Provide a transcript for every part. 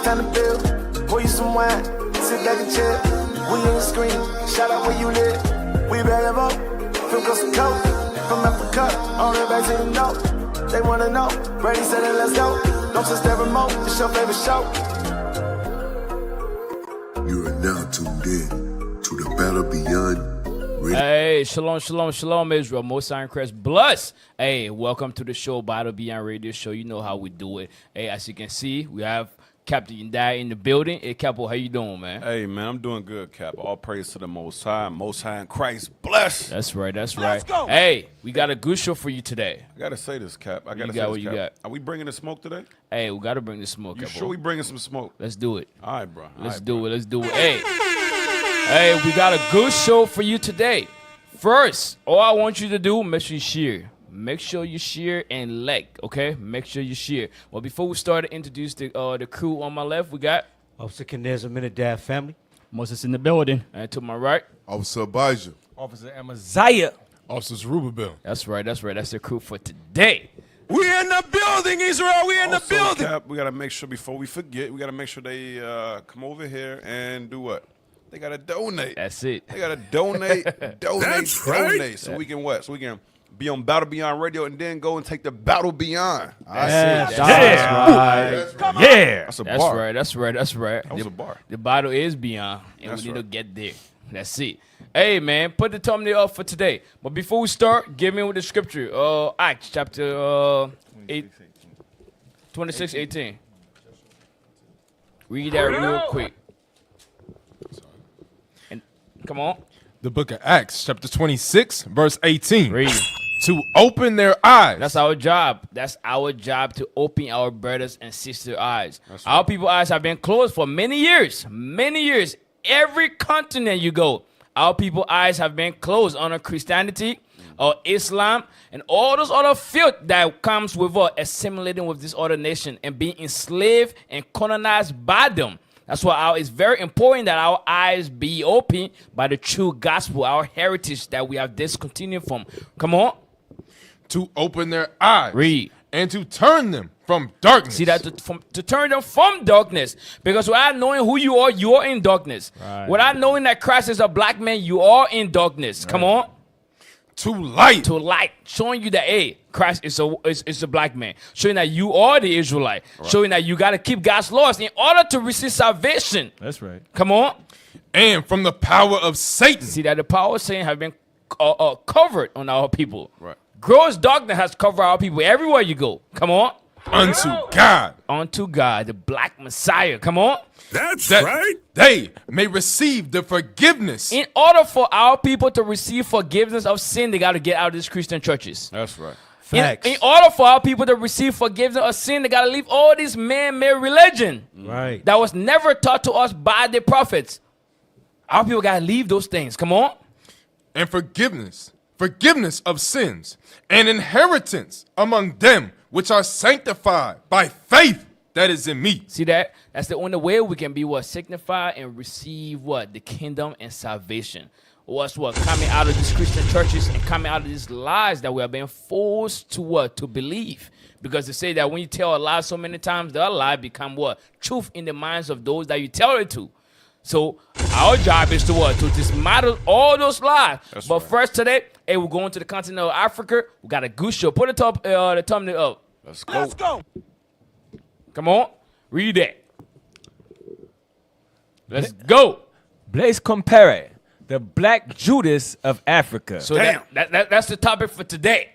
time to build. Pour you some wine, sit back and chill. We in the screen, shout out where you live. We better vote, from coast to coast. From Africa, all the bags in the note. They wanna know, Brady said it, let's go. Don't touch that remote, it's your favorite show. You are now tuned in to the Battle Beyond. Hey, shalom, Israel. Most Iron Crest bless. Hey, welcome to the show, Battle Beyond Radio Show. You know how we do it. Hey, as you can see, we have Captain Yandai in the building. Hey, Capo, how you doing, man? Hey, man, I'm doing good, Cap. All praise to the Most High in Christ. Bless. That's right. Let's go. Hey, we got a good show for you today. I got to say this, Cap. What you got? Are we bringing the smoke today? Hey, we got to bring the smoke, You Capo. sure we bringing some smoke? Let's do it. All right, bro. Let's do it. Hey, we got a good show for you today. First, all I want you to do, make sure you share. Make sure you share and like, okay? Make sure you share. Well, before we start to introduce the crew on my left, we got Officer Knez, Aminadab family. Moses in the building. And to my right, Officer Abijah. Officer Amaziah. Officer Rubabel. That's right. That's the crew for today. We in the building, Israel. We in the Also, building. Cap, we got to make sure before we forget, we got to make sure they come over here and do what? They got to donate. That's it. They got to donate, That's right. donate. So we can what? So we can be on Battle Beyond Radio and then go and take the Battle Beyond. That's right. Yeah. That's a bar. That's right. That was a bar. The battle is beyond, and That's we need to right. get there. That's it. Hey, man, put the thumbnail up for today. But before we start, give me with the scripture. Acts chapter 26:18. Read that real quick. And come on, The book of Acts, chapter 26, verse 18. read. To open their eyes. That's our job. That's our job to open our brothers and sisters' eyes. Our people's eyes have been closed for many years. Many years. Every continent you go, our people's eyes have been closed on Christianity or Islam and all those other filth that comes with assimilating with this other nation and being enslaved and colonized by them. That's why it's very important that our eyes be open by the true gospel, our heritage that we have discontinued from. Come on. To open their eyes. Read. And to turn them from darkness. See that to turn them from darkness, because without knowing who you are in darkness. Right. Without knowing that Christ is a black man, you are in darkness. Come on, To light. to light, showing you that Christ is a black man, showing that you are the Israelite, showing that you got to keep God's laws in order to receive salvation. That's right. Come on, And from the power of Satan. see that the power of Satan have been covered on our people. Right. Gross darkness has covered our people everywhere you go. Come on, Unto God. unto God, the black Messiah. Come on. That's That right. they may receive the forgiveness. In order for our people to receive forgiveness of sin, they got to get out of these Christian churches. That's right. In order for our people to receive forgiveness of sin, they got to leave all this man-made religion Right. that was never taught to us by the prophets. Our people got to leave those things. Come on. And forgiveness of sins, and inheritance among them which are sanctified by faith that is in me. See that? That's the only way we can be signified and receive the kingdom and salvation. What's coming out of these Christian churches and coming out of these lies that we are being forced to believe. Because they say that when you tell a lie so many times, the lie become truth in the minds of those that you tell it to. So our job is to dismantle all those lies. That's but right. first today, we're going to the continent of Africa. We got a good show. Put the thumbnail up. Let's go. Come on, read that. Let's go. Blaise Compaoré, the Black Judas of Africa. So that's the topic for today.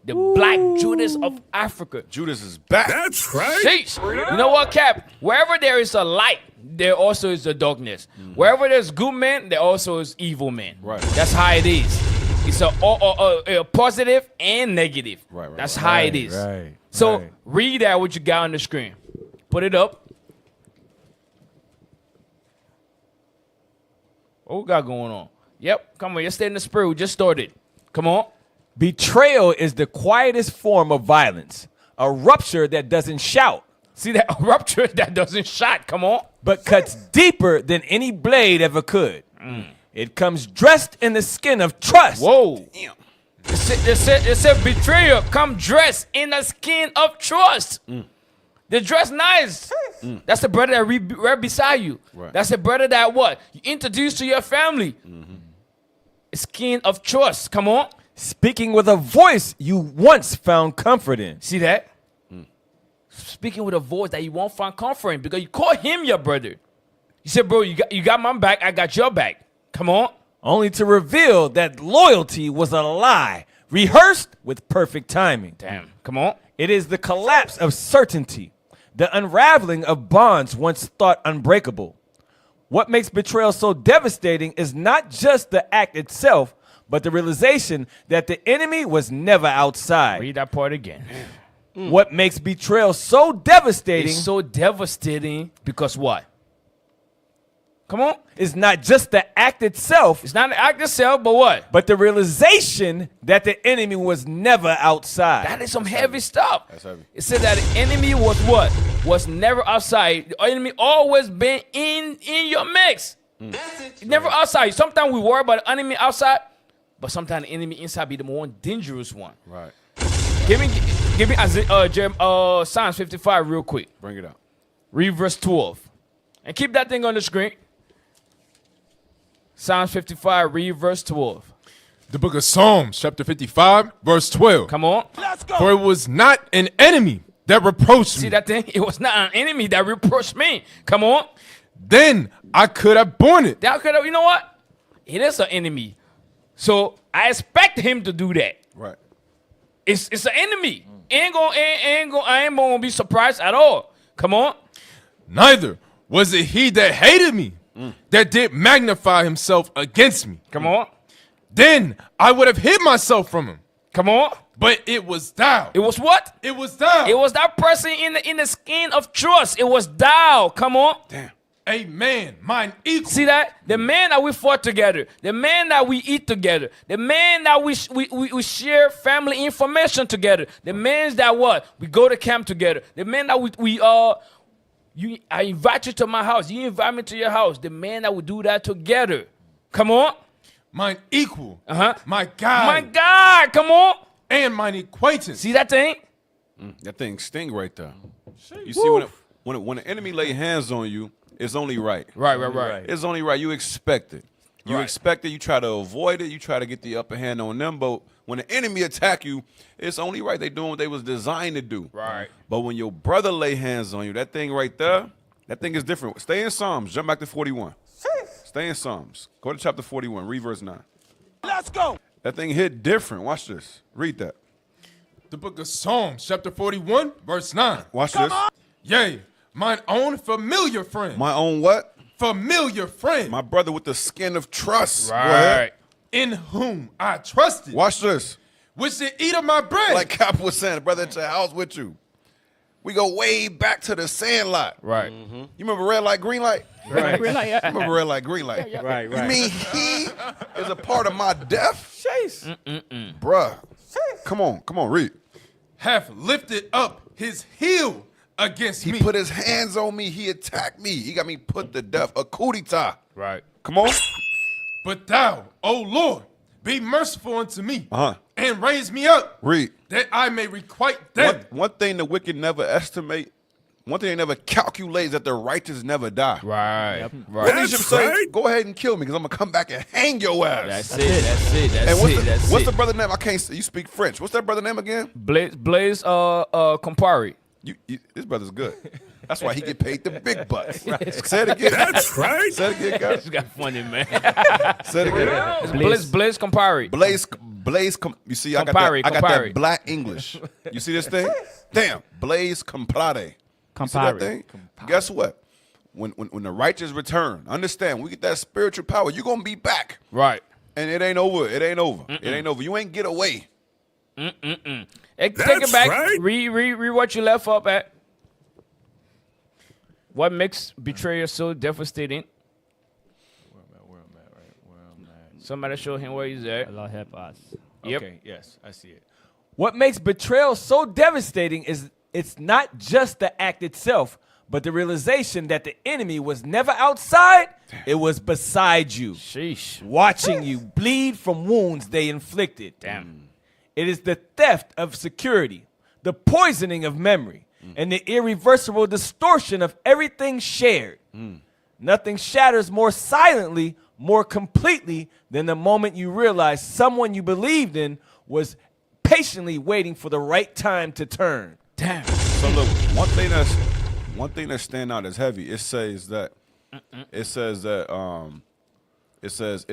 The Black Judas of Africa. Judas is back. That's right. Sheesh. You know what, Cap? Wherever there is a light, there also is a darkness. Wherever there's good men, there also is evil men. Right. That's how it is. It's a positive and negative. Right, That's right, how it is. right, So right. read that what you got on the screen. Put it up. What we got going on? Yep, come on. Let's stay in the spirit. We just started. Come on. Betrayal is the quietest form of violence, a rupture that doesn't shout, See that rupture that doesn't shot. Come on. but cuts deeper than any blade ever could. It comes dressed in the skin of trust. Whoa. It said betrayal come dressed in the skin of trust. They dress nice. That's the brother that right beside you. Right. That's the brother that what? You introduce to your family. Skin of trust. Come on. Speaking with a voice you once found comfort in. See that? Speaking with a voice that you won't find comfort in because you call him your brother. You said, bro, you got my back, I got your back. Come on. Only to reveal that loyalty was a lie, rehearsed with perfect timing. Damn. Come on. It is the collapse of certainty, the unraveling of bonds once thought unbreakable. What makes betrayal so devastating is not just the act itself, but the realization that the enemy was never outside. Read that part again. What makes betrayal so devastating It's so devastating because what? Come on. is not just the act itself, It's not the act itself, but what? but the realization that the enemy was never outside. That is some heavy stuff. That's heavy. It said that the enemy was what? Was never outside. The enemy always been in your mix. Never outside. Sometimes we worry about the enemy outside, but sometimes the enemy inside be the more dangerous one. Right. Give me Psalms 55 real quick. Bring it out. Read verse 12. And keep that thing on the screen. Psalms 55, read verse 12. The book of Psalms, chapter 55, verse 12. Come on. For it was not an enemy that reproached See me. that thing? It was not an enemy that reproached me. Come on. Then I could have borne it. That could have, you know what? It is an enemy. So I expect him to do that. Right. It's an enemy. I ain't gonna be surprised at all. Come on. Neither was it he that hated me, that did magnify himself against me. Come on. Then I would have hid myself from him. Come on. But it was thou. It was what? It was thou. It was that person in the skin of trust. It was thou. Come on. Damn. a man, mine equal. See that? The man that we fought together, the man that we eat together, the man that we share family information together, the man that what? We go to camp together, the man that I invite you to my house, you invite me to your house, the man that we do that together. Come on. Mine equal. Uh-huh. My God. My God, come on. And mine acquaintance. See that thing? That thing sting right there. You see, when an enemy lay hands on you, it's only right. Right. It's only right. You expect it. You expect it. You try to avoid it. You try to get the upper hand on them. But when the enemy attack you, it's only right. They doing what they was designed to do. Right. But when your brother lay hands on you, that thing right there, that thing is different. Stay in Psalms. Jump back to 41. Stay in Psalms. Go to chapter 41. Read verse 9. Let's go. That thing hit different. Watch this. Read that. The book of Psalms, chapter 41, verse 9. Watch this. Yea, mine own familiar friend. My own what? Familiar friend. My brother with the skin of trust. Go Right. ahead. In whom I trusted. Watch this. Which did eat of my bread. Like Cap was saying, the brother at your house with you. We go way back to the sand lot. Right. You remember red light, green light? Right. Remember red light, green light? Right. You mean he is a part of my death? Chase. Bruh. Come on, read. hath lifted up his heel against He me. put his hands on me. He attacked me. He got me put to death. A coup d'etat. Right. Come on. But thou, O Lord, be merciful unto me and raise me up Read. that I may requite them. One thing the wicked never estimate, one thing they never calculate is that the righteous never die. Right. What did you say? Go ahead and kill me because I'm going to come back and hang your ass. That's it. And what's the brother name? I can't say. You speak French. What's that brother name again? Blaise Compare. This brother's good. That's why he get paid the big bucks. Say it again. That's right. Say it again, guys. This got funny, man. Say it again. Blaise Compare. You see, I got that black English. You see this thing? Damn. Blaise Compare. You see that thing? Guess what? When the righteous return, understand, when we get that spiritual power, you're going to be back. Right. And it ain't over. It ain't over. It ain't over. You ain't get away. Hey, take it back. right. Read what you left up at. What makes betrayal so devastating? Where I'm at. Somebody show him where he's at. Allah help us. Yep. Okay, yes, I see it. What makes betrayal so devastating is it's not just the act itself, but the realization that the enemy was never outside, it was beside you, Sheesh. watching you bleed from wounds they inflicted. Damn. It is the theft of security, the poisoning of memory, and the irreversible distortion of everything shared. Nothing shatters more silently, more completely than the moment you realize someone you believed in was patiently waiting for the right time to turn. Damn. So look, one thing that stand out is heavy. It says that it says it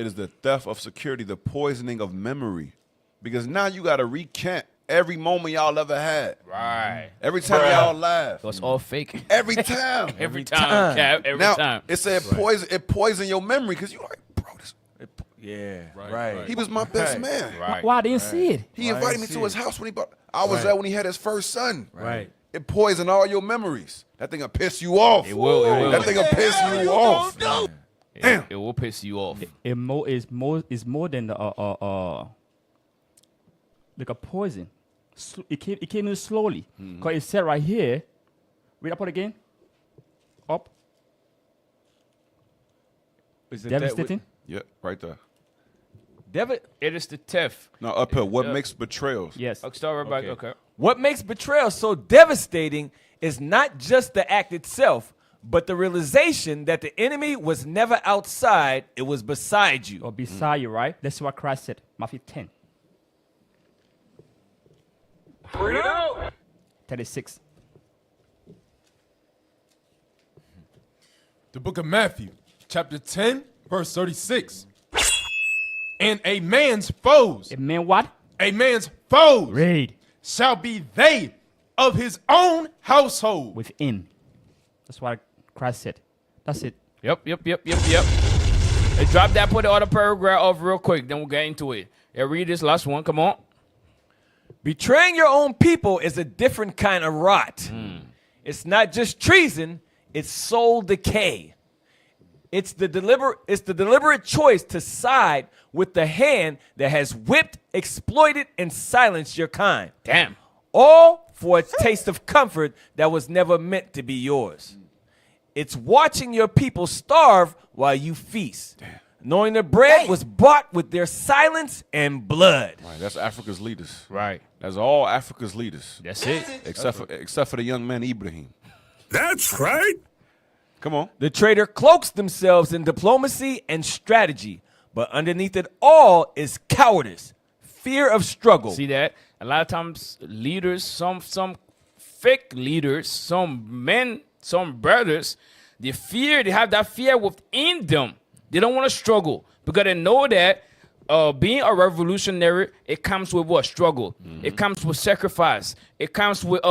is the theft of security, the poisoning of memory. Because now you gotta recant every moment y'all ever had. Right. Every time y'all laugh. It was all fake. Every time. Every time, Cap. Every now, time. it said poison your memory because you like, bro, this, Right. he was my best man. Right. Why I didn't see it? He invited me to his house when I was there when he had his first son. Right. It poisoned all your memories. That thing will piss you off. It will. It will. That thing will piss you off. Damn. It will piss you off. It's more than like a poison. It came in slowly. Because it said right here. Read up again. Up. Is it Devastating. Yeah, right there. It is the theft. No, up here. What makes betrayals? Yes. I'll start right back. Okay. What makes betrayal so devastating is not just the act itself, but the realization that the enemy was never outside, it was beside you. Or beside you, right? That's what Christ said. Matthew 10. 36. The book of Matthew, chapter 10, verse 36. And a man's foes, It meant what? a man's foes Read. shall be they of his own household. Within. That's what Christ said. That's it. Yep. Hey, drop that, put the other paragraph off real quick, then we'll get into it. Yeah, read this last one. Come on. Betraying your own people is a different kind of rot. It's not just treason, it's soul decay. It's the deliberate choice to side with the hand that has whipped, exploited, and silenced your kind. Damn. All for a taste of comfort that was never meant to be yours. It's watching your people starve while you feast, knowing the bread was bought with their silence and blood. Right, that's Africa's leaders. Right. That's all Africa's leaders. That's it. Except for the young man Ibrahim. That's right. Come on. The traitor cloaks themselves in diplomacy and strategy, but underneath it all is cowardice, fear of struggle. See that? A lot of times leaders, some fake leaders, some men, some brothers, they have that fear within them. They don't want to struggle because they know that being a revolutionary, it comes with what? Struggle. It comes with sacrifice. It comes with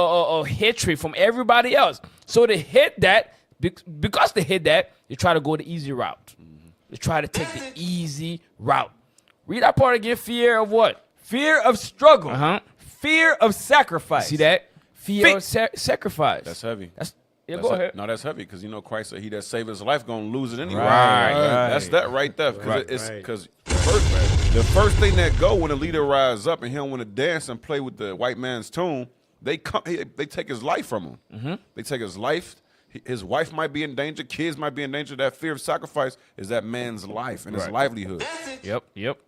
hatred from everybody else. So they hate that. Because they hate that, they try to go the easy route. They try to take the easy route. Read that part again. Fear of what? Fear of struggle. Fear of sacrifice. See that? Fear of sacrifice. That's heavy. Go ahead. No, that's heavy because Christ said he that saved his life gonna lose it anyway. Right. That's that right there. Because the first thing that go when a leader rise up and he don't want to dance and play with the white man's tune, they take his life from him. They take his life. His wife might be in danger. Kids might be in danger. That fear of sacrifice is that man's life and his livelihood. Yep.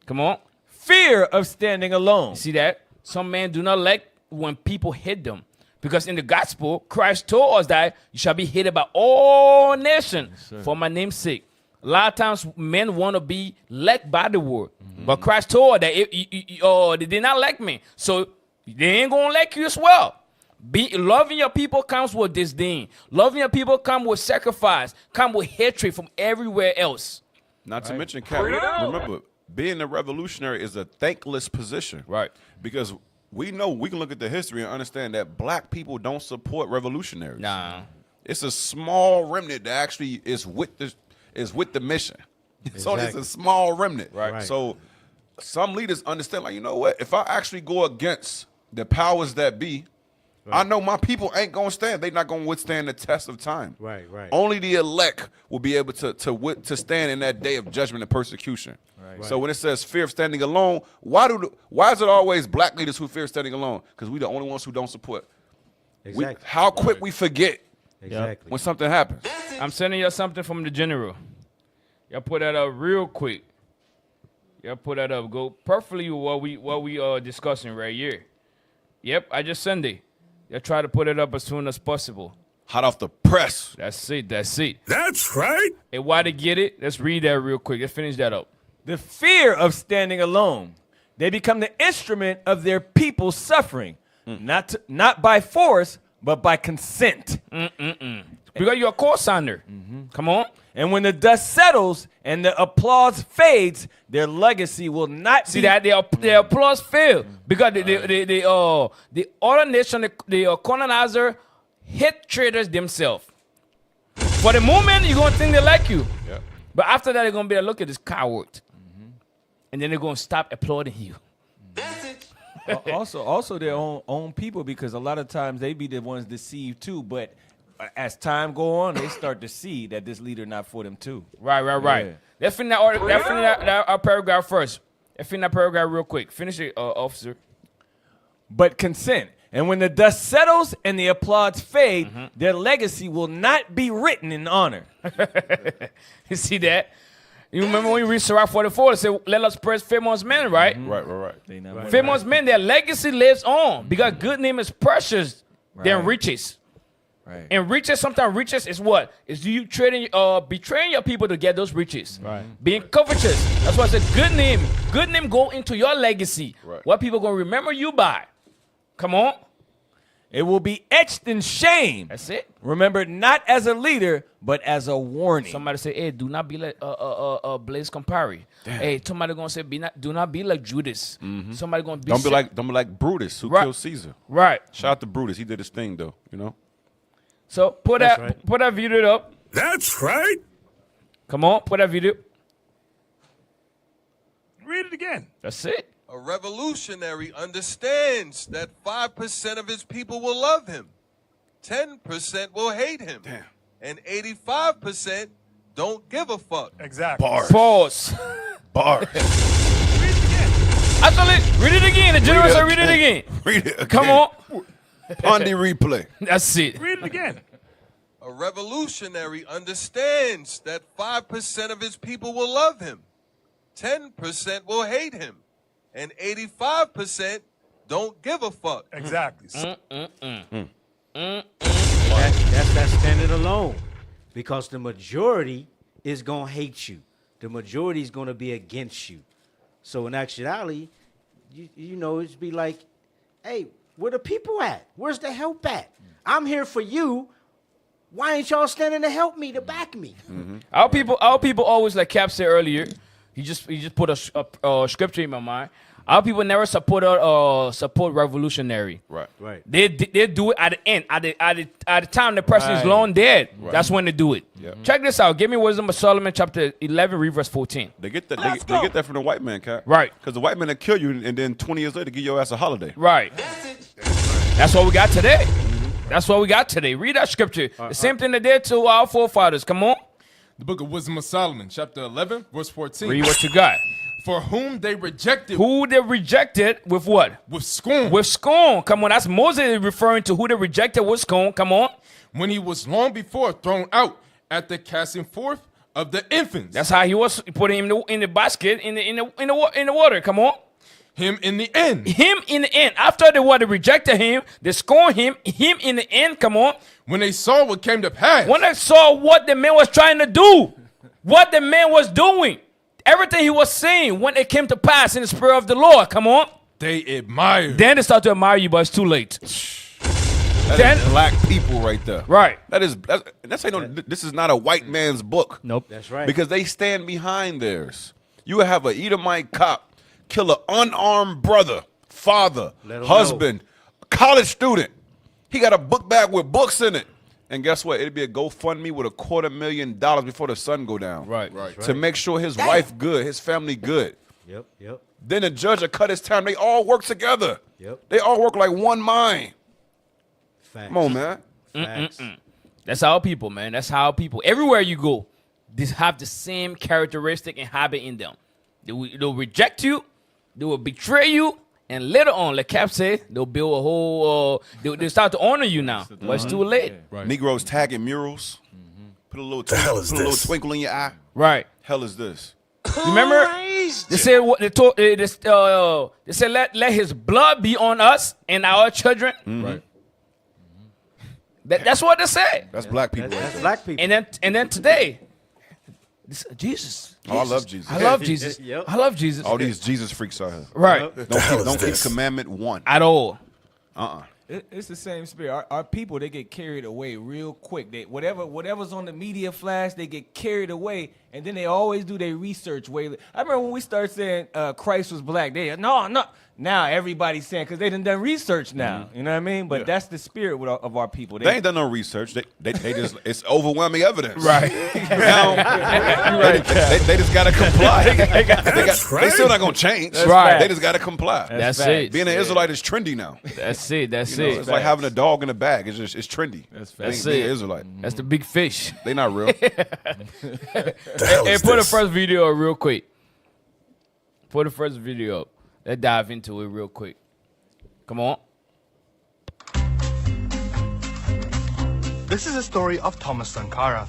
Come on. Fear of standing alone. See that? Some men do not like when people hate them. Because in the gospel, Christ told us that you shall be hated by all nations for my name's sake. A lot of times men want to be liked by the world. But Christ told us that they did not like me. So they ain't going to like you as well. Loving your people comes with disdain. Loving your people comes with sacrifice, comes with hatred from everywhere else. Not to mention, Cap, remember, being a revolutionary is a thankless position. Right. Because we know we can look at the history and understand that black people don't support revolutionaries. Nah. It's a small remnant that actually is with the mission. So it's a small remnant. Right. So some leaders understand, like, you know what? If I actually go against the powers that be, I know my people ain't gonna stand. They're not gonna withstand the test of time. Right. Only the elect will be able to stand in that day of judgment and persecution. Right. So when it says fear of standing alone, why is it always black leaders who fear standing alone? Because we the only ones who don't support. Exactly. How quick we forget Exactly. when something happens. I'm sending you something from the general. Y'all put that up real quick. Y'all put that up. Go perfectly with what we discussing right here. Yep, I just sent it. They try to put it up as soon as possible. Hot off the press. That's it. That's it. That's right. And why they get it? Let's read that real quick. Let's finish that up. The fear of standing alone. They become the instrument of their people's suffering, not by force, but by consent. Because you're a co-signer. Come on. And when the dust settles and the applause fades, their legacy will not See be. that the applause failed because the other nation, the colonizer, hate traders themselves. For the moment, you're gonna think they like you, but after that, they're gonna be like, look at this coward, and then they're gonna stop applauding you. Also their own people, because a lot of times they be the ones deceived too. But as time go on, they start to see that this leader not for them too. Right. Yeah. Let's finish that paragraph first. Let's finish that paragraph real quick. Finish it, officer. But consent. And when the dust settles and the applause fade, their legacy will not be written in honor. You see that? You remember when you read Sirach 44, it said, let us praise famous men, right? Right. Famous men, their legacy lives on because good name is precious than riches. Right. And riches, sometimes riches is what? Is you trading, betraying your people to get those riches. Right. Being covetous. That's why I said good name go into your legacy. Right. What people going to remember you by. Come on. It will be etched in shame. That's it. Remembered not as a leader, but as a warning. Somebody say, hey, do not be like Blaise Compaoré. Hey, somebody gonna say, do not be like Judas. Somebody gonna be Don't be like Brutus, who killed Caesar. Right. Shout out to Brutus. He did his thing though, you know. So put that video up. That's right. Come on, put that video. Read it again. That's it. A revolutionary understands that 5% of his people will love him, 10% will hate him, and 85% don't give a fuck. Exactly. Pause. Bars. Actually, read it again. The general said read it again. Read it again. Come on. On the replay. That's it. Read it again. A revolutionary understands that 5% of his people will love him, 10% will hate him, and 85% don't give a fuck. Exactly. That's that standing alone. Because the majority is going to hate you. The majority is going to be against you. So in actuality, you know, it's be like, hey, where the people at? Where's the help at? I'm here for you. Why ain't y'all standing to help me, to back me? Our people always, like Cap said earlier, he just put a scripture in my mind. Our people never support revolutionary. Right. They do it at the end, at the time the person is long dead. That's when they do it. Check this out. Give me Wisdom of Solomon, chapter 11, read verse 14. They get that. They get that from the white man, Cap. Right. Because the white man will kill you, and then 20 years later, give your ass a holiday. Right. That's what we got today. That's what we got today. Read that scripture. The same thing they did to our forefathers. Come on. The book of Wisdom of Solomon, chapter 11, verse 14. Read what you got. For whom they rejected. Who they rejected with what? With scorn. With scorn. Come on. That's Moses referring to who they rejected with scorn. Come on. When he was long before thrown out at the casting forth of the infants. That's how he was putting him in the basket in the water. Come on. Him in the end. Him in the end. After they rejected him, they scorned him. Him in the end. Come on. When they saw what came to pass. When they saw what the man was trying to do, what the man was doing, everything he was saying, when it came to pass in the spirit of the Lord. Come on. They admired. Then they start to admire you, but it's too late. That is black people right there. Right. That's how you know this is not a white man's book. Nope. That's right. Because they stand behind theirs. You have an Edomite cop kill an unarmed brother, father, Let 'em husband, college student. He got a book bag with books in it. And guess what? It'd be a GoFundMe with $250,000 before the sun go down. Right. To make sure his wife good, his family good. Yep. Then the judge will cut his time. They all work together. Yep. They all work like one mind. Facts. Come on, man. Facts. That's our people, man. That's how people. Everywhere you go, they have the same characteristic and habit in them. They'll reject you. They will betray you. And later on, like Cap said, they'll build a whole, they'll start to honor you now. But it's too late. Right. Negroes tagging murals. Put a little twinkle in your eye. Right. Hell is this? You remember? They said what they said let his blood be on us and our children. Right. That's what they say. That's black people. That's right there. black people. And then today, Jesus. Oh, I love Jesus. I love Jesus. Yep. I love Jesus. All these Jesus freaks out here. Right. Don't keep commandment 1. At all. It's the same spirit. Our people, they get carried away real quick. They whatever's on the media flash, they get carried away, and then they always do their research way. I remember when we started saying Christ was black. No. Now everybody's saying because they done research now. You know what I mean? But that's the spirit of our people. They ain't done no research. They just it's overwhelming evidence. Right. Now, they just gotta comply. They still not gonna change. right. They just gotta comply. That's it. Being an Israelite is trendy now. That's it. That's You know, it. it's like having a dog in a bag. It's trendy. That's being it. an Israelite. That's the big fish. They not real. The hell Hey, is put the this? first video up real quick. Put the first video up. Let's dive into it real quick. Come on. This is a story of Thomas Sankara.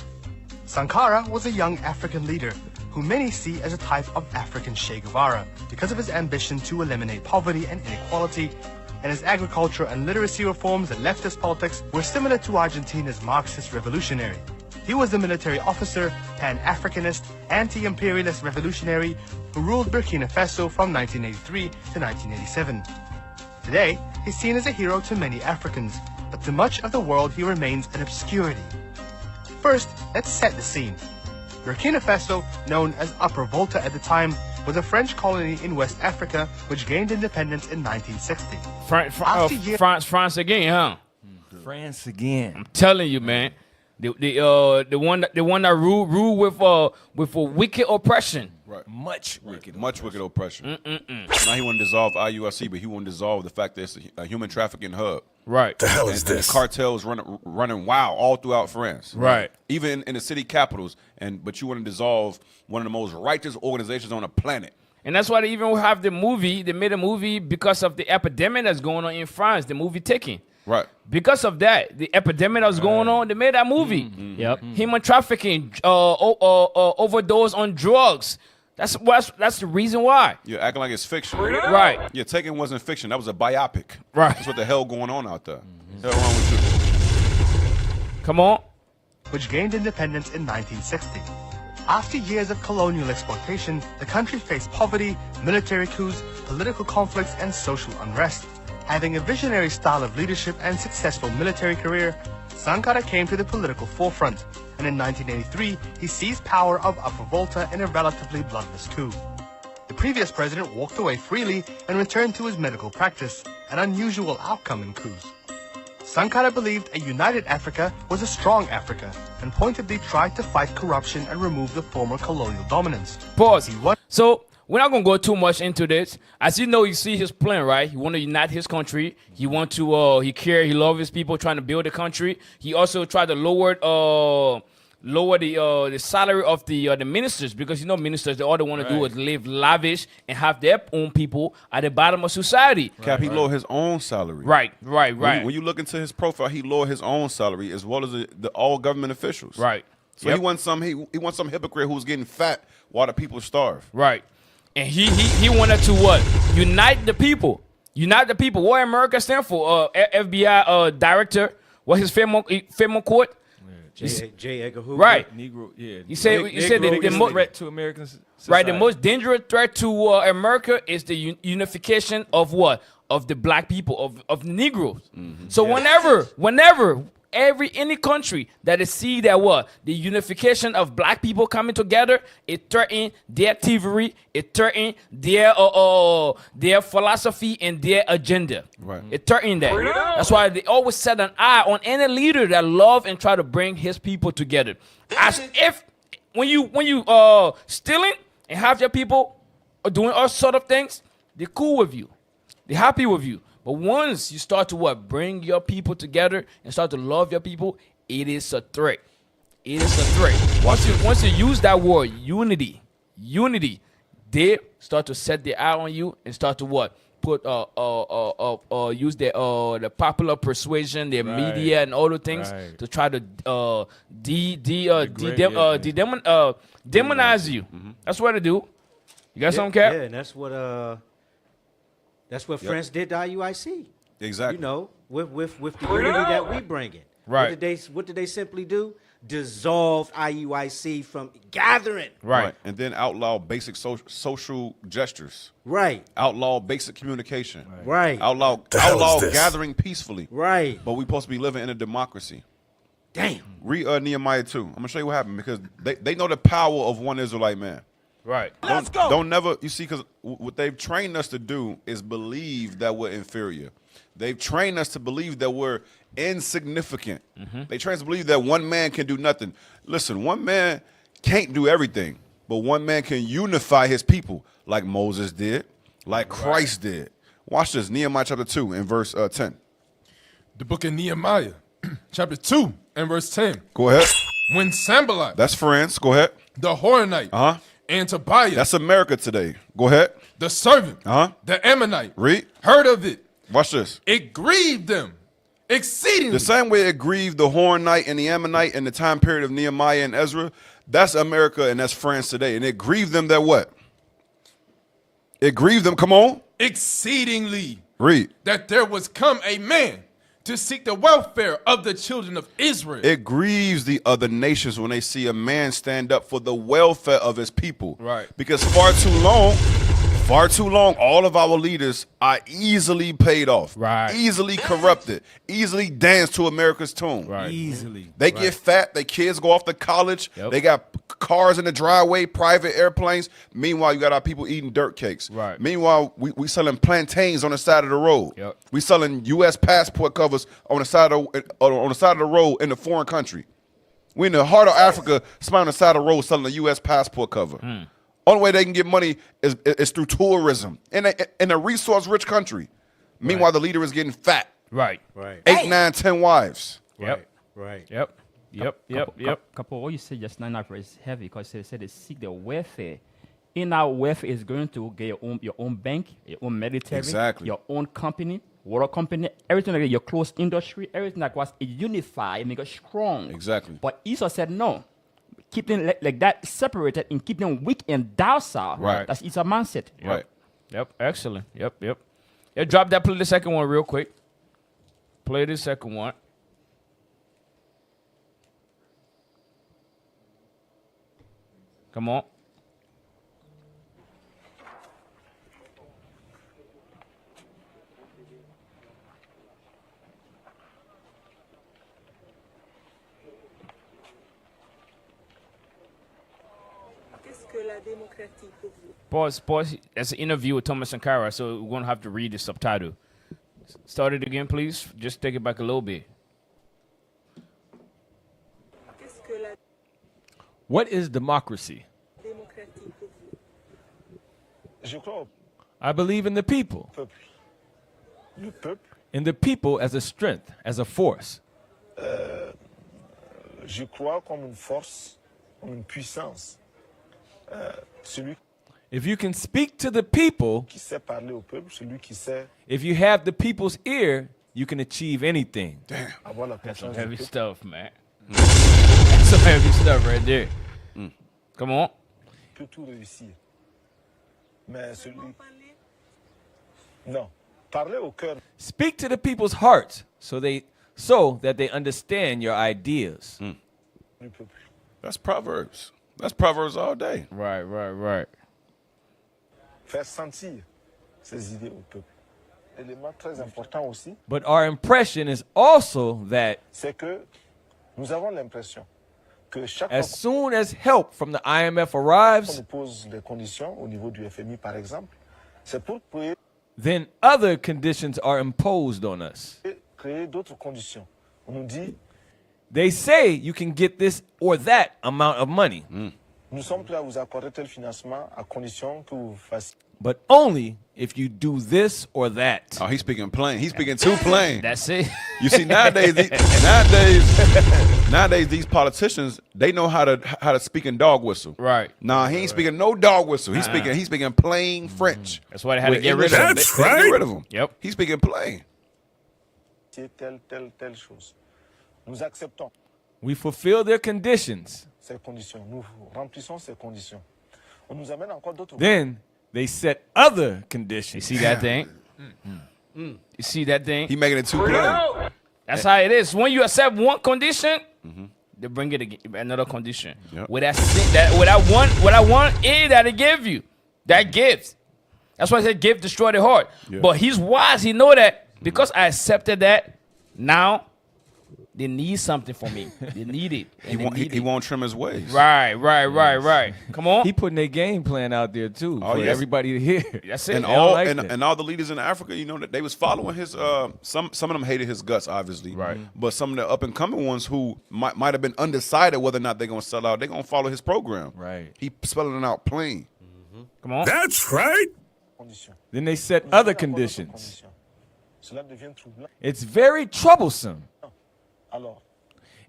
Sankara was a young African leader who many see as a type of African Che Guevara because of his ambition to eliminate poverty and inequality, and his agriculture and literacy reforms and leftist politics were similar to Argentina's Marxist revolutionary. He was a military officer, pan-Africanist, anti-imperialist revolutionary who ruled Burkina Faso from 1983 to 1987. Today, he's seen as a hero to many Africans, but to much of the world he remains an obscurity. First, let's set the scene. Burkina Faso, known as Upper Volta at the time, was a French colony in West Africa which gained independence in 1960. France again, huh? France again. Telling you, man. The one that ruled with a wicked oppression. Right. Much wicked oppression. Now he want to dissolve IUIC, but he want to dissolve the fact that it's a human trafficking hub. Right. The hell is And this? the cartels running wild all throughout France. Right. Even in the city capitals. But you want to dissolve one of the most righteous organizations on the planet. And that's why they even have the movie. They made a movie because of the epidemic that's going on in France. The movie Taken. Right. Because of that, the epidemic that was going on, they made that movie. Yep. Human trafficking, overdose on drugs. That's the reason why. You're acting like it's fiction. Right. Yeah, Taken wasn't fiction. That was a biopic. Right. That's what the hell going on out there. Hell wrong with you? Come on. Which gained independence in 1960. After years of colonial exploitation, the country faced poverty, military coups, political conflicts, and social unrest. Having a visionary style of leadership and successful military career, Sankara came to the political forefront, and in 1983, he seized power of Upper Volta in a relatively bloodless coup. The previous president walked away freely and returned to his medical practice, an unusual outcome in coups. Sankara believed a united Africa was a strong Africa, and pointedly tried to fight corruption and remove the former colonial dominance. Pause. So we're not gonna go too much into this. As you know, you see his plan, right? He want to unite his country. He want to he love his people, trying to build the country. He also tried to lower the salary of the ministers, because ministers, they all they want to do is live lavish and have their own people at the bottom of society. Cap, he lowered his own salary. Right. When you look into his profile, he lowered his own salary as well as the all government officials. Right. So he wants some hypocrite who's getting fat while the people starve. Right. And he wanted to what? Unite the people. Unite the people. What America stand for? FBI director. What his famous quote? J. Edgar Hoover. Right. Negro, yeah. You said the most threat to American society. right. The most dangerous threat to America is the unification of what? Of the black people, of Negroes. So whenever any country that is see that what the unification of black people coming together, it threaten their thievery, it threaten their philosophy and their agenda. Right. It threaten that. That's why they always set an eye on any leader that love and try to bring his people together. As if when you stealing and have your people doing all sort of things, they're cool with you, they're happy with you. But once you start to bring your people together and start to love your people, it is a threat. It is a threat. Once you use that word unity, they start to set their eye on you and start to put use the popular persuasion, their media and all the things to try to demonize you. That's what they do. You got something, Cap? Yeah, and that's what France did to IUIC. Exactly. With the unity that we bring in. Right. What did they simply do? Dissolve IUIC from gathering. Right. And then outlaw basic social gestures. Right. Outlaw basic communication. Right. Outlaw hell is this? gathering peacefully. Right. But we supposed to be living in a democracy. Damn. Read Nehemiah 2. I'm gonna show you what happened because they know the power of one Israelite man. Right. Don't never, you see, because what they've trained us to do is believe that we're inferior. They've trained us to believe that we're insignificant. They train us to believe that one man can do nothing. Listen, one man can't do everything, but one man can unify his people like Moses did, like Christ did. Watch this, Nehemiah chapter 2 and verse 10. The book of Nehemiah, chapter 2 and verse 10. Go ahead. When Sanballat, That's friends. Go ahead. the Horonite, and Tobiah, That's America today. Go ahead. the servant, Uh-huh. the Ammonite, Read. heard of it. Watch this. It grieved them exceedingly. The same way it grieved the Horonite and the Ammonite in the time period of Nehemiah and Ezra, that's America and that's France today. And it grieved them that what? It grieved them, come on. Exceedingly. Read. That there was come a man to seek the welfare of the children of Israel. It grieves the other nations when they see a man stand up for the welfare of his people. Right. Because far too long, all of our leaders are easily paid off. Right. Easily corrupted. Easily dance to America's tune. Right. Easily. They get fat. Their kids go off to college. Yep. They got cars in the driveway, private airplanes. Meanwhile, you got our people eating dirt cakes. Right. Meanwhile, we selling plantains on the side of the road. Yep. We selling U.S. passport covers on the side of the road in a foreign country. We in the heart of Africa, somebody on the side of the road selling a U.S. passport cover. Only way they can get money is through tourism in a resource-rich country. Meanwhile, the leader is getting fat. Right. Right. 8, 9, 10 wives. Yep. Right. Yep. Couple, what you said just now is heavy because they said they seek the welfare. In our welfare is going to get your own bank, your own military, Exactly. your own company, water company, everything like that, your close industry, everything like was unified and make it strong. Exactly. But Esau said no. Keep them like that separated and keep them weak and docile. Right. That's Esau mindset. Right. Yep. Excellent. Yep. Yeah, drop that. Play the second one real quick. Play the second one. Come on. Pause. That's an interview with Thomas Sankara, so we're going to have to read the subtitle. Start it again, please. Just take it back a little bit. What is democracy? I believe in the people. In the people as a strength, as a force. Je crois comme une force, comme une puissance. Celui If you can speak to the people, qui sait parler au peuple, celui qui sait if you have the people's ear, you can achieve anything. avoir la That's some confiance heavy du peuple. stuff, man. That's some heavy stuff right there. Come on. Peut tout réussir. Mais celui... Non. Parler au cœur Speak to the people's hearts so that they understand your ideas. du peuple. That's Proverbs. That's Proverbs all day. Right. Faire sentir ses idées au peuple. Élément très important aussi, But our impression is also that c'est que nous avons l'impression que chaque as fois soon as help from the IMF qu'on arrives, nous pose des conditions au niveau du FMI par exemple, c'est pour then other conditions are imposed on us. créer d'autres conditions. On nous dit, They say you can get this or that amount of money, nous sommes prêts à vous accorder tel financement à condition que vous fassiez. but only if you do this or that. Oh, he's speaking plain. He's speaking too plain. That's it. You see, nowadays, these politicians, they know how to speak in dog whistle. Right. Nah, he ain't speaking no dog whistle. He's speaking plain French. That's why they had to With get rid English, of him. they get rid of him. Yep. He's speaking plain. Telle chose. Nous acceptons We fulfill their conditions. ces conditions. Nous remplissons ces conditions. On nous amène encore d'autres. Then they set other You conditions. see that thing? You see that thing? He making it too plain. That's how it is. When you accept one condition, they bring it again, another condition. Yep. With that one A that they give you, that gives. That's why I said give destroy the heart. Yeah. But he's wise. He know that because I accepted that, now they need something from me. They need it. He won't trim his ways. Right. Come on. He putting their game plan out there too for yes. everybody to hear. That's it. And They don't all like and, that. and all the leaders in Africa, you know, that they was following his. Some of them hated his guts, obviously. Right. But some of the up and coming ones who might have been undecided whether or not they're gonna sell out, they're gonna follow his program. Right. He spelling it out plain. Come on. That's right. Conditions. Then they set other conditions. Conditions. Cela devient troublant. It's very troublesome. Alors,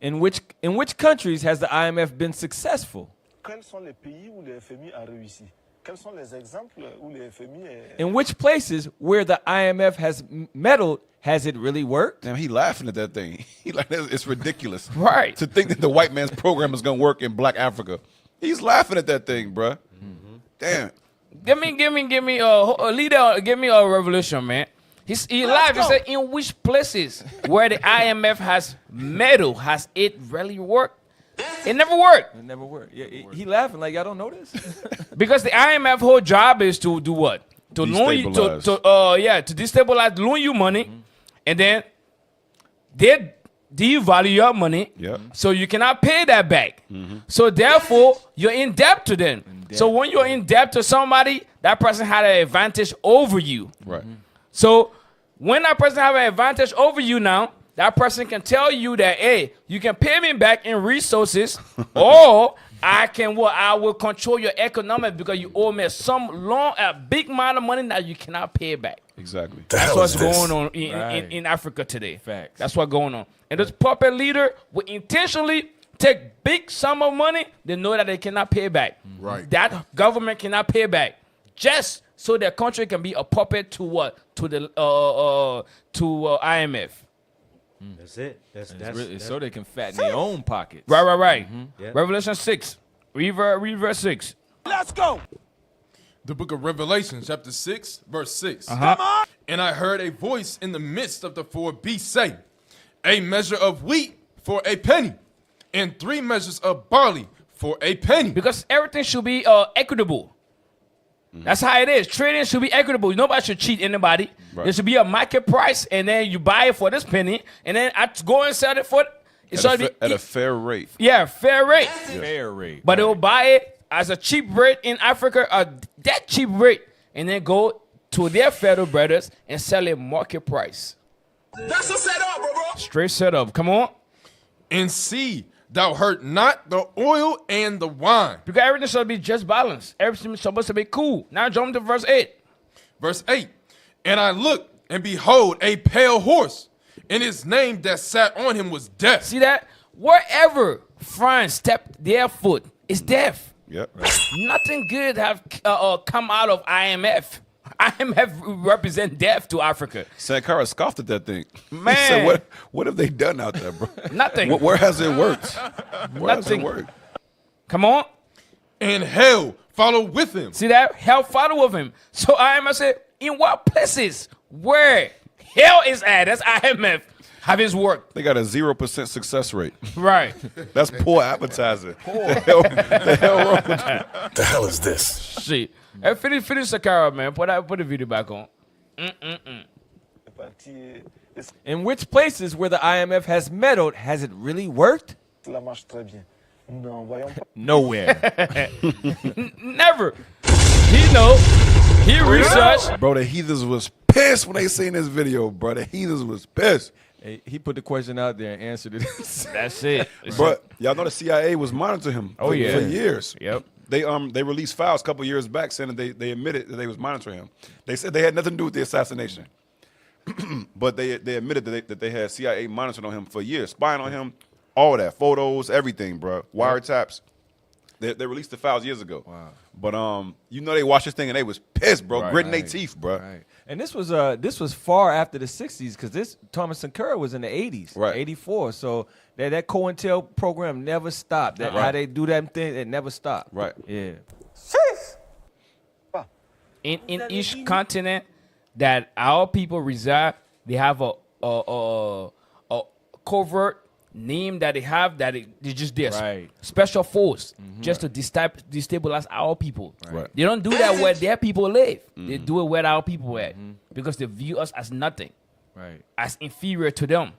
In which countries has the IMF been successful? quels sont les pays où le FMI a réussi? Quels sont les exemples où le FMI est... In which places where the IMF has meddled has it really worked? Damn, he laughing at that thing. He like it's ridiculous. Right. To think that the white man's program is gonna work in Black Africa. He's laughing at that thing, bruh. Damn. Give me a leader. Give me a revolution, man. He live. He said, in which places where the IMF has meddled has it really worked? It never worked It never worked. Yeah, he laughing like y'all don't know this. because the IMF whole job is to do what? To loan you, to destabilize, loan you money, and then they devalue your money, Yep. so you cannot pay that back. So therefore, you're in debt to them. So when you're in debt to somebody, that person had an advantage over you. Right. So when that person have an advantage over you now, that person can tell you that, hey, you can pay me back in resources, or I will control your economics because you owe me a big amount of money that you cannot pay back. Exactly. That's what's going on in Africa today. Facts. That's what's going on. And this puppet leader will intentionally take big sum of money. They know that they cannot pay back. Right. That government cannot pay back. Just so their country can be a puppet to what? To the IMF. That's it. That's Really, so they can fatten their own pockets. Right. Yeah. Revelation 6. Read verse 6. The book of Revelation, chapter 6, verse 6. Come on! And I heard a voice in the midst of the four beasts say, a measure of wheat for a penny, and 3 measures of barley for a penny. Because everything should be equitable. That's how it is. Trading should be equitable. Nobody should cheat anybody. Right. There should be a market price, and then you buy it for this penny, and then I go and sell it for At a fair rate. yeah, fair rate. Fair rate. But they will buy it as a cheap rate in Africa, that cheap rate, and then go to their federal brothers and sell it market price. That's a setup, bro. Straight setup. Come on. And see, thou hurt not the oil and the wine. Because everything should be just balanced. Everything is supposed to be cool. Now jump to verse 8. Verse 8. And I looked, and behold, a pale horse, and his name that sat on him was Death. See that? Wherever France stepped their foot, it's death. Yep. Nothing good have come out of IMF. IMF represent death to Africa. Sankara scoffed at that thing. Man. He said, what have they done out there, bro? Nothing. Where has it worked? Where has it Nothing. worked? Come on. And hell followed with him. See that? Hell follow with him. So IMF said, in what places where hell is at, that's IMF, have his work. They got a 0% success rate. Right. That's poor advertising. The hell wrong with you? The hell is this? Shit. Hey, finish Sakara, man. Put the video back on. In which places where the IMF has meddled has it really worked? Cela marche très bien. Nous n'envoyons pas... Nowhere. Never. He know. He researched. Bro, the heathens was pissed when they seen this video, bro. The heathens was pissed. Hey, he put the question out there and answered it. That's it. But y'all know the CIA was monitoring him for years. Yep. They released files a couple years back saying that they admitted that they was monitoring him. They said they had nothing to do with the assassination. But they admitted that they had CIA monitoring on him for years, spying on him, all that, photos, everything, bro, wiretaps. They released the files years ago. Wow. But you know they watched this thing and they was pissed, bro, gritting their teeth, bro. Right. And this was far after the 60s because this Thomas Sankara was in the 80s, right? 84. So that COINTEL program never stopped. That how they do that thing, it never stopped. Right. Yeah. In each continent that our people reside, they have a covert name that they have that they just this Right. special force just to destabilize our people. Right. They don't do that where their people live. They do it where our people at because they view us as nothing, Right. as inferior to them.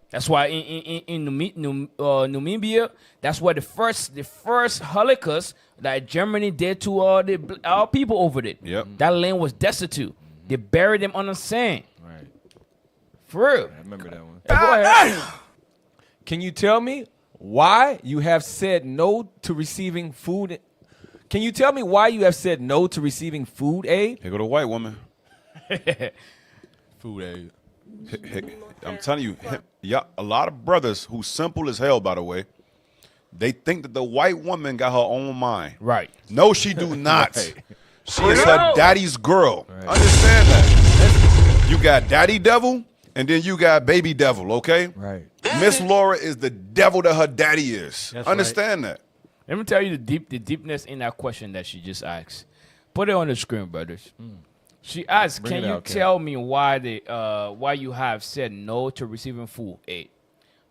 That's why in Namibia, that's where the first Holocaust that Germany did to our people over there. Yep. That land was destitute. They buried them on the sand. Right. For real. I remember that one. Go ahead. Can you tell me why you have said no to receiving food? Can you tell me why you have said no to receiving food aid? Here go the white woman. Food aid. I'm telling you, yeah, a lot of brothers who simple as hell, by the way, they think that the white woman got her own mind. Right. No, she do not. Right. She is her daddy's girl. Right. Understand that. You got daddy devil, and then you got baby devil, okay? Right. Miss Laura is the devil that her daddy is. That's Understand that. Let me tell you the deepness in that question that she just asked. Put it on the screen, brothers. She asked, Bring "Can it you out, Ken. tell me why you have said no to receiving food aid?"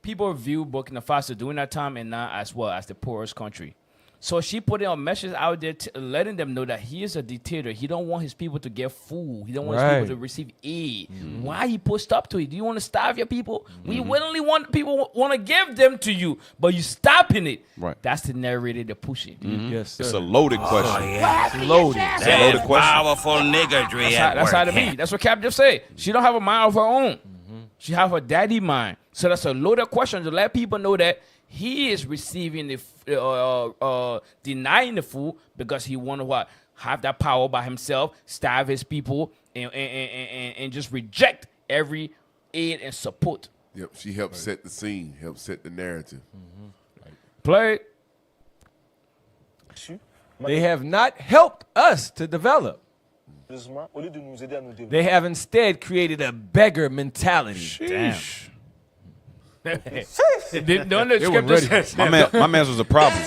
People view Burkina Faso during that time and now as well as the poorest country. So she put a message out there letting them know that he is a dictator. He don't want his people to get food. He don't want his people to receive aid. Why he pushed up to it? Do you want to starve your people? We willingly want people want to give them to you, but you stopping it. Right. That's the narrative that push it. Yes, sir. It's a loaded question. It's loaded. It's a loaded question. Powerful niggardry That's how it be. That's what Cap just said. She don't have a mind of her own. She have her daddy mind. So that's a loaded question to let people know that he is receiving the denying the food because he want to what have that power by himself, starve his people, and just reject every aid and support. Yep, she helped set the scene, helped set the narrative. Play. They have not helped us to develop. They have instead created a beggar mentality. Damn. Don't the scripture say, My man's was a problem.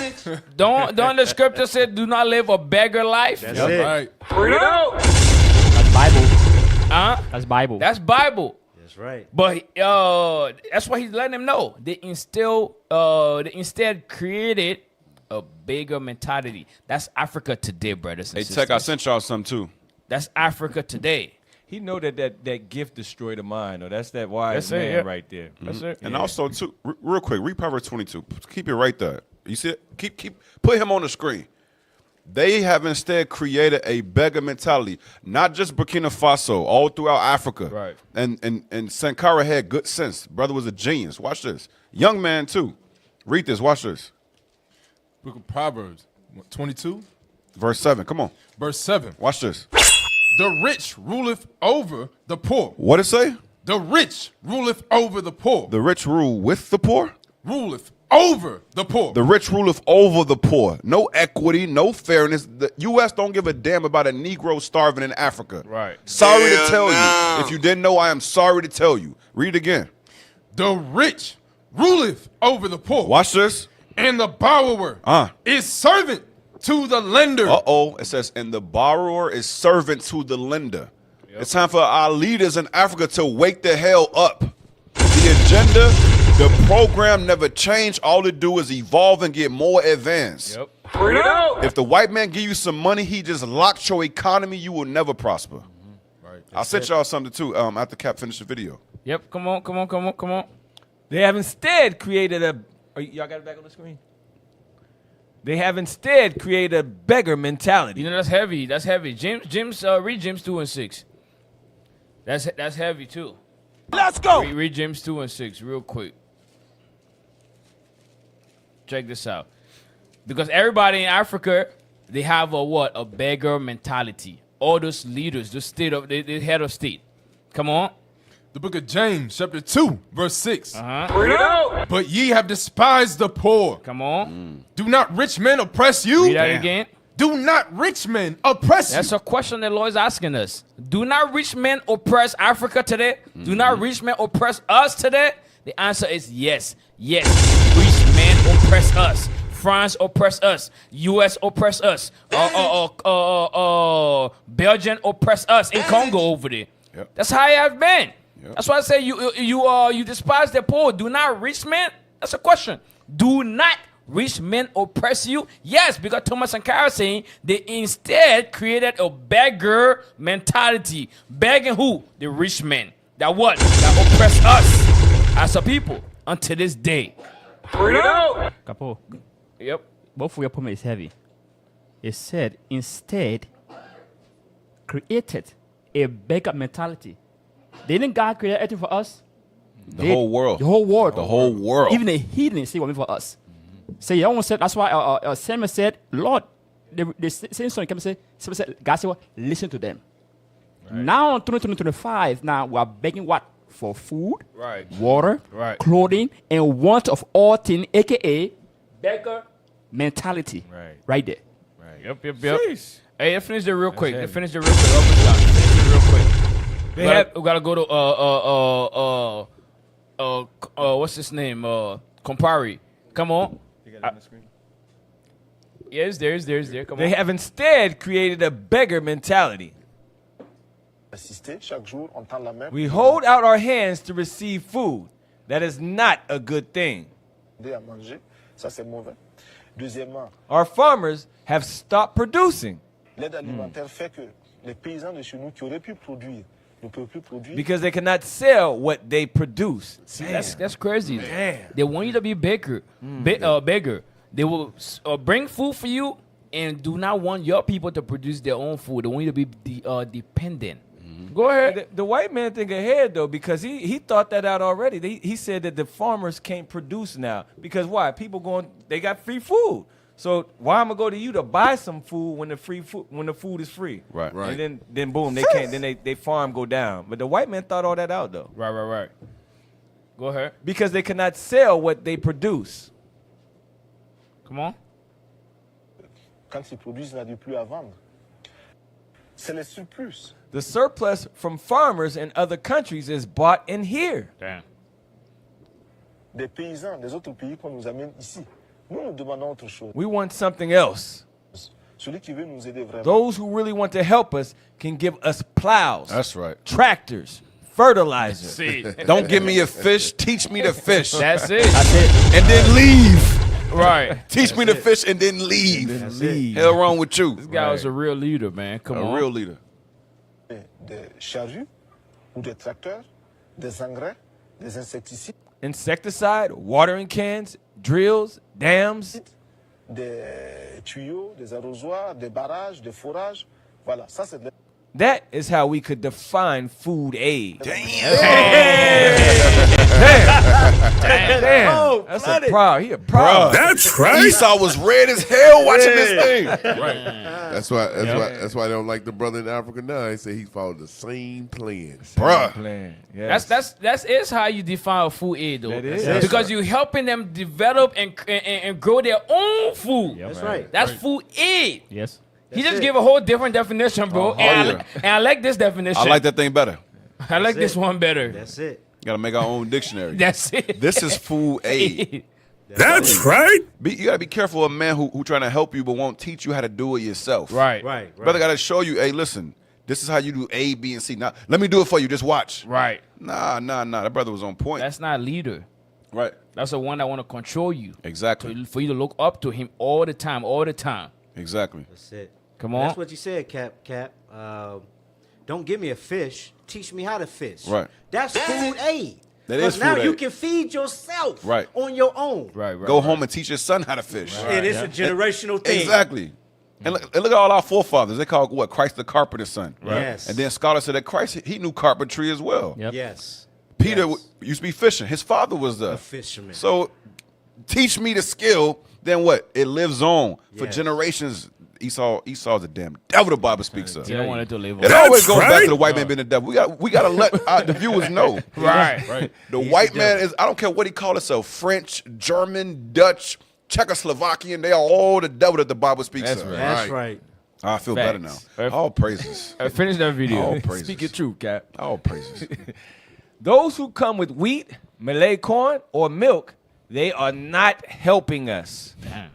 don't the scripture say do not live a beggar life? That's it. Right. That's Bible. Huh? That's Bible. That's Bible. That's right. But that's why he's letting them know. They instead created a bigger mentality. That's Africa today, brothers and Hey, sisters. Tech, I sent y'all some too. That's Africa today. He know that gift destroyed the mind, or that's that wise That's it, man yeah. right there. That's it. And also, too, real quick, read Proverbs 22. Keep it right there. You see it? Keep put him on the screen. They have instead created a beggar mentality, not just Burkina Faso, all throughout Africa. Right. And Sankara had good sense. Brother was a genius. Watch this. Young man, too. Read this. Watch this. Book of Proverbs 22, Verse 7. Come on. verse 7. Watch this. The rich ruleth over the poor. What it say? The rich ruleth over the poor. The rich rule with the poor? Ruleth over the poor. The rich ruleth over the poor. No equity, no fairness. The U.S. don't give a damn about a Negro starving in Africa. Right. Sorry to tell you. If you didn't know, I am sorry to tell you. Read it again. The rich ruleth over the poor. Watch this. And the borrower is servant to the lender. Uh-oh. It says, and the borrower is servant to the lender. Yep. It's time for our leaders in Africa to wake the hell up. The agenda, the program never changed. All it do is evolve and get more advanced. Yep. If the white man give you some money, he just locked your economy, you will never prosper. Right. I sent y'all something too after Cap finished the video. Yep. Come on. They have instead created y'all got it back on the screen? They have instead created a beggar mentality. You know, that's heavy. That's heavy. James, read James 2 and 6. That's heavy too. Let's go. Read James 2 and 6 real quick. Check this out. Because everybody in Africa, they have a beggar mentality. All those leaders, the head of state. Come on. The book of James, chapter 2, verse 6. Uh-huh. But ye have despised the poor. Come on. Do not rich men oppress you? Read that again. Do not rich men oppress That's you? a question the Lord is asking us. Do not rich men oppress Africa today? Do not rich men oppress us today? The answer is yes. Yes. Rich men oppress us. France oppress us. U.S. oppress us. Belgium oppress us in Congo over there. Yep. That's how it has been. Yep. That's why I say you despise the poor. Do not rich men. That's a question. Do not rich men oppress you? Yes, because Thomas and Kara saying they instead created a beggar mentality. Begging who? The rich men. That what? That oppress us as a people until this day. Capo, Yep. both of your point is heavy. It said instead created a beggar mentality. Didn't God create everything for us? The whole world. The whole world. The whole world. Even the heathen say what for us. So you almost said that's why Samuel said, Lord, the same son came and said, God said, what? Listen to them. Right. Now in 2025, now we are begging what? For food, Right. water, Right. clothing, and want of all things, aka beggar mentality. Right there. Yep. Hey, let's finish it real quick. heavy. Let's finish it real quick. Finish it real quick. We gotta go to what's his name? Compare. Come on. Yeah, it's there. Come They on. have instead created a beggar mentality. Assister chaque jour, on tend la main. We hold out our hands to receive food. That is not a good thing. À manger, ça c'est mauvais. Deuxièmement, Our farmers have stopped producing l'aide alimentaire fait que les paysans de chez nous qui auraient pu produire ne peuvent plus produire. because they cannot sell what they produce. See, that's crazy. Damn. They want you to be beggar. Beggar. They will bring food for you and do not want your people to produce their own food. They want you to be dependent. Go ahead. The white man think ahead though, because he thought that out already. He said that the farmers can't produce now because why? People they got free food. So why am I go to you to buy some food when the food is free? Right. And then boom, they can't. Then they farm go down. But the white man thought all that out though. Right. Go ahead. Because they cannot sell what they produce. Come on. Quand ils produisent, il n'y a plus à vendre. C'est le surplus. The surplus from farmers in other countries is bought in here. Damn. Des paysans des autres pays qu'on nous amène ici. Nous, nous demandons autre chose. We want something else. Celui qui veut nous aider vraiment. Those who really want to help us can give us plows. That's right. Tractors, fertilizer. See. Don't give me a fish. Teach me to fish. That's it. And then leave. Right. Teach me to fish and then leave. Hell wrong with you? This guy was a real leader, man. Come on. A real leader. Des charrues ou des tracteurs, des engrais, des insecticides, Insecticide, watering cans, drills, dams. des tuyaux, des arrosoirs, des barrages, des forages. Voilà, ça c'est de That is how we could define food aid. Damn. That's a proud. He a proud. That's right. Esau was red as hell watching this thing. Right. That's why they don't like the brother in Africa now. They say he followed the same plan. Bruh. Plan. Yes. That is how you define food aid, though. That is. Because you're helping them develop and grow their own food. That's right. That's food aid. Yes. He just gave a whole different definition, bro. And I like this definition. I like that thing better. I like this one better. That's it. Gotta make our own dictionary. That's it. This is food aid. That's right. You gotta be careful of a man who trying to help you but won't teach you how to do it yourself. Right. Brother gotta show you, hey, listen, this is how you do A, B, and C. Now, let me do it for you. Just watch. Right. Nah. That brother was on point. That's not leader. Right. That's the one that want to control you. Exactly. For you to look up to him all the time. Exactly. That's it. Come on. That's what you said, Cap. Don't give me a fish. Teach me how to fish. Right. That's food aid. That is Because now food you aid. can feed yourself Right. on your own. Right. Go home and teach your son how to fish. And it's a generational thing. Exactly. And look at all our forefathers. They call what? Christ the carpenter's son. Yes. And then scholars said that Christ, he knew carpentry as well. Yep. Yes. Peter Yes. used to be fishing. His father was A fisherman. So teach me the skill, then what? It lives on for Yes. generations. Esau's a damn devil the Bible speaks of. You don't want it to live It on. always goes back to the white man being the devil. We gotta let the viewers know. Right. The white man is, I don't care what he call himself, French, German, Dutch, Czechoslovakian, they are all the devil that the Bible speaks of. That's right. I feel better now. Facts. All praises. Finish that video. All praises. Speak your truth, Cap. All praises. Those who come with wheat, Malay corn, or milk, they are not helping us. Damn.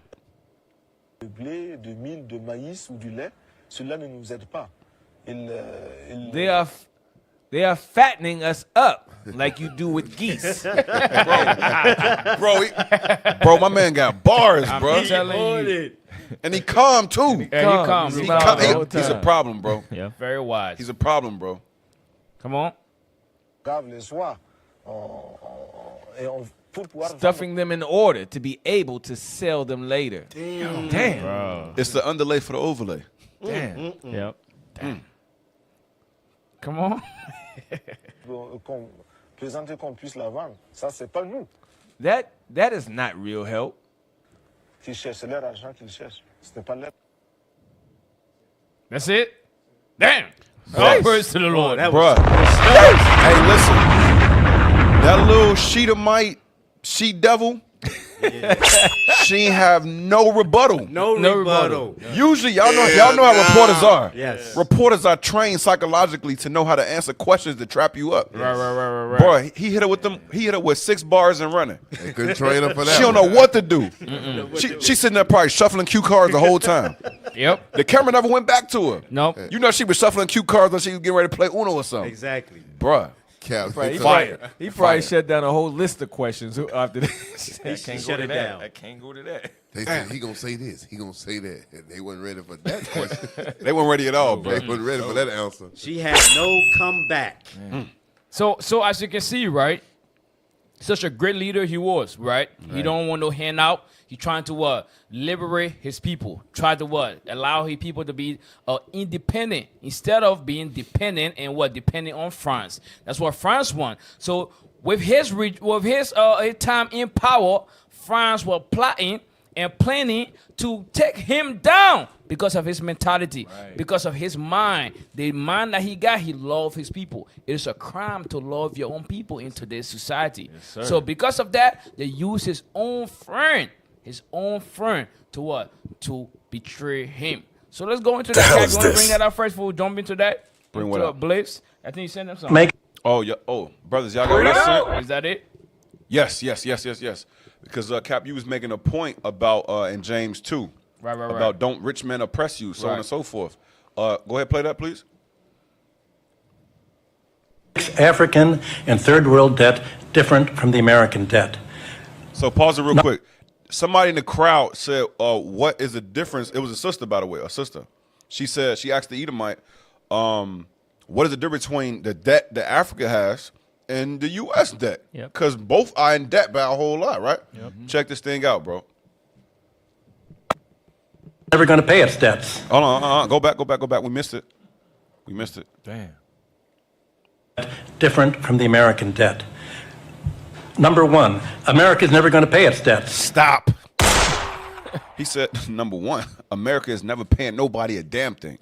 de blé, de mil, de maïs ou du lait, cela ne nous aide pas. Ils They are fattening us up like you do with geese. Bro, my man got bars, bro. I'm telling you. And he calm too. Yeah, he calm. He calm. calm the whole He's a time. problem, bro. Yeah. Very wise. He's a problem, bro. Come on. Grave les soirs. Et on, pour pouvoir Stuffing them in order to be able to sell them later. Damn. It's the underlay for the overlay. Damn. Yep. Come on. qu'on présenter qu'on puisse la vendre. Ça, c'est pas nous That is not real help. qui cherchent, c'est leur argent qu'ils cherchent. Ce n'est pas leur. That's it. Damn. All praise to the Lord. Bruh. Hey, listen. That little Sheetamite, she devil, she ain't have no rebuttal. No rebuttal. Usually, y'all know how reporters are. Yes. Reporters are trained psychologically to know how to answer questions to trap you up. Right. Boy, he hit her with 6 bars and running. They couldn't train her for that. She don't know what to do. She sitting there probably shuffling cue cards the whole time. Yep. The camera never went back to her. Nope. You know she was shuffling cue cards when she was getting ready to play Uno or something. Exactly. Bruh. Cap, He Fire. probably shut down a whole list of questions after this. I can't shut it down. I can't go to that. They said he gonna say this, he gonna say that, and they wasn't ready for that question. They weren't ready at all, They bro. wasn't ready for that answer. She had no comeback. So as you can see, right, such a great leader he was, right? He don't want no handout. He trying to liberate his people. Try to allow his people to be independent instead of being dependent and dependent on France. That's what France want. So with his time in power, France was plotting and planning to take him down because of his mentality, because of his mind. The mind that he got, he loved his people. It is a crime to love your own people in today's society. So because of that, they use his own friend to to betray him. So let's go into that. You want to bring that up first before we jump into that? Bring what Into, up? Blaze? I think you sent them something. Oh, yeah. Oh, brothers, y'all got that? Is that it? Yes. Because Cap, you was making a point about in James 2. Right. About don't rich men oppress you, so on and so forth. Go ahead, play that, please. African and third world debt different from the American debt. So pause it real quick. Somebody in the crowd said, what is the difference? It was a sister, by the way, a sister. She said, she asked the Edomite, what is the difference between the debt that Africa has and the U.S. debt? Because both are in debt by a whole lot, right? Check this thing out, bro. Never going to pay its debts. Hold on, go back. We missed it. Damn. Different from the American debt. Number one, America is never going to pay its debts. Stop. He said, number one, America is never paying nobody a damn thing.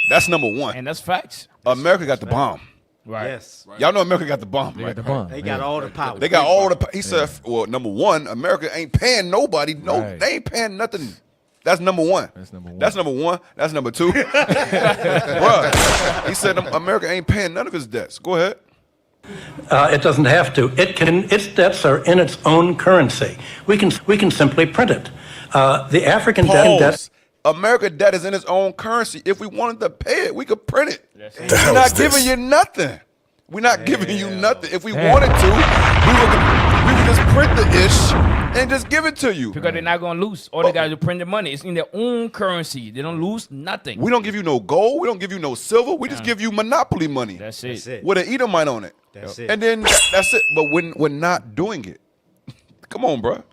That's number one. And that's facts. America got the bomb. Right. Yes. Y'all know America got the bomb, right? They got all the power. They got all the. He said, well, number one, America ain't paying nobody. No, they ain't paying nothing. That's number one. That's number one. That's number two. Bruh. He said America ain't paying none of his debts. Go ahead. It doesn't have to. Its debts are in its own currency. We can simply print it. The African debt. America debt is in its own currency. If we wanted to pay it, we could print it. We're not giving you nothing. We're not giving you nothing. If we wanted to, we would just print the ish and just give it to you. Because they're not going to lose. All they got to print the money. It's in their own currency. They don't lose nothing. We don't give you no gold. We don't give you no silver. We just give you monopoly money. That's it. With an Edomite on it. That's it. And then that's it. But we're not doing it. Come on, bro.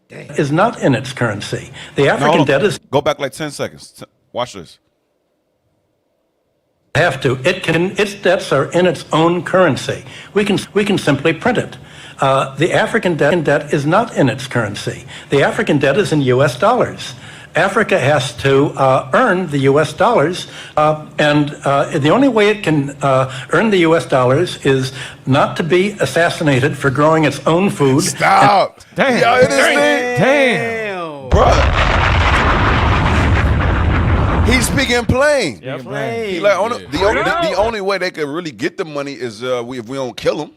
Is not in its currency. The African debt is. Go back like 10 seconds. Watch this. Have to. Its debts are in its own currency. We can simply print it. The African debt is not in its currency. The African debt is in U.S. dollars. Africa has to earn the U.S. dollars, and the only way it can earn the U.S. dollars is not to be assassinated for growing its own food. Stop! Damn! Y'all hear this thing? Damn! Bruh. He's speaking plain. Yeah, He like the only way they can really get the money is if we don't kill them.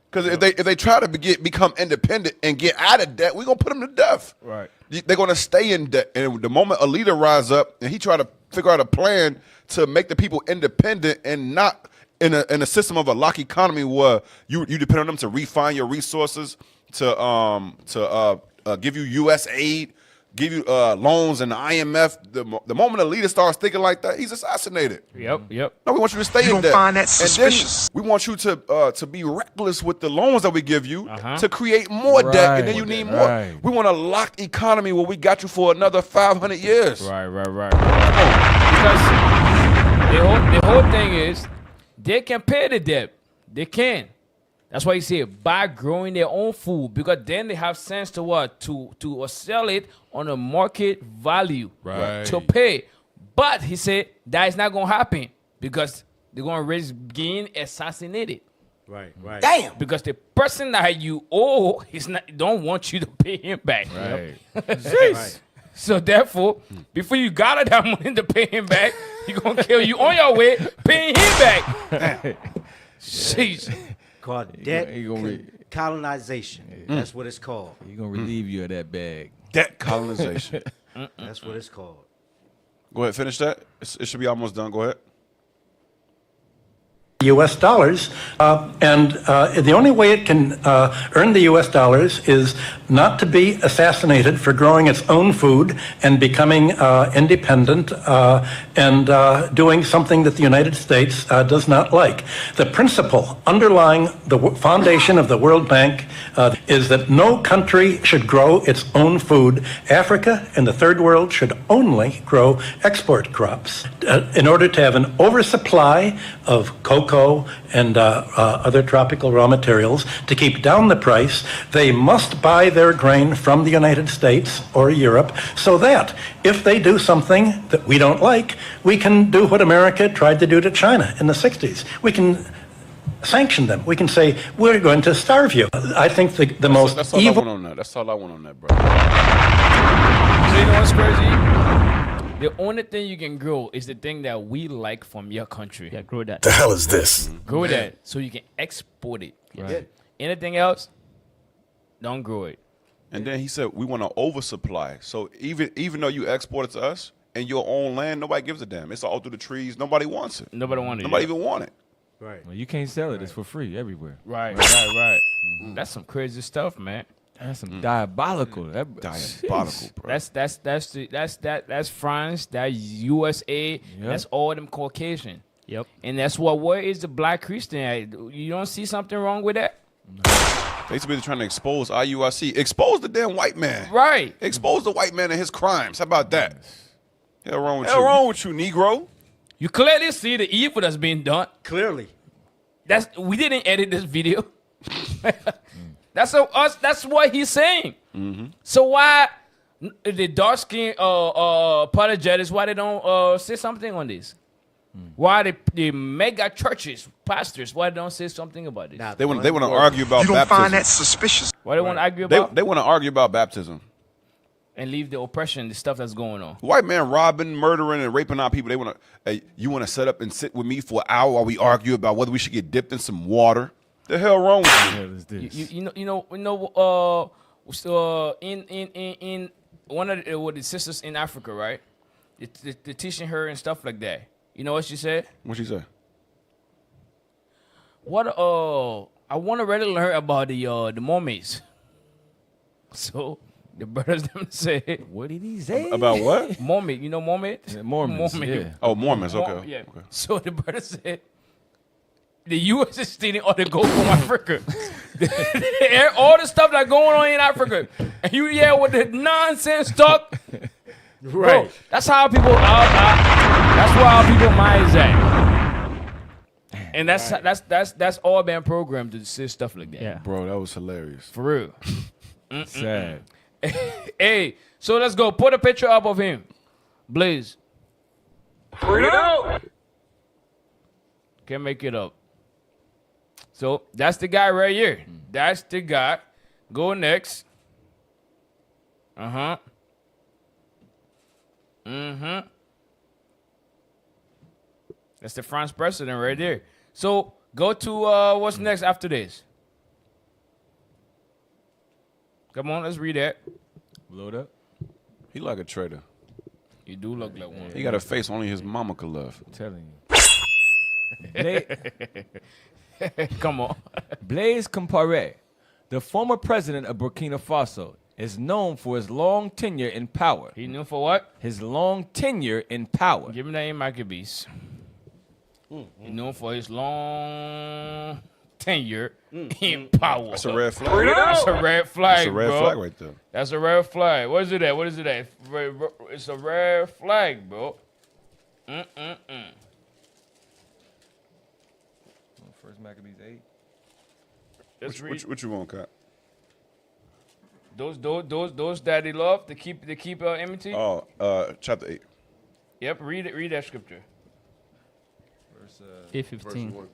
Because if they try to become independent and get out of debt, we're gonna put them to death. Right. They're gonna stay in debt. And the moment a leader rise up and he try to figure out a plan to make the people independent and not in a system of a lock economy where you depend on them to refine your resources, to give you U.S. aid, give you loans and the IMF. The moment a leader starts thinking like that, he's assassinated. Yep. No, we want you to stay in don't debt. find that suspicious? And then we want you to be reckless with the loans that we give you to create more debt, and then you need more. Right. We want a locked economy where we got you for another 500 years. Right. Because the whole thing is they can pay the debt. They can. That's why you say by growing their own food, because then they have sense to what to sell it on a market value to pay. But he said that is not gonna happen because they're gonna risk being assassinated. Right. Damn. Because the person that you owe don't want you to pay him back. Right. Jeez. So therefore, before you got that money to pay him back, he's gonna kill you on your way paying him back. Jeez. Called debt he gonna colonization. That's what it's called. He gonna relieve you of that bag. Debt colonization. That's what it's called. Go ahead, finish that. It should be almost done. Go ahead. U.S. dollars, and the only way it can earn the U.S. dollars is not to be assassinated for growing its own food and becoming independent and doing something that the United States does not like. The principle underlying the foundation of the World Bank is that no country should grow its own food. Africa and the Third World should only grow export crops. In order to have an oversupply of cocoa and other tropical raw materials, to keep down the price, they must buy their grain from the United States or Europe, so that if they do something that we don't like, we can do what America tried to do to China in the 60s. We can sanction them. We can say, we're going to starve you. I think the most that's all evil... I want on that. That's all I want on that, bro. So you know what's crazy? The only thing you can grow is the thing that we like from your country. Yeah, grow that. The hell is this? Grow that so you can export it. Right. Anything else, don't grow it. And then he said we want to oversupply. So even though you export it to us and your own land, nobody gives a damn. It's all through the trees. Nobody wants it. Nobody wants it. Nobody even want it. Right. Well, you can't sell it. It's for free everywhere. Right. That's some crazy stuff, man. That's some diabolical. Diabolical, bro. That's France. That's USA. Yep. That's all them Caucasian. Yep. And that's where is the black Christian at? You don't see something wrong with that? Basically, they're trying to expose IUIC. Expose the damn white man. Right. Expose the white man and his crimes. How about that? Hell wrong with you? Hell wrong with you, Negro? You clearly see the evil that's being done. Clearly. We didn't edit this video. That's what he's saying. So why the dark skin apologists, why they don't say something on this? Why the mega churches, pastors, why they don't say something about this? They want to argue about baptism. You don't find that suspicious? Why they want to argue about? They want to argue about baptism. And leave the oppression, the stuff that's going on. White man robbing, murdering, and raping our people. They want to. Hey, you want to set up and sit with me for an hour while we argue about whether we should get dipped in some water? The hell wrong with you? What the hell is this? In one of the sisters in Africa, right? They're teaching her and stuff like that. You know what she said? What she say? I want to really learn about the mermaids. So the brothers them say, What did he say? About what? mermaid. You know mermaid? Yeah, Mormons. Yeah. Oh, Mormons. Okay. Yeah. Okay. So the brother said, the U.S. is stealing all the gold from Africa. All the stuff that's going on in Africa. And you with the nonsense talk. Right. Bro, that's how people that's where our people minds at. And that's all been programmed to say stuff like that. Yeah. Bro, that was hilarious. For real. Sad. Hey, so let's go. Put a picture up of him. Blaze. Can't make it up. So that's the guy right here. That's the guy. Go next. That's the France president right there. So go to what's next after this. Come on, let's read that. Load up. He like a traitor. You do look like one. He got a face only his mama could love. I'm telling you. Come on. Blaise Compaoré, the former president of Burkina Faso, is known for his long tenure in power. He known for what? His long tenure in power. Give me that in Maccabees. He's known for his long tenure in power. That's a red flag. That's a red flag, That's a red bro. flag right there. That's a red flag. What is it at? What is it at? It's a red flag, bro. First Maccabees 8. Let's read. What you want, Kat? Those that they love to keep enmity. Oh, chapter 8. Yep, read that scripture. Verse 8:15.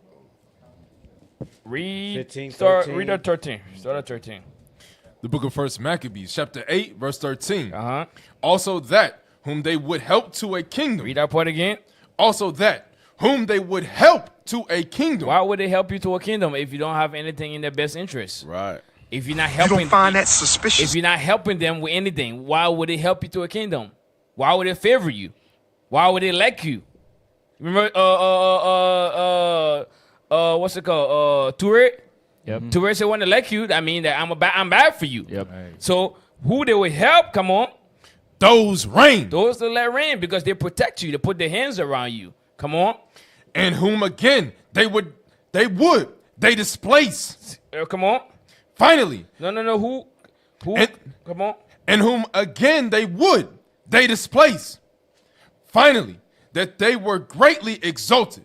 Read 15, start 13. read at 13. Start at 13. The book of First Maccabees, chapter 8, verse 13. Uh-huh. Also that whom they would help to a kingdom. Read that part again. Also that whom they would help to a kingdom. Why would they help you to a kingdom if you don't have anything in their best interest? Right. If you're not helping, You don't find that suspicious? if you're not helping them with anything, why would they help you to a kingdom? Why would they favor you? Why would they elect you? Remember, what's it called? Touré. Yep. Touré said, "Want to elect you? I mean that I'm bad for you." Yep. So who they would help? Come on, Those reign. those that let reign because they protect you. They put their hands around you. Come on, And whom again they displace. come on. Finally, No. Who? And- Come on. and whom again they displace. Finally, that they were greatly exalted.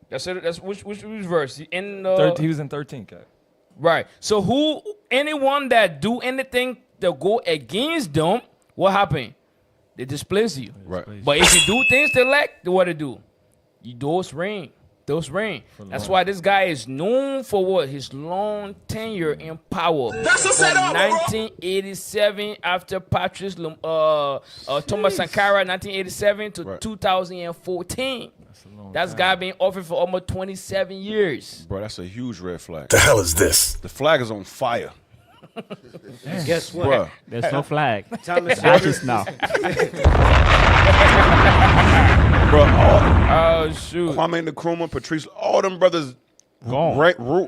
That's it. That's which verse? In he was in 13, Kat. right. So anyone that do anything to go against them, what happened? They displace you. Right. But if you do things to elect, what to do? Those reign. That's why this guy is known for what? His long tenure in power. That's a setup, From 1987 after Thomas Sankara, 1987 to Right. 2014. That's guy been offered for almost 27 years. Bro, that's a huge red flag. The hell is this? The flag is on fire. Guess what? Bruh. There's no flag. Thomas Ashes now. Bro, Oh shoot! Kwame Nkrumah, Patrice, all them brothers Gone.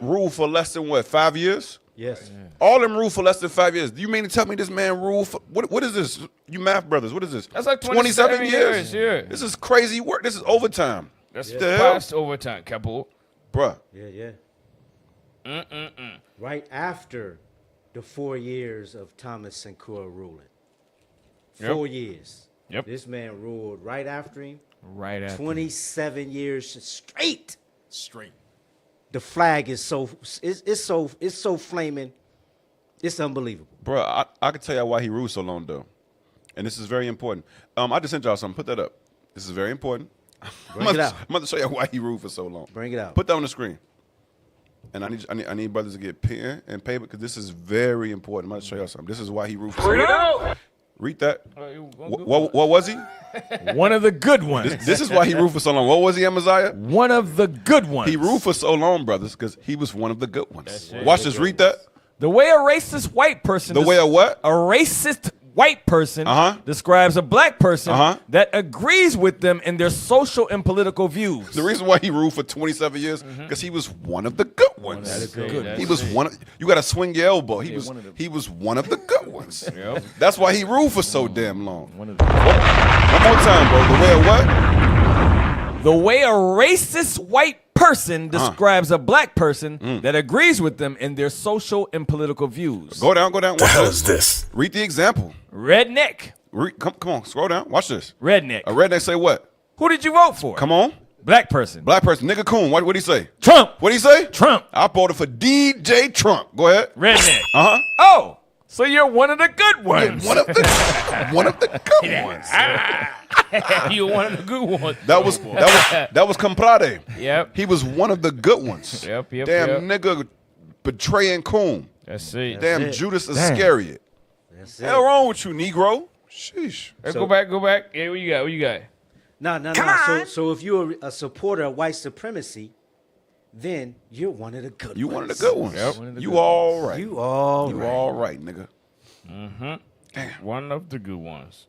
rule for less than what, 5 years? Yes. All them rule for less than 5 years. Do you mean to tell me this man rule for what is this? You math brothers, what is this? That's like 27 years, yeah. This is crazy work. This is overtime. That's the hell? past overtime, Capo. Bruh. Yeah. Right after the 4 years of Thomas Sankara ruling. 4 years. Yep. This man ruled right after him. Right after. 27 years straight. Straight. The flag is it's so flaming. It's unbelievable. Bruh, I can tell you why he ruled so long though. And this is very important. I just sent y'all something. Put that up. This is very important. Bring it out. I'm about to show you why he ruled for so long. Bring it out. Put that on the screen. And I need brothers to get pen and paper because this is very important. I'm about to show y'all something. This is why he ruled for so long. Read that. What was he? One of the good ones. This is why he ruled for so long. What was he, Amaziah? One of the good ones. He ruled for so long, brothers, because he was one of the good ones. Watch this. Read that. The way a racist white person. The way a what? A racist white person describes a black person that agrees with them in their social and political views. The reason why he ruled for 27 years because he was one of the good ones. He was one of, you got to swing your elbow. He was one of the good ones. That's why he ruled for so damn long. One more time, bro. The way a what? The way a racist white person describes a black person that agrees with them in their social and political views. Go down. Watch The hell is this? Read the example. Redneck. Come on, scroll down. Watch this. Redneck. A redneck say what? Who did you vote for? Come on. Black person. Black person. Nigga coon. What did he say? Trump. What did he say? Trump. I voted for DJ Trump. Go ahead. Redneck. Oh. So you're one of the good ones. One of the good ones. You're one of the good ones. That was Comprade. Yep. He was one of the good ones. Yep. Damn nigga betraying coon. That's it. Damn Judas Iscariot. That's Hell wrong with you, Negro? Sheesh. Let's go back. Yeah, what you got? No. So if you're a supporter of white supremacy, then you're one of the good ones. You one of the good ones. Yep. You all right. You all You right. all right, nigga. Damn. One of the good ones.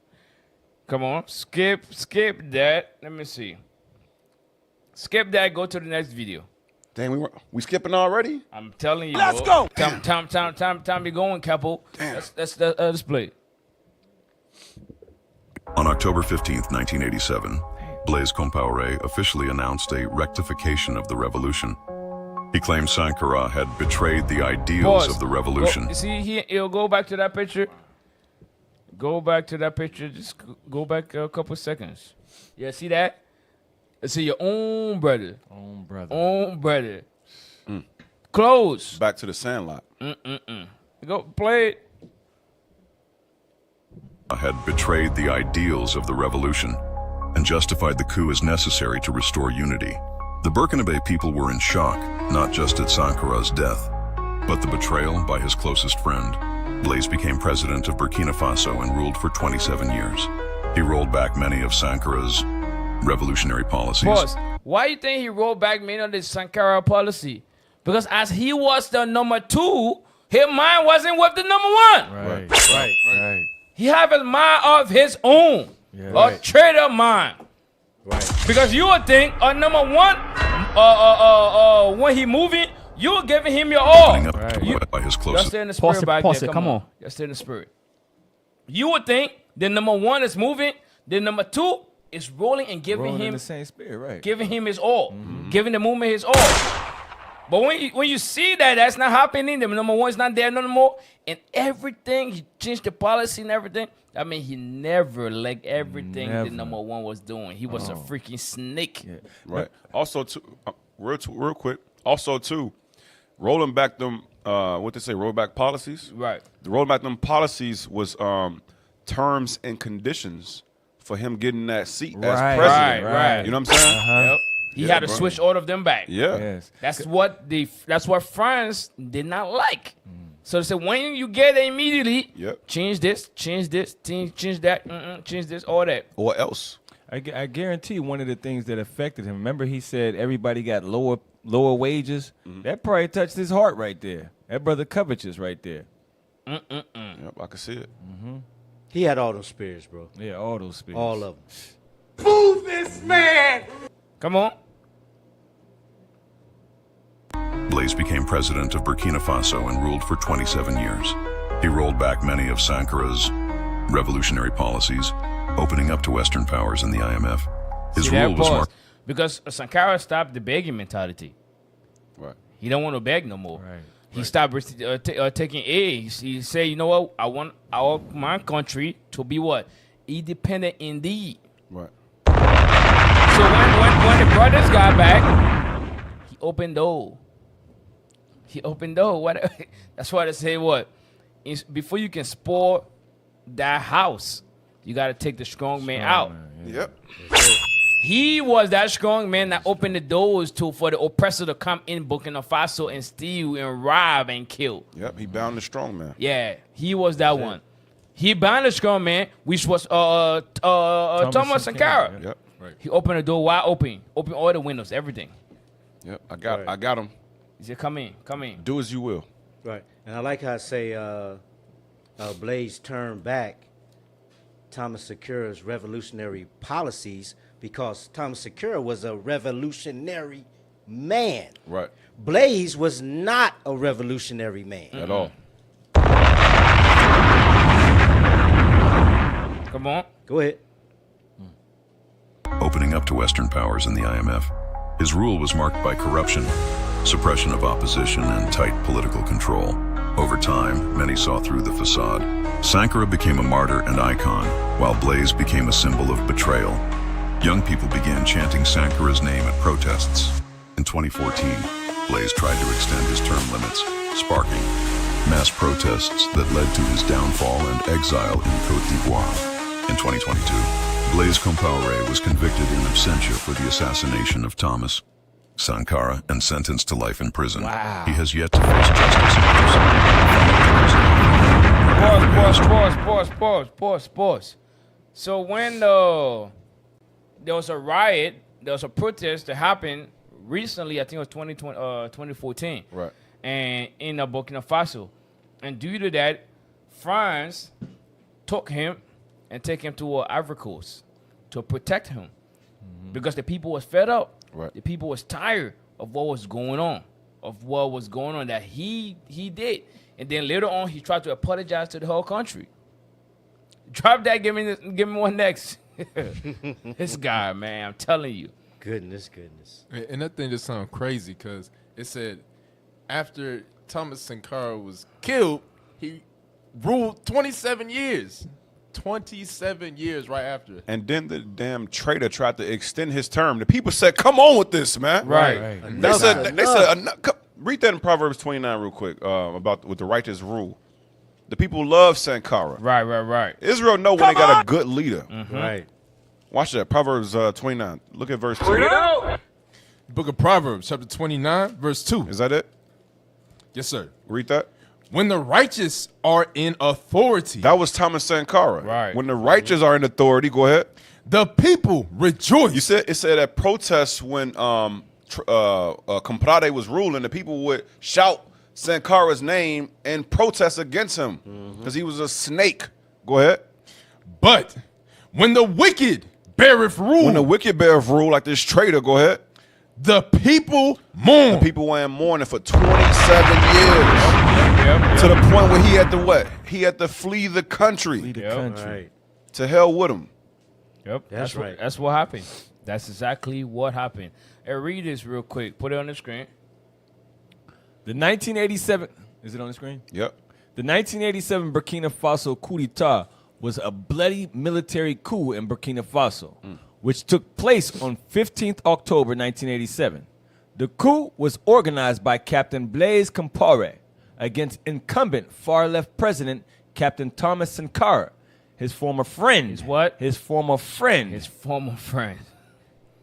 Come on. Skip that. Let me see. Skip that. Go to the next video. Dang, we skipping already? I'm telling you. Let's go. Time be going, Capo. Let's play. On October 15th, 1987, Blaise Compaoré officially announced a rectification of the revolution. He claimed Sankara had betrayed the ideals of the revolution. He'll go back to that picture. Go back to that picture. Just go back a couple seconds. Yeah, see that? See your own brother. Own brother. Close. Back to the Sandlot. Go play it. Had betrayed the ideals of the revolution and justified the coup as necessary to restore unity. The Burkinabe people were in shock, not just at Sankara's death, but the betrayal by his closest friend. Blaise became president of Burkina Faso and ruled for 27 years. He rolled back many of Sankara's revolutionary policies. Pause. Why do you think he rolled back many of the Sankara policy? Because as he was the number 2, his mind wasn't with the number 1. Right. He have a mind of his own. A traitor mind. Right. Because you would think number 1, when he moving, you were giving him your all. By his Y'all closest. stay in the spirit back there. Come on. Y'all stay in the spirit. You would think the number 1 is moving, the number 2 is rolling and giving him the same spirit, right? giving him his all, giving the movement his all. But when you see that that's not happening, the number 1 is not there no more, and everything, he changed the policy and everything. I mean, he never liked everything the number 1 was doing. He was a freaking snake. Yeah. Right. Also, too, real quick. Also, too, rolling back them, what they say, roll back policies. Right. The rolling back them policies was terms and conditions for him getting that seat as president. Right. You know what I'm saying? Yep. He had to switch all of them back. Yeah. Yes. That's what France did not like. So they said, when you get it immediately, change this, change that, change this, all that. Or else. I guarantee one of the things that affected him, remember he said everybody got lower wages? That probably touched his heart right there. That brother covetous right there. Yep, I can see it. He had all those spirits, bro. Yeah, all those spirits. All of them. Move this man! Come on. Blaise became president of Burkina Faso and ruled for 27 years. He rolled back many of Sankara's revolutionary policies, opening up to Western powers and the IMF. His rule was marked because Sankara stopped the begging mentality. Right. He don't want to beg no more. Right. He stopped taking aid. He said, you know what? I want my country to be what? Independent indeed. Right. So when the brothers got back, he opened door. What? That's why they say what? Before you can spoil that house, you got to take the strong man out. Yep. He was that strong man that opened the doors for the oppressor to come in Burkina Faso and steal and rob and kill. Yep, he bound the strong man. Yeah, he was that one. He bound the strong man, which was Thomas Sankara. Yep. Right. He opened the door wide open all the windows, everything. Yep, I got him. He said, come in. Do as you will. Right. And I like how I say Blaise turned back Thomas Sankara's revolutionary policies because Thomas Sankara was a revolutionary man. Right. Blaise was not a revolutionary man. At all. Come on. Go ahead. opening up to Western powers and the IMF. His rule was marked by corruption, suppression of opposition, and tight political control. Over time, many saw through the facade. Sankara became a martyr and icon, while Blaise became a symbol of betrayal. Young people began chanting Sankara's name at protests. In 2014, Blaise tried to extend his term limits, sparking mass protests that led to his downfall and exile in Côte d'Ivoire. In 2022, Blaise Compaoré was convicted in absentia for the assassination of Thomas Sankara and sentenced to life in prison. Wow. He has yet to face justice in person. Pause. So when there was a riot, there was a protest that happened recently, I think it was 2014. Right. And in Burkina Faso. And due to that, France took him and take him to Ivory Coast to protect him. Because the people was fed up. Right. The people was tired of what was going on, that he did. And then later on, he tried to apologize to the whole country. Drop that, give me one next. This guy, man, I'm telling you. Goodness. And that thing just sounds crazy because it said after Thomas Sankara was killed, he ruled 27 years. 27 years right after. And then the damn traitor tried to extend his term. The people said, come on with this, man. Right. They said, read that in Proverbs 29 real quick about with the righteous rule. The people love Sankara. Right. Israel know when they got a good leader. Right. Watch that. Proverbs 29. Look at verse 2. Book of Proverbs, chapter 29, verse 2. Is that it? Yes, sir. Read that. When the righteous are in authority. That was Thomas Sankara. Right. When the righteous are in authority, go ahead. The people rejoice. You said it said at protests when Comparade was ruling, the people would shout Sankara's name and protest against him because he was a snake. Go ahead. But when the wicked beareth rule. When the wicked beareth rule, like this traitor, go ahead. The people mourn. The people were in mourning for 27 years. To the point where he had to what? He had to flee the country. Right. To hell with him. Yep. That's right. That's what happened. That's exactly what happened. Hey, read this real quick. Put it on the screen. The 1987, is it on the screen? Yep. The 1987 Burkina Faso coup d'etat was a bloody military coup in Burkina Faso, which took place on 15th October 1987. The coup was organized by Captain Blaise Compaoré against incumbent far-left president Captain Thomas Sankara, his former friend. His what? His former friend. His former friend.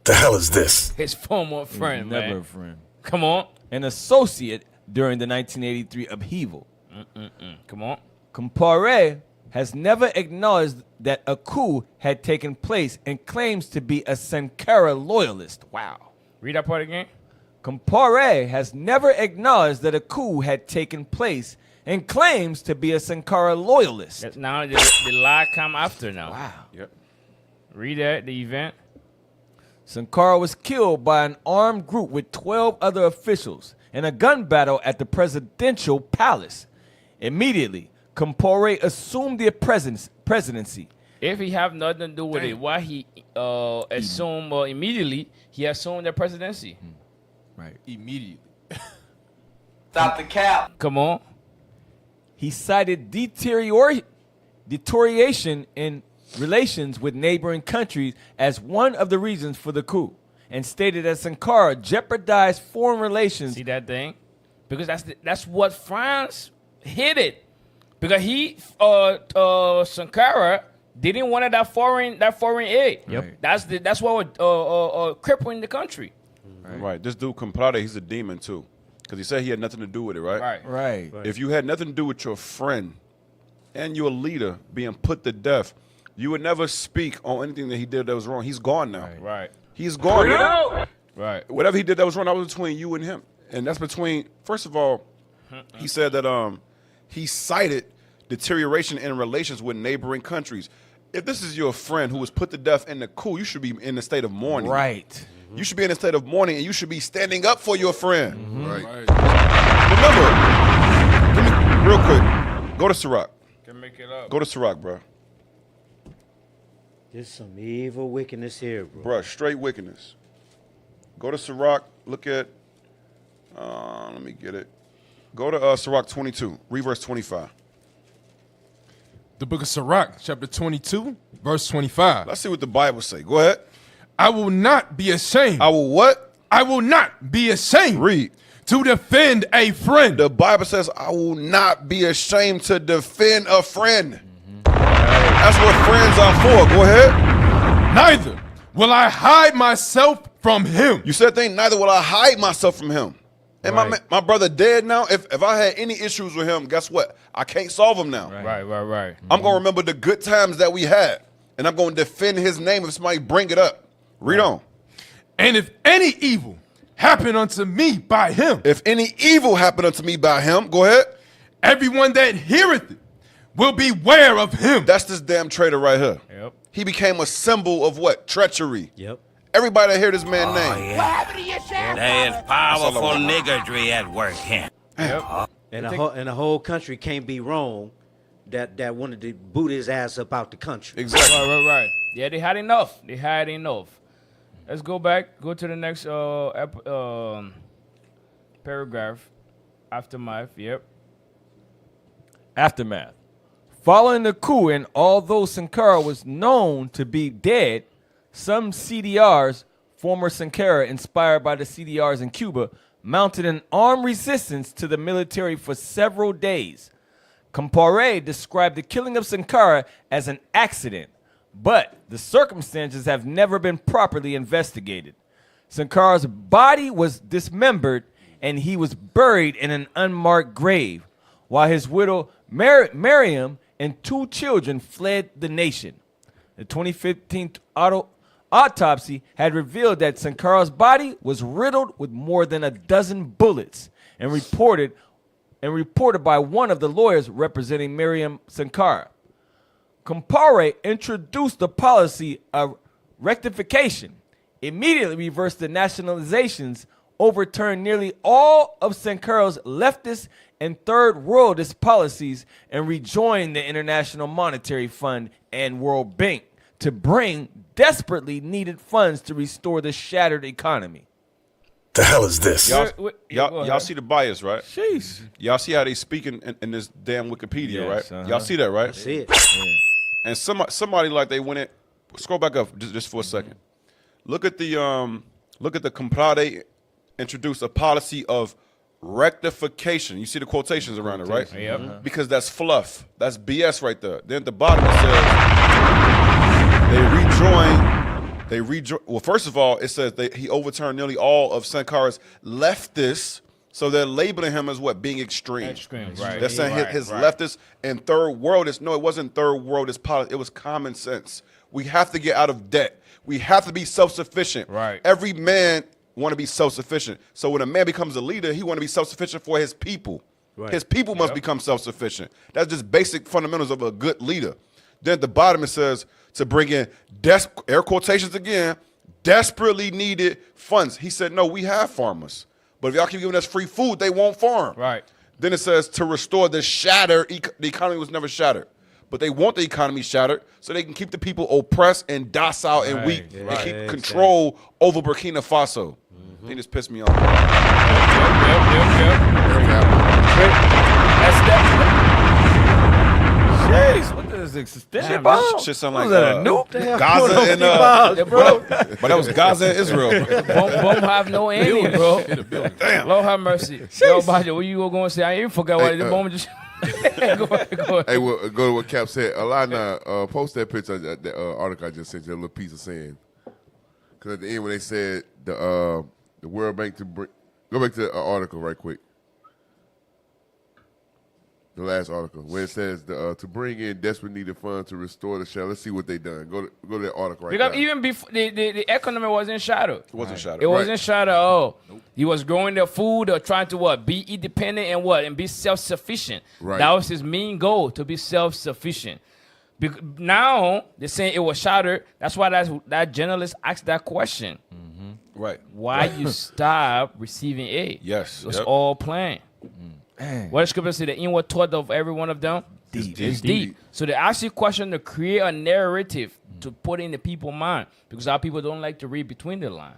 The hell is this? His former friend, man. Never a friend. Come on. An associate during the 1983 upheaval. Come on. Compaoré has never acknowledged that a coup had taken place and claims to be a Sankara loyalist. Wow. Read that part again. Compaoré has never acknowledged that a coup had taken place and claims to be a Sankara loyalist. Now the lie come after now. Wow. Yep. Read that, the event. Sankara was killed by an armed group with 12 other officials in a gun battle at the presidential palace. Immediately, Compaoré assumed the presidency. If he have nothing to do with it, why he assumed immediately he assumed the presidency? Right. Immediately. Stop the cap. Come on. He cited deterioration in relations with neighboring countries as one of the reasons for the coup, and stated that Sankara jeopardized foreign relations. See that thing? Because that's what France hit it. Because he Sankara didn't want that foreign aid. Yep. That's what was crippling the country. Right. This dude Comparade, he's a demon too. Because he said he had nothing to do with it, right? Right. If you had nothing to do with your friend and your leader being put to death, you would never speak on anything that he did that was wrong. He's gone now. Right. He's gone now. Right. Whatever he did that was wrong, that was between you and him. And that's between, first of all, he said that he cited deterioration in relations with neighboring countries. If this is your friend who was put to death in the coup, you should be in a state of mourning. Right. You should be in a state of mourning, and you should be standing up for your friend. Right. Remember, give me, real quick, go to Ciroc. Can make it up. Go to Ciroc, bro. There's some evil wickedness here, bro. Bro, straight wickedness. Go to Ciroc. Look at, let me get it. Go to Ciroc 22, read verse 25. The book of Sirach, chapter 22, verse 25. Let's see what the Bible say. Go ahead. I will not be ashamed. I will what? I will not be ashamed. Read. To defend a friend. The Bible says, I will not be ashamed to defend a friend. That's what friends are for. Go ahead. Neither will I hide myself from him. You said thing, neither will I hide myself from him. And my brother dead now. If I had any issues with him, guess what? I can't solve them now. Right. I'm going to remember the good times that we had. And I'm going to defend his name if somebody bring it up. Read on. And if any evil happen unto me by him. If any evil happen unto me by him, go ahead. Everyone that heareth it will beware of him. That's this damn traitor right here. Yep. He became a symbol of what? Treachery. Yep. Everybody that hear this man's name. What happened to your sheriff? There is powerful niggardry at work here. Yep. And the whole country can't be wrong that wanted to boot his ass up out the country. Exactly. Right. Yeah, they had enough. Let's go back. Go to the next paragraph. Aftermath. Yep. Aftermath. Following the coup, and although Sankara was known to be dead, some CDRs, former Sankara inspired by the CDRs in Cuba, mounted an armed resistance to the military for several days. Compaore described the killing of Sankara as an accident, but the circumstances have never been properly investigated. Sankara's body was dismembered and he was buried in an unmarked grave, while his widow Miriam and 2 children fled the nation. The 2015 autopsy had revealed that Sankara's body was riddled with more than a dozen bullets, and reported by one of the lawyers representing Miriam Sankara. Compaore introduced the policy of rectification, immediately reversed the nationalizations, overturned nearly all of Sankara's leftist and third worldist policies, and rejoined the International Monetary Fund and World Bank to bring desperately needed funds to restore the shattered economy. The hell is this? Y'all see the bias, right? Jeez. Y'all see how they speak in this damn Wikipedia, Yes, right? Y'all see that, right? I see it. Yeah. And somebody like they went in. Scroll back up just for a second. Look at the Comprade introduced a policy of rectification. You see the quotations around it, right? Yep. Because that's fluff. That's BS right there. Then at the bottom it says they rejoin. Well, first of all, it says he overturned nearly all of Sankara's leftists. So they're labeling him as what? Being extreme. Extreme, right. They're saying his right. leftist and third worldist. No, it wasn't third worldist politics. It was common sense. We have to get out of debt. We have to be self-sufficient. Right. Every man want to be self-sufficient. So when a man becomes a leader, he want to be self-sufficient for his people. Right. His people must become self-sufficient. That's just basic fundamentals of a good leader. Then at the bottom it says to bring in, air quotations again, desperately needed funds. He said, no, we have farmers. But if y'all keep giving us free food, they won't farm. Right. Then it says to restore the shattered, the economy was never shattered. But they want the economy shattered so they can keep the people oppressed and docile and weak and keep control over Burkina Faso. They just pissed me off. Yep. That's that. Jeez, what is extension bomb? Shit sound like Was that a nuke? Gaza and but that was Gaza and Israel. Bomb have no aim, bro. Damn. Lord have mercy. Yo, Baja, what you going to say? I even forgot what the bomb just. Go ahead. Hey, well, go to what Cap said. Alana, post that picture, that article I just sent you, a little piece of saying. Because at the end when they said the World Bank to bring, go back to the article right quick. The last article where it says to bring in desperate needed funds to restore the shell. Let's see what they done. Go to that article right because now. even before the economy wasn't shattered. It wasn't shattered. It wasn't shattered at all. He was growing the food or trying to what? Be independent and be self-sufficient. Right. That was his main goal, to be self-sufficient. Now they're saying it was shattered. That's why that journalist asked that question. Right. Why you stop receiving aid? Yes. It was all planned. What the scripture say? The inward thought of every one of them is deep. So they ask you a question to create a narrative to put in the people's mind, because our people don't like to read between the lines.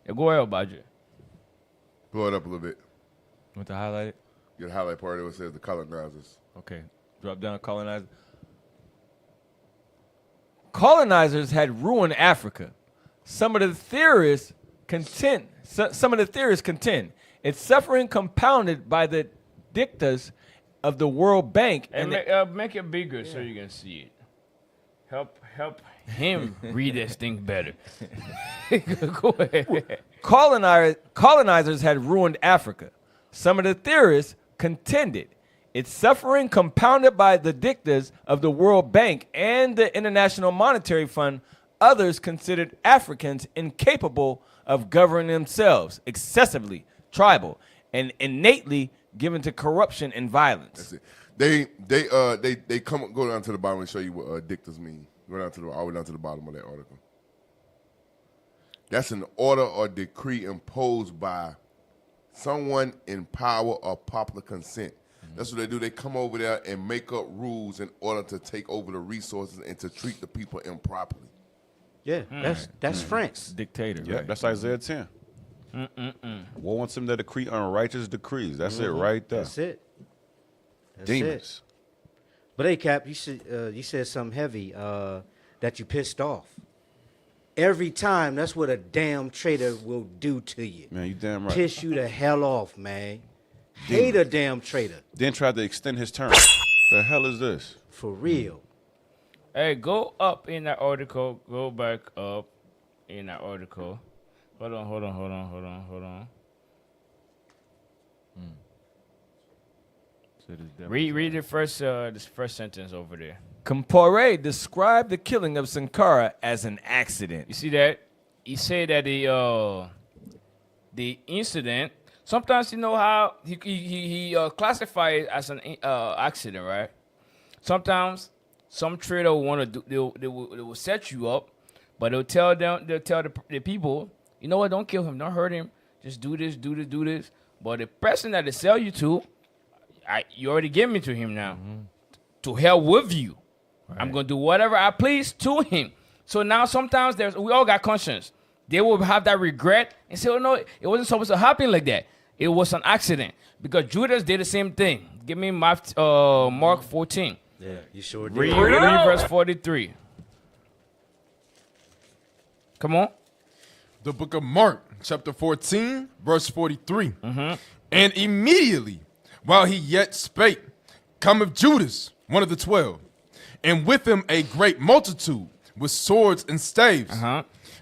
Yeah, go ahead, Badger. Blow it up a little bit. Want to highlight it? Get the highlight part where it says the colonizers. Okay. Drop down colonizers. Colonizers had ruined Africa. Some of the theorists contend its suffering compounded by the dictas of the World Bank And make it bigger so you can see it. Help him read this thing better. Go ahead. Colonizers had ruined Africa. Some of the theorists contended its suffering compounded by the dictas of the World Bank and the International Monetary Fund. Others considered Africans incapable of governing themselves, excessively tribal, and innately given to corruption and violence. That's it. They go down to the bottom and show you what dictators mean. Go down to all the way down to the bottom of that article. That's an order or decree imposed by someone in power or popular consent. That's what they do. They come over there and make up rules in order to take over the resources and to treat the people improperly. Yeah, that's France. Dictator. Yeah, that's Isaiah 10. Woe unto them that decree unrighteous decrees. That's it right there. That's it. That's Demons. it. But hey, Cap, you said something heavy that you pissed off. Every time, that's what a damn traitor will do to you. Man, you damn right. Piss you the hell off, man. Hate a damn traitor. Then tried to extend his term. The hell is this? For real. Hey, go up in that article. Go back up in that article. Hold on. Read the first this first sentence over there. Compore described the killing of Sankara as an accident. You see that? He said that the incident. Sometimes you know how he classified it as an accident, right? Sometimes some trader will want to do. They will set you up, but they'll tell the people, you know what? Don't kill him. Don't hurt him. Just do this. But the person that they sell you to, you already gave me to him now. To hell with you. Right. I'm gonna do whatever I please to him. So now sometimes we all got conscience. They will have that regret and say, oh no, it wasn't supposed to happen like that. It was an accident. Because Judas did the same thing. Give me Mark 14. Yeah, you sure did. Read verse 43. Come on. The book of Mark, chapter 14, verse 43. And immediately, while he yet spake, cometh Judas, one of the 12, and with him a great multitude with swords and staves,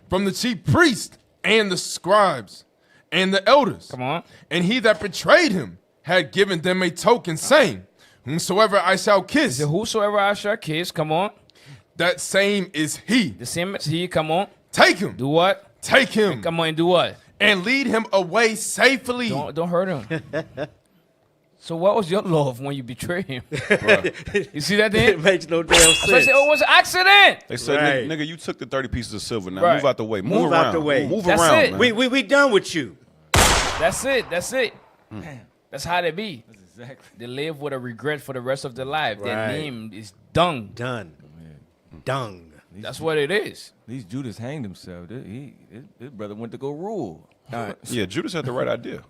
from the chief priests and the scribes and the elders. Come on. And he that betrayed him had given them a token, saying, whomsoever I shall kiss. Whosoever I shall kiss, come on. That same is he. The same as he, come on. Take him. Do what? Take him. Come on and do what? And lead him away safely. Don't hurt him. So what was your love when you betrayed him? You see that thing? It makes no damn sense. So I said, oh, it was an accident. They said, Right. nigga, you took the 30 pieces of silver. Now Right. move out the way. Move around. out the way. Move That's around. it. Man. We done with you. That's it. That's how they be. Exactly. They live with a regret for the rest of their life. Their Right. name is dung. Done. Dung. That's what it is. These Judas hanged himself. His brother went to go rule. Yeah, Judas had the right idea.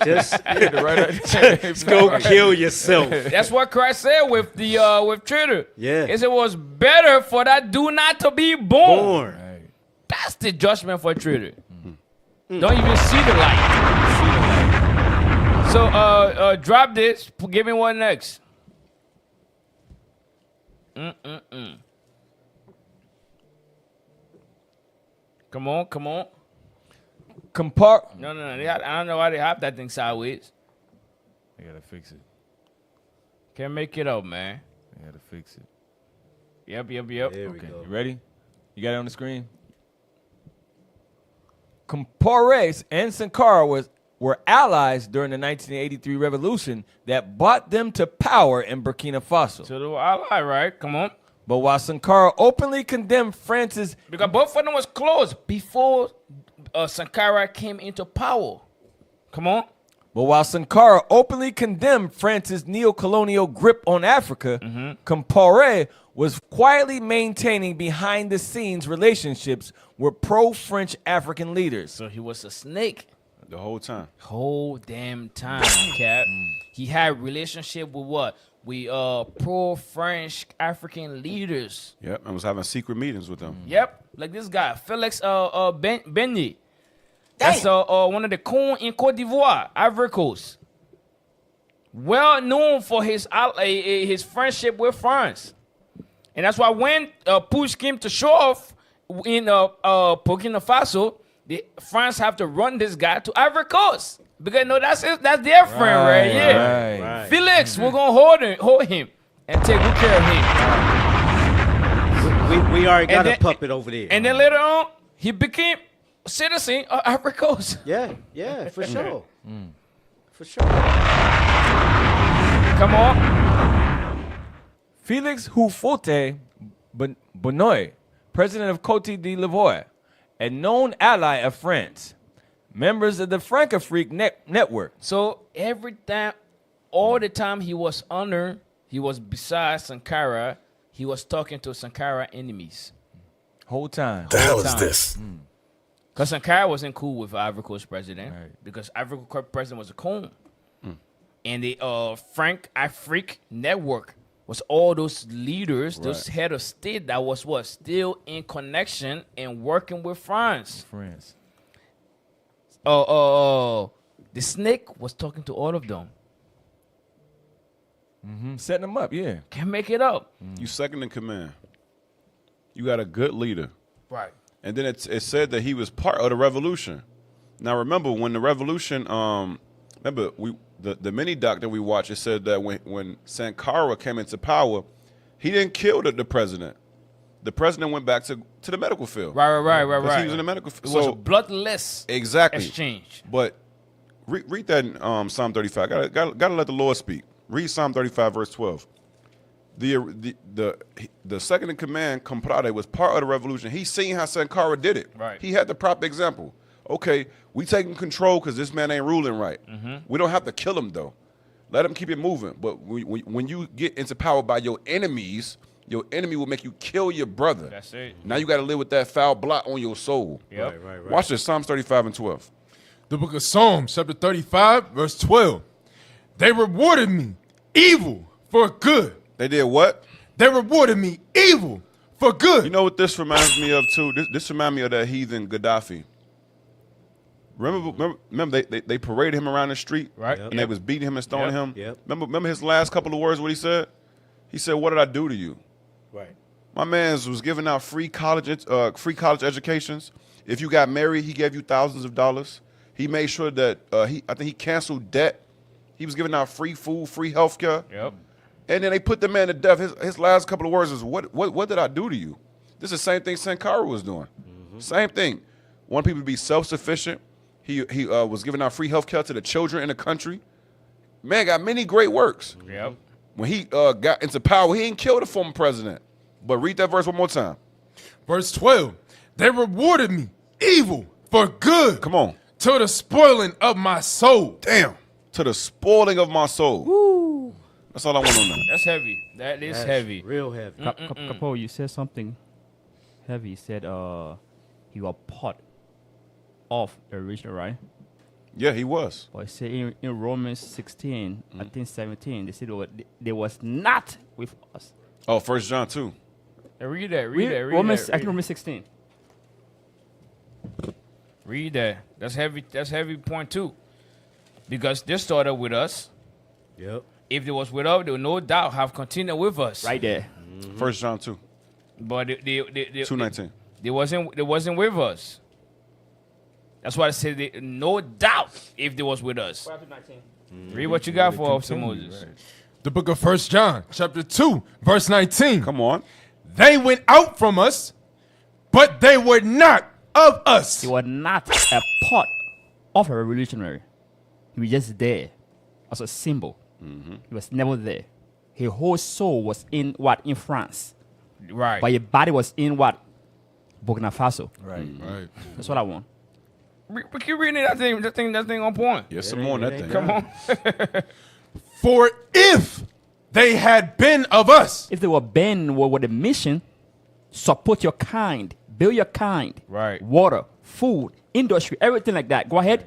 Just The right idea. go kill yourself. That's what Christ said with the with Trader. Yeah. He said it was better for that do not to be born. Right. That's the judgment for Trader. Don't even see the light. So drop this. Give me one next. Come on. Compare. No. I don't know why they have that thing sideways. I gotta fix it. Can't make it up, man. I gotta fix it. Yep. There we Okay, go. you ready? You got it on the screen? Compore and Sankara were allies during the 1983 revolution that brought them to power in Burkina Faso. So they were ally, right? Come on. But while Sankara openly condemned France's... Because both of them was close before Sankara came into power. Come on. But while Sankara openly condemned France's neo-colonial grip on Africa, Compore was quietly maintaining behind-the-scenes relationships with pro-French African leaders. So he was a snake. The whole time. Whole damn time, Cap. He had relationship with what? With pro-French African leaders. Yep, I was having secret meetings with them. Yep, like this guy, Felix Benny. That's one of the coon in Cote d'Ivoire, Ivory Coast. Well known for his friendship with France. And that's why when push came to show off in Burkina Faso, France have to run this guy to Ivory Coast. Because that's their friend, right? Yeah. Right. Felix, we're gonna hold him and take good care of him. We already got a puppet over there. And then later on, he became a citizen of Ivory Coast. Yeah, for sure. For sure. Come on. Felix Houphouët-Boigny, president of Cote d'Ivoire, a known ally of France, members of the Francofreak network. So every time, all the time he was beside Sankara, he was talking to Sankara enemies. Whole time. The hell is this? Because Sankara wasn't cool with Ivory Coast president, because Ivory Coast president was a coon. And the Francofreak network was all those leaders, those head of state that was still in connection and working with France. The snake was talking to all of them. Setting them up, yeah. Can't make it up. You second in command. You got a good leader. Right. And then it said that he was part of the revolution. Now remember, when the revolution, the mini doc that we watched, it said that when Sankara came into power, he didn't kill the president. The president went back to the medical field. Right. He was in the medical field. It was a bloodless exchange. But read that in Psalm 35. Got to let the Lord speak. Read Psalm 35, verse 12. The second in command, Comparade, was part of the revolution. He seen how Sankara did it. Right. He had the proper example. Okay, we taking control because this man ain't ruling right. We don't have to kill him, though. Let him keep it moving. But when you get into power by your enemies, your enemy will make you kill your brother. That's it. Now you got to live with that foul blot on your soul. Yep. Right. Watch this, Psalms 35 and 12. The book of Psalms, chapter 35, verse 12. They rewarded me evil for good. They did what? They rewarded me evil for good. You know what this reminds me of, too? This reminds me of that heathen Gaddafi. Remember they paraded him around the street, right? And they was beating him and stoning him. Yep. Remember his last couple of words, what he said? He said, "What did I do to you?" Right. My man's was giving out free college educations. If you got married, he gave you thousands of dollars. He made sure that I think he canceled debt. He was giving out free food, free health care. Yep. And then they put the man to death. His last couple of words is, what did I do to you? This is the same thing Sankara was doing. Same thing. Want people to be self-sufficient. He was giving out free health care to the children in the country. Man got many great works. Yep. When he got into power, he didn't kill the former president. But read that verse one more time. Verse 12. They rewarded me evil for good. Come on. To the spoiling of my soul. Damn. To the spoiling of my soul. Woo. That's all I want to know. That's heavy. That's heavy. Real heavy. Capo, you said something heavy. You said you are part of the original, right? Yeah, he was. But I say in Romans 16, I think 17, they said they was not with us. Oh, 1 John 2. Read that. Romans 16. Read that. That's heavy. That's heavy point too. Because this started with us. Yep. If they was with us, they would no doubt have continued with us. Right there. 1 John 2. But they 2:19. They wasn't with us. That's why I said no doubt if they was with us. Read what you got for Officer Moses. Right. The book of 1 John, chapter 2, verse 19. Come on. They went out from us, but they were not of us. They were not a part of a revolutionary. He was just there as a symbol. He was never there. His whole soul was in what? In France. Right. But his body was in what? Burkina Faso. Right. Right. That's what I want. We keep reading that thing on point. Yes, some more on that thing. Come on. For if they had been of us. If they were been with a mission, support your kind, build your kind. Right. Water, food, industry, everything like that. Go ahead.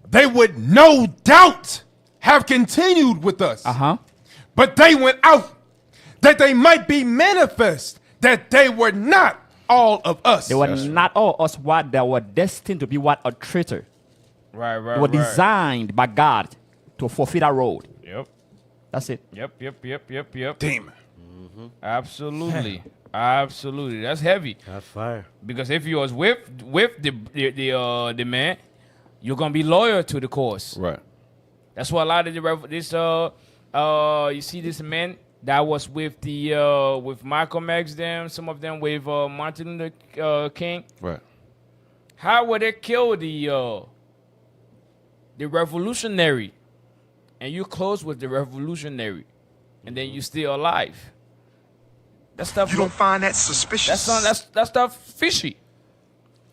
They would no doubt have continued with us. But they went out that they might be manifest that they were not all of us. They were not all us. What they were destined to be what? A traitor. Right. They were designed by God to fulfill that road. Yep. That's it. Yep. Damn. Absolutely. Absolutely. That's heavy. That's fire. Because if you was with the man, you're gonna be loyal to the cause. Right. That's why a lot of you see this man that was with the with Malcolm X, them, some of them with Martin Luther King. Right. How would they kill the revolutionary, and you close with the revolutionary, and then you still alive? That stuff. You don't find that suspicious? That stuff fishy.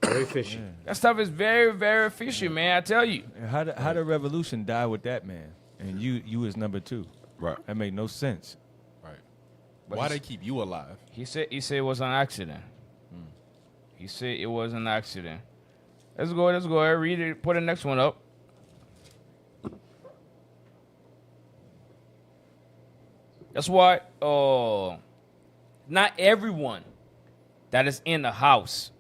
Very fishy. That stuff is very, very fishy, man. I tell you. And how the revolution die with that man, and you is number 2? Right. That made no sense. Right. Why they keep you alive? He said it was an accident. He said it was an accident. Let's go ahead, read it. Put the next one up. That's why not everyone that is in the house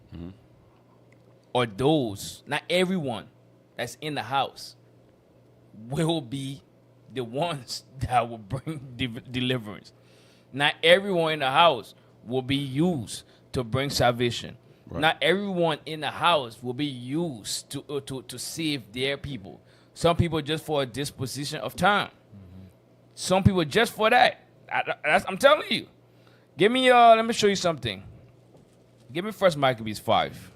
or those, not everyone that's in the house will be the ones that will bring deliverance. Not everyone in the house will be used to bring salvation. Right. Not everyone in the house will be used to save their people. Some people just for a disposition of time. Some people just for that. I'm telling you. Give me let me show you something. Give me 1 Maccabees 5.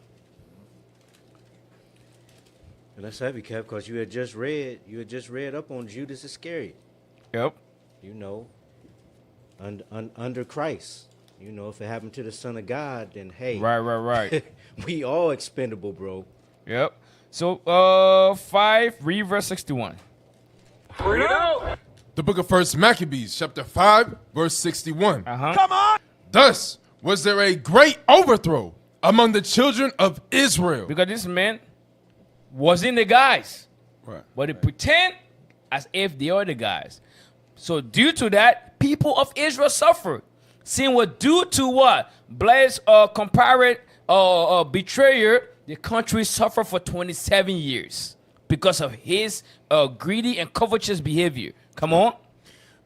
And that's heavy, Kev, because you had just read up on Judas Iscariot. Yep. You know, under Christ. You know, if it happened to the Son of God, then hey. Right. We all expendable, bro. Yep. So 5, read verse 61. Bring it out. The book of 1 Maccabees, chapter 5, verse 61. Come on. Thus was there a great overthrow among the children of Israel. Because this man was in the guys. Right. But they pretend as if they are the guys. So due to that, people of Israel suffered. Seeing what due to what? Blaise Compaoré betrayer, the country suffered for 27 years because of his greedy and covetous behavior. Come on.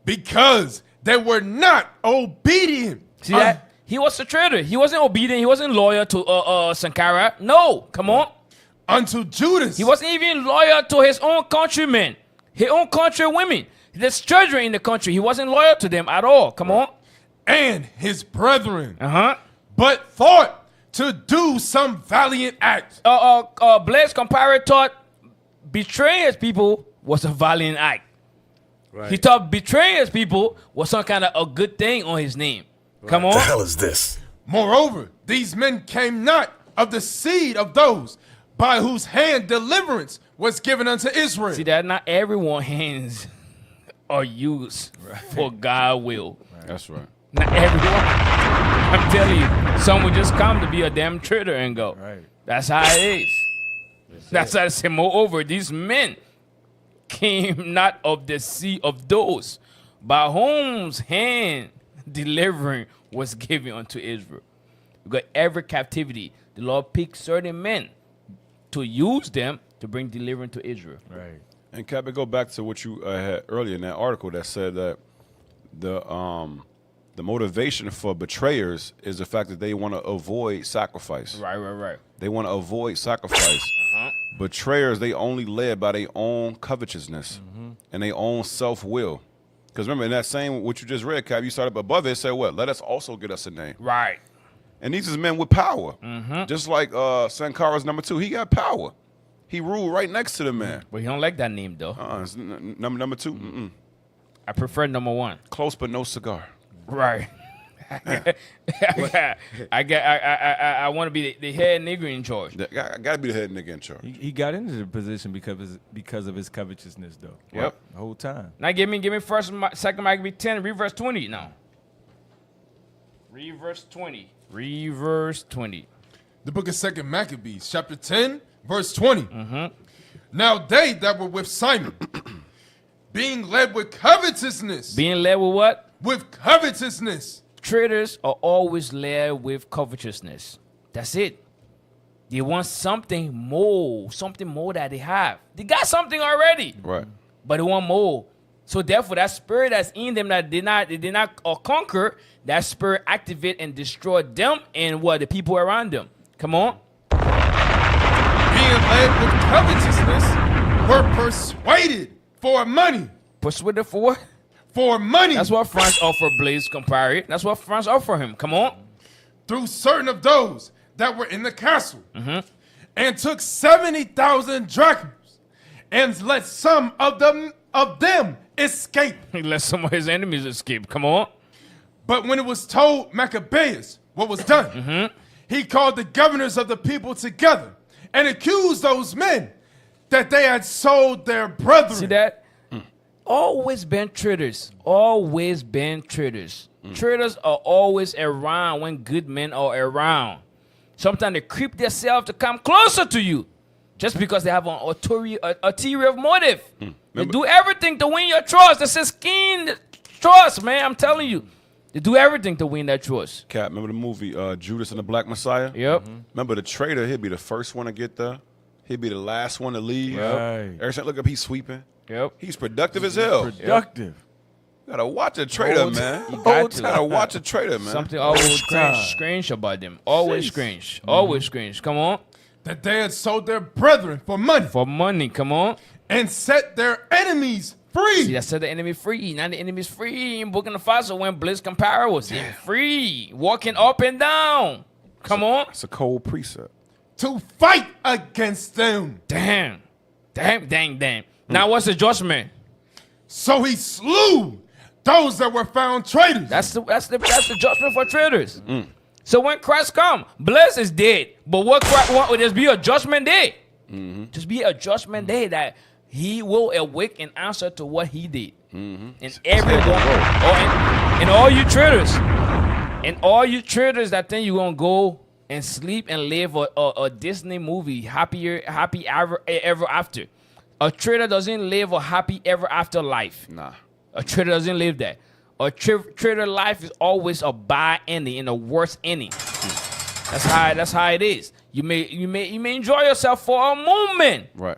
Because they were not obedient. See that? He was a traitor. He wasn't obedient. He wasn't loyal to Sankara. No. Come on. Unto Judas. He wasn't even loyal to his own countrymen, his own countrywomen. There's children in the country. He wasn't loyal to them at all. Come on. And his brethren. But thought to do some valiant act. Blaise Compaoré thought betraying his people was a valiant act. Right. He thought betraying his people was some kind of a good thing on his name. Right. Come on. What the hell is this? Moreover, these men came not of the seed of those by whose hand deliverance was given unto Israel. See that? Not everyone's hands are used for God's will. Right. That's right. Not everyone. I'm telling you, some will just come to be a damn traitor and go. Right. That's how it is. That's how I say. Moreover, these men came not of the seed of those by whose hand delivering was given unto Israel. Because every captivity, the Lord picked certain men to use them to bring deliverance to Israel. Right. And Cap, go back to what you had earlier in that article that said that the motivation for betrayers is the fact that they want to avoid sacrifice. Right. They want to avoid sacrifice. Betrayers, they only led by their own covetousness and their own self-will. Because remember, in that same, what you just read, Cap, you started above it, said what? Let us also get us a name. Right. And these is men with power. Just like Sankara's number 2. He got power. He ruled right next to the man. But he don't like that name, though. It's number 2? I prefer number 1. Close but no cigar. Right. I want to be the head nigger in charge. I got to be the head nigga in charge. He got into the position because of his covetousness, though. Yep. The whole time. Now give me 2 Maccabees 10, read verse 20 now. Read verse 20. Read verse 20. The book of 2 Maccabees, chapter 10, verse 20. Now they that were with Simon, being led with covetousness. Being led with what? With covetousness. Traitors are always led with covetousness. That's it. They want something more that they have. They got something already. Right. But they want more. So therefore, that spirit that's in them that they did not conquer, that spirit activate and destroy them and the people around them. Come on. Being led with covetousness, were persuaded for money. Persuaded for what? For money. That's what France offered Blaise Compaoré. That's what France offered him. Come on. Through certain of those that were in the castle. And took 70,000 drachms and let some of them escape. He let some of his enemies escape. Come on. But when it was told Maccabeus what was done, he called the governors of the people together and accused those men that they had sold their brethren. See that? Always been traitors. Always been traitors. Traitors are always around when good men are around. Sometimes they creep themselves to come closer to you just because they have an ulterior motive. They do everything to win your trust. They say skin trust, man. I'm telling you. They do everything to win that trust. Cap, remember the movie Judas and the Black Messiah? Yep. Remember the traitor, he'd be the first one to get there. He'd be the last one to leave. Right. Every time, look up, he's sweeping. Yep. He's productive as hell. Productive. You gotta watch a traitor, man. You gotta watch a traitor, man. Something always strange about them. Always strange. Always strange. Come on. That they had sold their brethren for money. For money. Come on. And set their enemies free. See, that set the enemy free. Now the enemy's free in Burkina Faso when BLAISE COMPAORE was in free. Walking up and down. Come on. It's a cold precept. To fight against them. Damn. Now what's the judgment? So he slew those that were found traitors. That's the judgment for traitors. So when Christ come, BLAISE is dead. But what Christ want will just be a judgment day. Just be a judgment day that he will awake and answer to what he did. And everyone, and all you traitors, that think you're gonna go and sleep and live a Disney movie, happy ever after. A traitor doesn't live a happy ever after life. Nah. A traitor doesn't live that. A traitor life is always a bad ending and a worse ending. That's how it is. You may enjoy yourself for a moment. Right.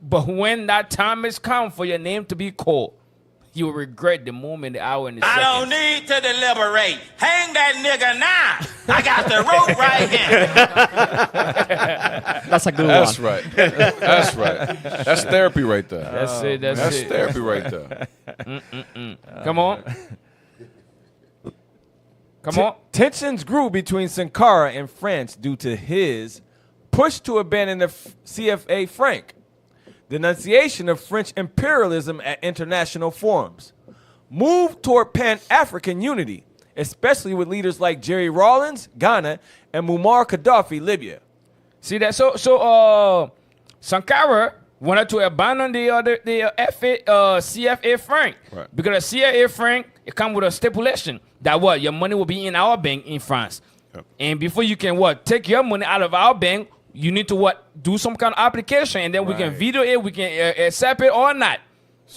But when that time has come for your name to be called, you will regret the moment, the hour, and the second. I don't need to deliberate. Hang that nigga now. I got the rope right here. That's a good That's one. right. That's right. That's therapy right there. That's it. That's therapy right there. Come on. Come on. Tensions grew between Sankara and France due to his push to abandon the CFA franc, denunciation of French imperialism at international forums, move toward Pan-African unity, especially with leaders like Jerry Rawlings, Ghana, and Muammar Gaddafi, Libya. See that? So Sankara wanted to abandon the CFA franc. Right. Because the CFA franc, it comes with a stipulation that what? Your money will be in our bank in France. Yep. And before you can take your money out of our bank, you need to do some kind of application, and then we can veto it, we can accept it or not.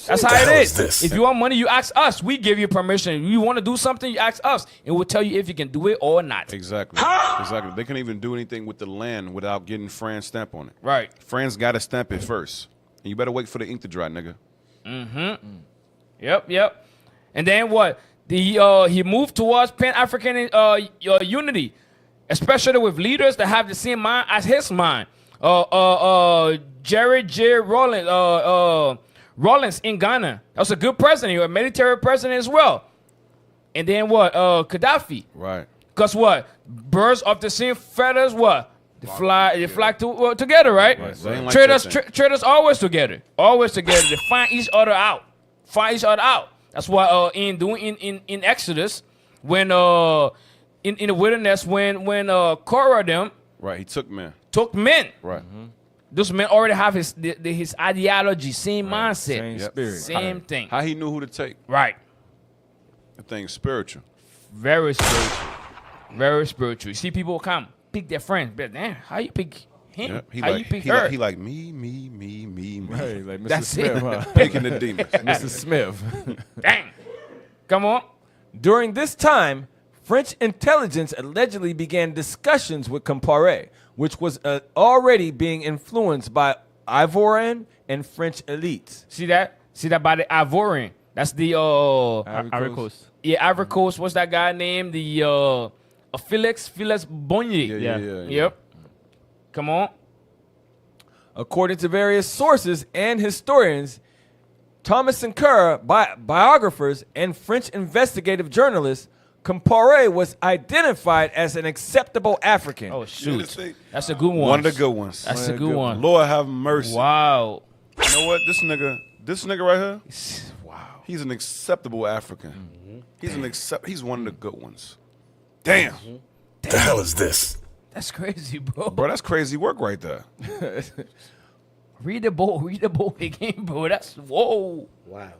That's how it is. If you want money, you ask us. We give you permission. You want to do something, you ask us, and we'll tell you if you can do it or not. Exactly. Exactly. They can't even do anything with the land without getting France stamp on it. Right. France got to stamp it first. And you better wait for the ink to dry, nigga. Yep. And then what? He moved towards Pan-African unity, especially with leaders that have the same mind as his mind. Jerry J. Rawlings in Ghana. That was a good president. He was a military president as well. And then what? Gaddafi. Right. Because what? Birds of the same feathers, what? They fly together, right? Like Traders always together. Always together. They find each other out. That's why in Exodus, when in the wilderness, when Korah them Right, he took men. Right. Those men already have his ideology, same mindset, Same spirit. same thing. How he knew who to take. Right. The thing's spiritual. Very spiritual. Very spiritual. You see people come, pick their friends, but damn, how you pick him? Yeah, he how like, you pick he her? Like, he like me. Right, like Mr. That's Smith, it. huh? Picking the demons. Mr. Smith. Dang. Come on. During this time, French intelligence allegedly began discussions with Compaoré, which was already being influenced by Ivorian and French elites. See that? See that by the Ivorian? That's the Ivory Coast. Yeah, Ivory Coast. What's that guy named? The Felix Bonnier. Yeah. Yep. Come on. According to various sources and historians, Thomas Sankara, biographers, and French investigative journalists, Compaoré was identified as an acceptable African. Oh, shoot. That's a good one. One of the good ones. That's a good one. Lord have mercy. Wow. You know what? This nigga right here, wow. He's an acceptable African. He's one of the good ones. Damn. The hell is this? That's crazy, bro. Bro, that's crazy work right there. Read the book again, bro. That's whoa. Wow.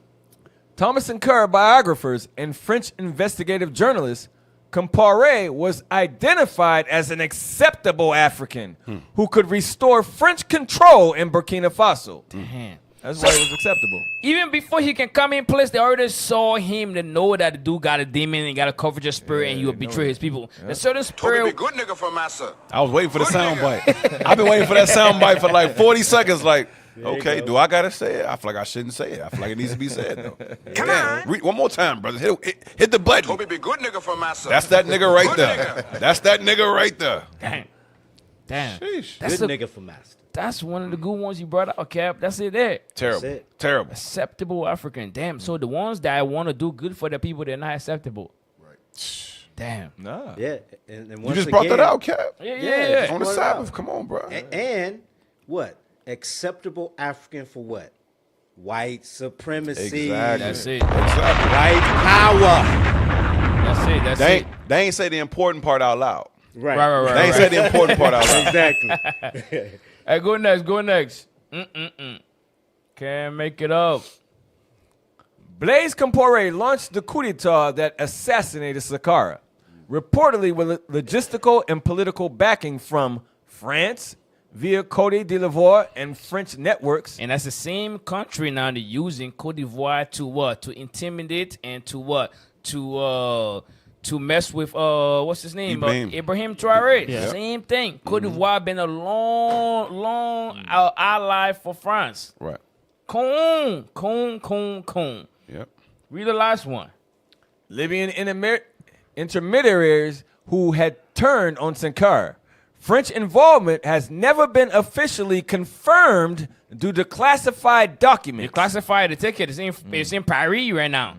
Thomas Sankara biographers and French investigative journalist Compaoré was identified as an acceptable African who could restore French control in Burkina Faso. Damn. That's why it was acceptable. Even before he can come in place, they already saw him to know that the dude got a demon and got a coverage of spirit and you will betray his people. The certain spirit. good nigga for massa. I was waiting for the sound bite. I've been waiting for that sound bite for like 40 seconds. Like, okay, do I gotta say it? I feel like I shouldn't say it. I feel like it needs to be said though. Come on. Read one more time, brother. Hit the button. Toby be good nigga for massa. That's that nigga right there. That's that nigga right there. Damn. Sheesh. That's Good nigga for master. That's one of the good ones you brought out, Cap. That's it there. Terrible. That's it. Terrible. Acceptable African. Damn. So the ones that want to do good for the people, they're not acceptable. Right. Damn. Nah. Yeah. And You once just brought that again- out, Cap. Yeah. On the brought it Sabbath. out. Come on, bro. And what? Acceptable African for what? White supremacy. Exactly. That's it. Exactly. White power. That's it. They ain't say the important part out loud. Right. They ain't say the important part out loud. Exactly. Hey, go next. Can't make it up. Blaise Compaoré launched the coup d'etat that assassinated Sankara, reportedly with logistical and political backing from France via Côte d'Ivoire and French networks. And that's the same country now they're using Cote d'Ivoire to what? To intimidate and to what? To mess with what's his name? Ibrahim Traoré. Yeah. Same thing. Cote d'Ivoire been a long ally for France. Right. Con. Yep. Read the last one. Libyan intermediaries who had turned on Sankara. French involvement has never been officially confirmed due to classified documents. They classified the ticket. It's in Paris right now.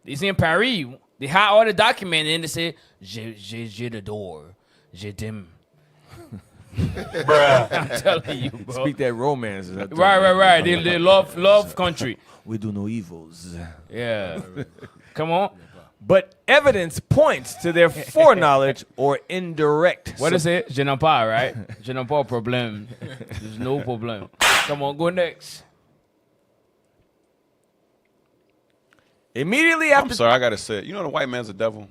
It's in Paris. They had all the documents and they say, j'ai le door. Je t'aime. I'm telling you, bro. Speak that romance. Right. They love country. We do no evils. Yeah. Come on. But evidence points to their foreknowledge or indirect. What is it? Je n'ai pas, right? Je n'ai pas problème. There's no problem. Come on, go next. Immediately after. I'm sorry, I gotta say it. You know the white man's a devil.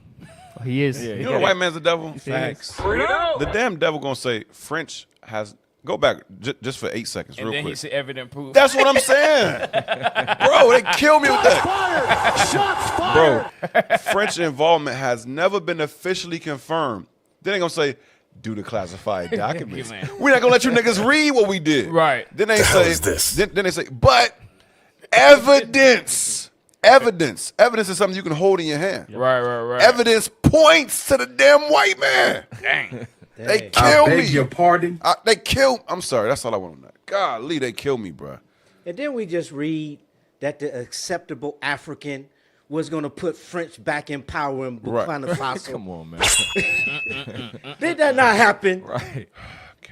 He is. You know the white man's a devil. Facts. The damn devil gonna say French has. Go back just for 8 seconds, And real then quick. he said evident proof. That's what I'm saying, bro. They kill me with that. Bro, French involvement has never been officially confirmed. Then they gonna say, due to classified documents. We're not gonna let you niggas read what we did. Right. Then they say, then they say, but evidence. Evidence is something you can hold in your hand. Right. Evidence points to the damn white man. Dang. They kill me. Beg your pardon. I'm sorry. That's all I want to know. Golly, they kill me, bro. And then we just read that the acceptable African was going to put French back in power in Burkina Faso. Come on, man. Did that not happen? Right.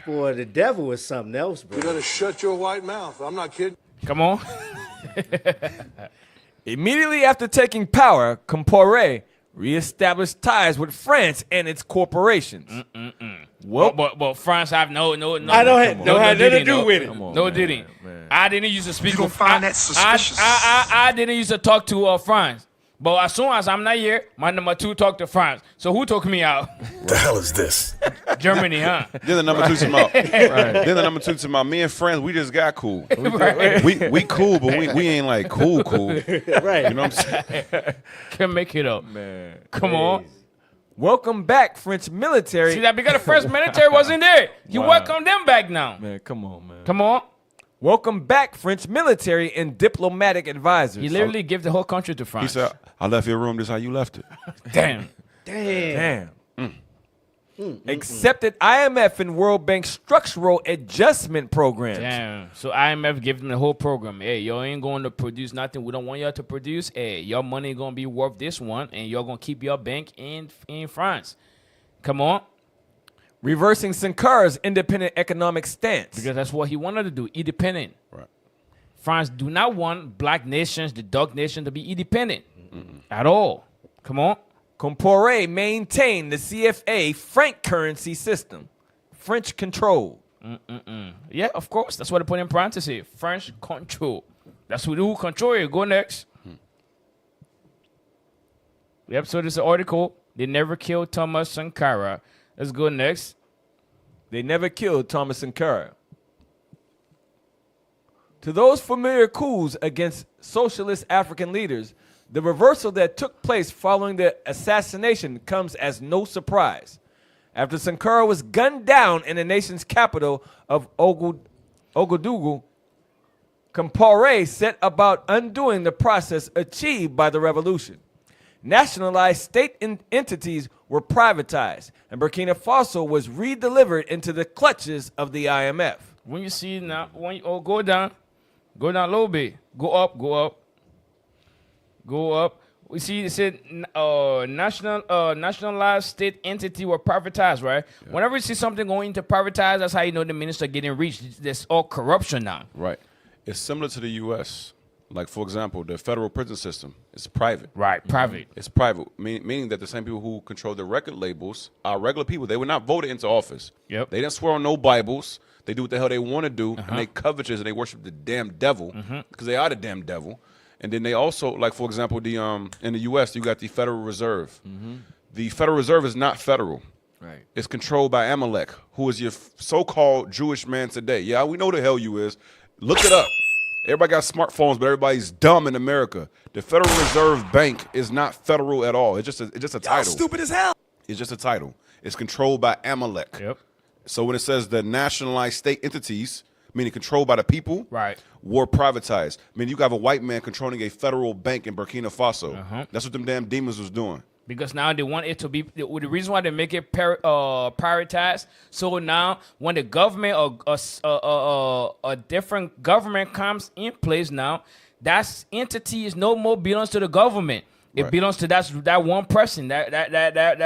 Boy, the devil is something else, bro. You better shut your white mouth. I'm not kidding. Come on. Immediately after taking power, Compaoré reestablished ties with France and its corporations. Well, but France have no. I don't have nothing to do with it. No, didn't. I didn't use to speak. You don't find that suspicious? I didn't use to talk to France. But as soon as I'm not here, my number 2 talked to France. So who took me out? The hell is this? Germany, huh? Then the number 2 to Then the number 2 to me and friends, we just got cool. We cool, but we ain't like cool. Right. You know what I'm saying? Can make it up. Man. Come on. Welcome back, French military. See that because the first military wasn't there. You welcome them back now. Man, come on, man. Come on. Welcome back, French military and diplomatic advisors. He literally gave the whole country to He France. said, I left your room, this is how you left it. Damn. Damn. Accepted IMF and World Bank structural adjustment programs. Damn. So IMF gave them the whole program. Hey, y'all ain't going to produce nothing we don't want y'all to produce. Hey, your money going to be worth this one, and y'all going to keep your bank in France. Come on. Reversing Sankara's independent economic stance. Because that's what he wanted to do, independent. Right. France do not want black nations, the dark nation, to be independent at all. Come on. Compaoré maintained the CFA franc currency system, French control. Yeah, of course. That's what they put in parentheses. French control. That's who control it. Go next. Yep, so this is an article. They never killed Thomas Sankara. Let's go next. They never killed Thomas Sankara. To those familiar coups against socialist African leaders, the reversal that took place following the assassination comes as no surprise. After Sankara was gunned down in the nation's capital of Ouagadougou, Compaoré set about undoing the process achieved by the revolution. Nationalized state entities were privatized, and Burkina Faso was redelivered into the clutches of the IMF. When you see now, go down a little bit, go up. We see it said nationalized state entity were privatized, right? Yeah. Whenever you see something going into privatized, that's how you know the minister getting reached. There's all corruption now. Right. It's similar to the U.S. Like, for example, the federal prison system is private. Right, private. It's private, meaning that the same people who control the record labels are regular people. They were not voted into office. Yep. They didn't swear on no Bibles. They do what the hell they want to do, and they covetous, and they worship the damn devil because they are the damn devil. And then they also, like, for example, in the U.S., you got the Federal Reserve. The Federal Reserve is not federal. Right. It's controlled by Amalek, who is your so-called Jewish man today. Yeah, we know the hell you is. Look it up. Everybody got smartphones, but everybody's dumb in America. The Federal Reserve Bank is not federal at all. It's just a title. Stupid as hell. It's just a title. It's controlled by Amalek. Yep. So when it says the nationalized state entities, meaning controlled by the people, right, were privatized. I mean, you have a white man controlling a federal bank in Burkina Faso. That's what them damn demons was doing. Because now they want it to be the reason why they make it prioritized. So now when the government or a different government comes in place now, that entity is no more belongs to the government. It belongs to that one person that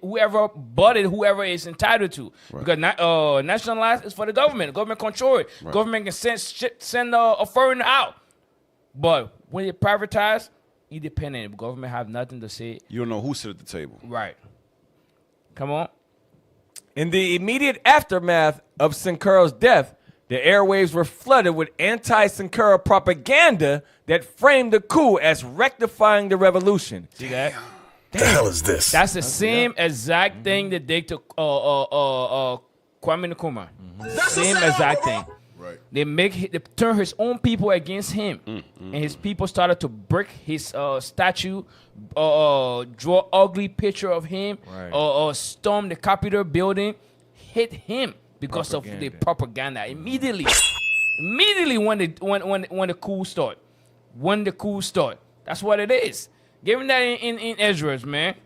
whoever bought it, whoever is entitled to. Because nationalized is for the government. The government control it. Government can send a foreigner out. But when it privatized, independent. The government have nothing to say. You don't know who sit at the table. Right. Come on. In the immediate aftermath of Sankara's death, the airwaves were flooded with anti-Sankara propaganda that framed the coup as rectifying the revolution. See that? The hell is this? That's the same exact thing that they took Kwame Nkrumah. Same exact thing. Right. They turn his own people against him, and his people started to break his statue, draw ugly picture of him, storm the Capitol building, hit him because of the propaganda. Immediately when the coup start, that's what it is. Give him that in Ezra's, man.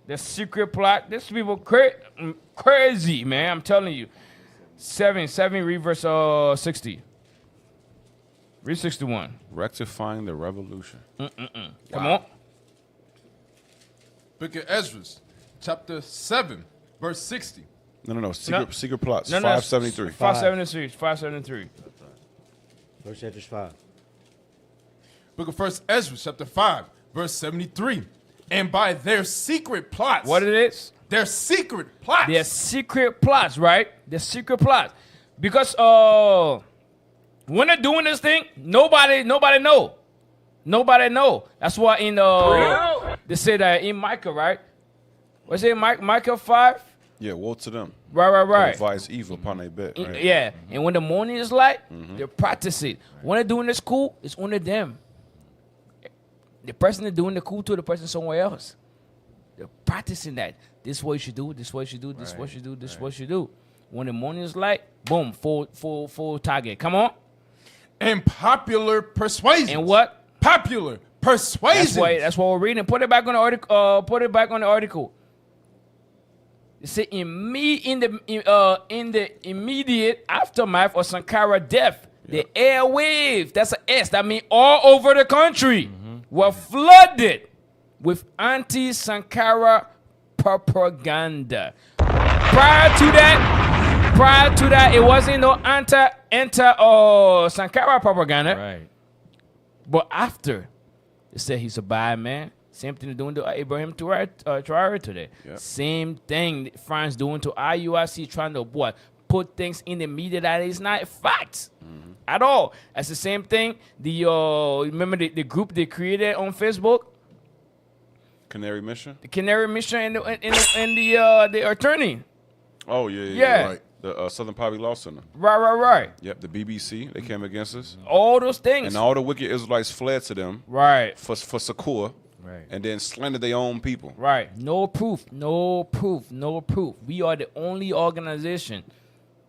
The secret plot. These people crazy, man. I'm telling you. 7 read verse 60. Read 61. Rectifying the revolution. Come on. Book of Ezra, chapter 7, verse 60. No. Secret plots. No, 573. 573. Verse Ezra 5. Book of 1 Ezra, chapter 5, verse 73. And by their secret plots. What it is? Their secret plots. Their secret plots, right? Their secret plots. Because when they're doing this thing, nobody know. Nobody know. That's why in they say that in Micah, right? What's it, Micah 5? Yeah, woe to them. Right. Advise evil upon their bed. Right? Yeah. And when the morning is light, they practice it. When they're doing this coup, it's only them. The person that's doing the coup to the person somewhere else. They're practicing that. This is what you should do. This is what you should do. This is what you do. This is what you do. When the morning is light, boom, full target. Come on. And popular persuasion. And what? Popular persuasion. That's what we're reading. Put it back on the article. It said in the immediate aftermath of Sankara death, the airwaves, that's an S, that means all over the country, were flooded with anti-Sankara propaganda. Prior to that, it wasn't no Sankara propaganda. Right. But after, they said he's a bad man, Same thing they're doing to Abraham Traore today. Yep. Same thing France doing to IUIC, trying to what? Put things in the media that is not facts at all. That's the same thing. The remember the group they created on Facebook? Canary Mission? The Canary Mission and the attorney. Oh, yeah. Right. The Southern Poverty Law Center. Right. Yep, the BBC, they came against us. All those things. And all the wicked Israelites fled to them. Right. For succor. Right. And then slandered their own people. Right. No proof. We are the only organization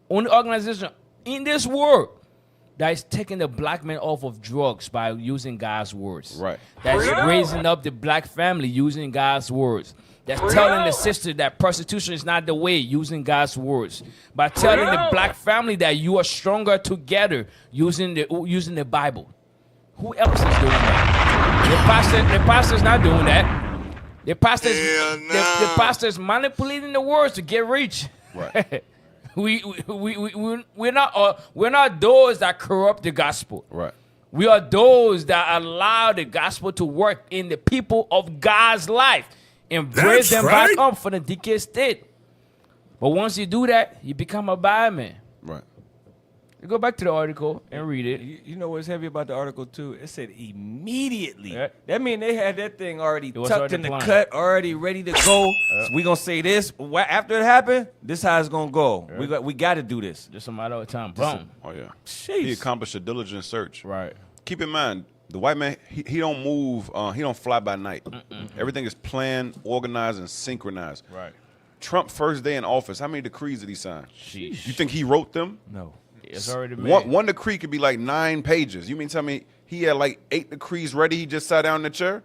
in this world that is taking the black man off of drugs by using God's words. Right. That's raising up the black family using God's words. That's telling the sister that prostitution is not the way, using God's words. By telling the black family that you are stronger together using the Bible. Who else is doing that? The pastor's not doing that. The pastor's manipulating the words to get rich. Right. We're not those that corrupt the gospel. Right. We are those that allow the gospel to work in the people of God's life and raise them back up for the decayed state. But once you do that, you become a bad man. Right. You go back to the article and read it. You know what's heavy about the article too? It said immediately. Yeah. That means they had that thing already was tucked already in the planned. cut, already ready to go. So we gonna say this after it happened. This how it's gonna go. Yeah. We got to do this. Just a matter of time. Boom. Oh, yeah. Sheesh. He accomplished a diligent search. Right. Keep in mind, the white man, he don't move, he don't fly by night. Everything is planned, organized, and synchronized. Right. Trump first day in office, how many decrees did he sign? Sheesh. You think he wrote them? No. It's already made. One decree could be like 9 pages. You mean tell me he had like 8 decrees ready, he just sat down in the chair?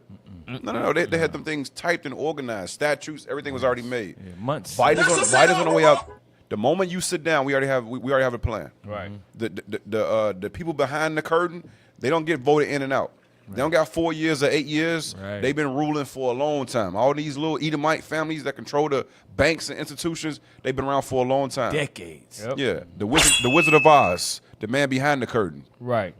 No. They had them things typed and organized. Statutes, everything was already made. Yeah, months. Biden's on the way out. The moment you sit down, we already have a plan. Right. The people behind the curtain, they don't get voted in and out. They don't got 4 years or 8 years. Right. They've been ruling for a long time. All these little Edomite families that control the banks and institutions, they've been around for a long time. Decades. Yep. Yeah. The Wizard of Oz, the man behind the curtain. Right.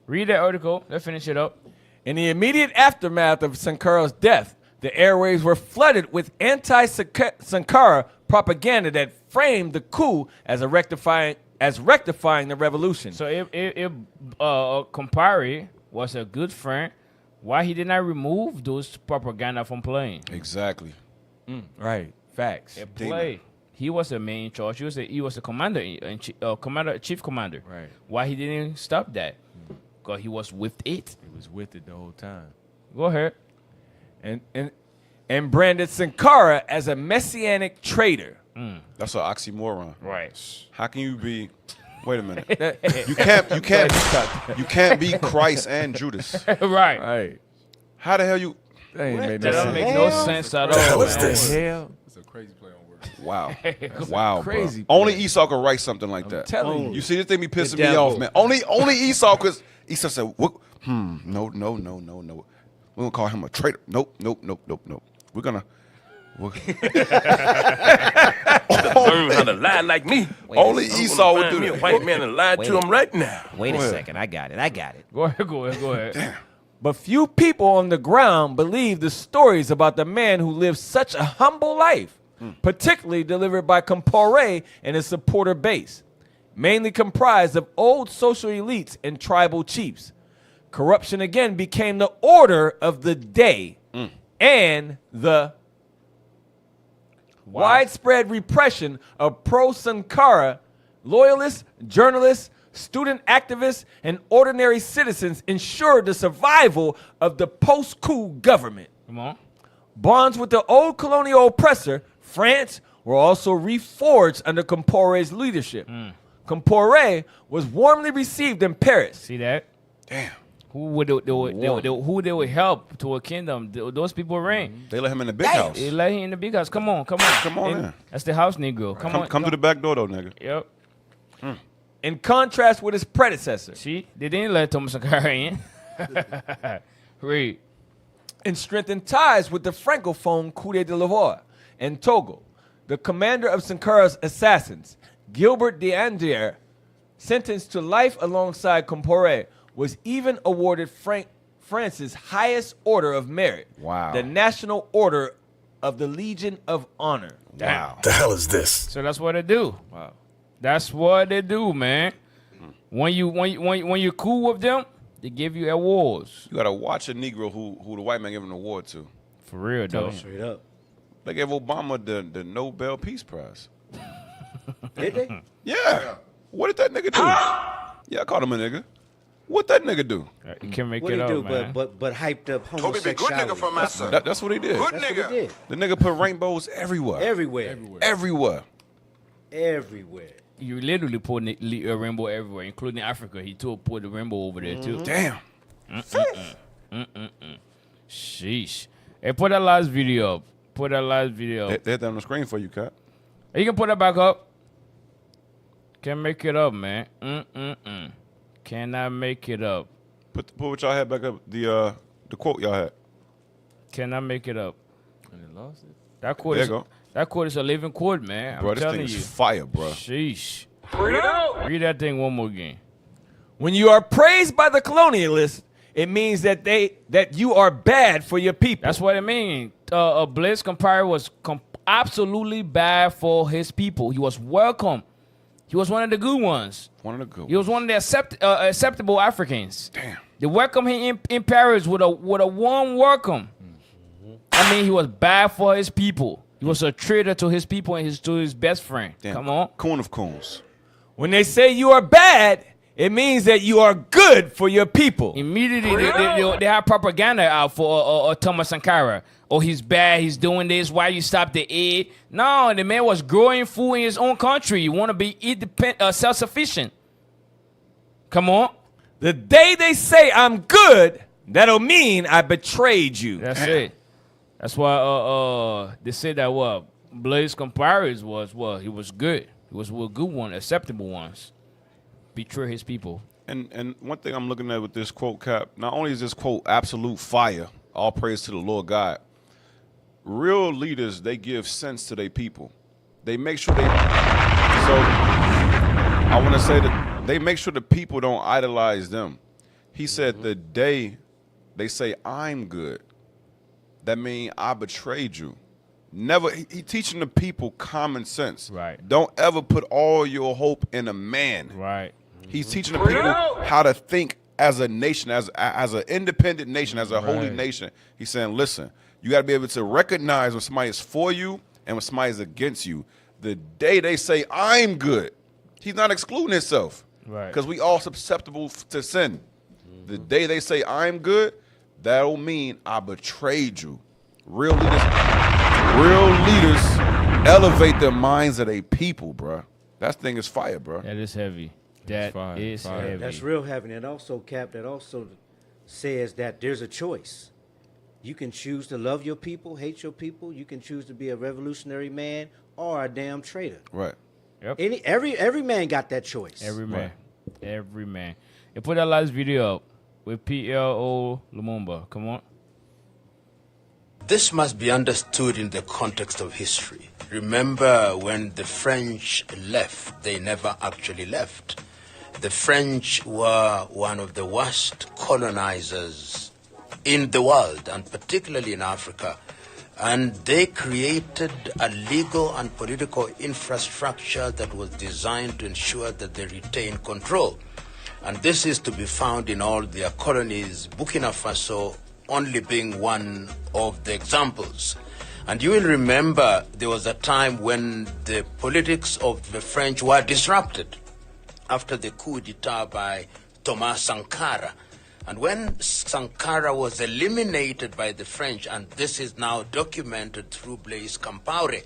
Read that article. Let's finish it up. In the immediate aftermath of Sankara's death, the airwaves were flooded with anti-Sankara propaganda that framed the coup as rectifying the revolution. So if Compare was a good friend, why he did not remove those propaganda from playing? Exactly. Right. Facts. It played. He was the main charge. He was the commander, chief commander. Right. Why he didn't stop that? Because he was with it. He was with it the whole time. Go ahead. And branded Sankara as a messianic traitor. That's an oxymoron. Right. How can you be? Wait a minute. You can't be Christ and Judas. Right. Right. How the hell you? That doesn't make no sense at all. What's man. this? Hell? It's a crazy play on words. Wow. Wow. Crazy. Bro. Only Esau could write something like that. telling you. You see, this thing be pissing The me devil. off, man. Only Esau, because Esau said, "What? No. We're gonna call him a traitor. Nope. We're gonna." Learn how to lie like me. Only Esau would do me a that. white man and lie to him right now. Wait a second. I got it. Go ahead. Damn. But few people on the ground believe the stories about the man who lived such a humble life, particularly delivered by Compare and his supporter base, mainly comprised of old social elites and tribal chiefs. Corruption again became the order of the day, and the widespread repression of pro-Sankara loyalists, journalists, student activists, and ordinary citizens ensured the survival of the post-coup government. Come on. Bonds with the old colonial oppressor, France, were also reforged under Compaore's leadership. Compaore was warmly received in Paris. See that? Damn. Who they would help to a kingdom? Those people reign. They let him in the big house. They let him in the big house. Come on. Come on in. That's the house Negro. Come to the back door, though, nigga. Yep. In contrast with his predecessor. See, they didn't let Thomas Sankara in. Read. And strengthened ties with the Francophone Coup d'Ivoire and Togo. The commander of Sankara's assassins, Gilbert sentenced to life alongside Compaore, was even awarded France's highest order of merit. Wow. The National Order of the Legion of Honor. Wow. The hell is this? So that's what they do. Wow. That's what they do, man. When you're cool with them, they give you awards. You gotta watch a Negro who the white man gave an award to. For real, though. Straight up. They gave Obama the Nobel Peace Prize. Did they? Yeah. What did that nigga do? Yeah, I called him a nigga. What that nigga do? You can make What it he up, do? man. But hyped up Toby be good homosexuality. nigga from my son. That's what he did. Good That's what he nigga. did. The nigga put rainbows everywhere. Everywhere. Everywhere. Everywhere. You literally put a rainbow everywhere, including Africa. He put the rainbow over there, too. Damn. Sheesh. Hey, put that last video up. Put that last video up. They had that on the screen for you, Cat. You can put that back up. Can't make it up, man. Cannot make it up. Put what y'all had back up. The quote y'all had. Cannot make it up. And they lost it. That quote There is you go. that quote is a living quote, man. Bro, I'm this telling thing you. is fire, bro. Sheesh. Read that thing one more again. When you are praised by the colonialists, it means that you are bad for your people. That's what it means. Blaise Compaoré was absolutely bad for his people. He was welcome. He was one of the good ones. One of the good He was one of the acceptable Africans. Damn. They welcomed him in Paris with a warm welcome. I mean, he was bad for his people. He was a traitor to his people and to his best friend. Damn. Come on. Coon of coons. When they say you are bad, it means that you are good for your people. Immediately, they have propaganda out for Thomas Sankara. Oh, he's bad. He's doing this. Why you stop the aid? No, the man was growing food in his own country. You want to be independent, self-sufficient. Come on. The day they say I'm good, that'll mean I betrayed you. That's it. That's why they said that Blaise Compaoré was he was good. He was a good one, acceptable ones. Betray his people. And one thing I'm looking at with this quote, Cap, not only is this quote absolute fire, all praise to the Lord God, real leaders, they give sense to their people. They make sure I want to say that they make sure the people don't idolize them. He said the day they say I'm good, that means I betrayed you. Never. He teaching the people common sense. Right. Don't ever put all your hope in a man. Right. He's teaching the people how to think as a nation, as an independent nation, as a holy nation. He's saying, listen, you got to be able to recognize when somebody is for you and when somebody is against you. The day they say I'm good, he's not excluding himself. Right. Because we all susceptible to sin. The day they say I'm good, that'll mean I betrayed you. Real leaders elevate the minds of their people, bro. That thing is fire, bro. That is heavy. That is heavy. That's real heavy. And also, Cap, that also says that there's a choice. You can choose to love your people, hate your people. You can choose to be a revolutionary man or a damn traitor. Right. Yep. Every man got that choice. Every man. Every man. They put that last video up with PLO Lumumba. Come on. This must be understood in the context of history. Remember, when the French left, they never actually left. The French were one of the worst colonizers in the world, and particularly in Africa. And they created a legal and political infrastructure that was designed to ensure that they retain control. And this is to be found in all their colonies, Burkina Faso only being one of the examples. And you will remember there was a time when the politics of the French were disrupted after the coup d'etat by Thomas Sankara. And when Sankara was eliminated by the French, and this is now documented through Blaise Compaoré,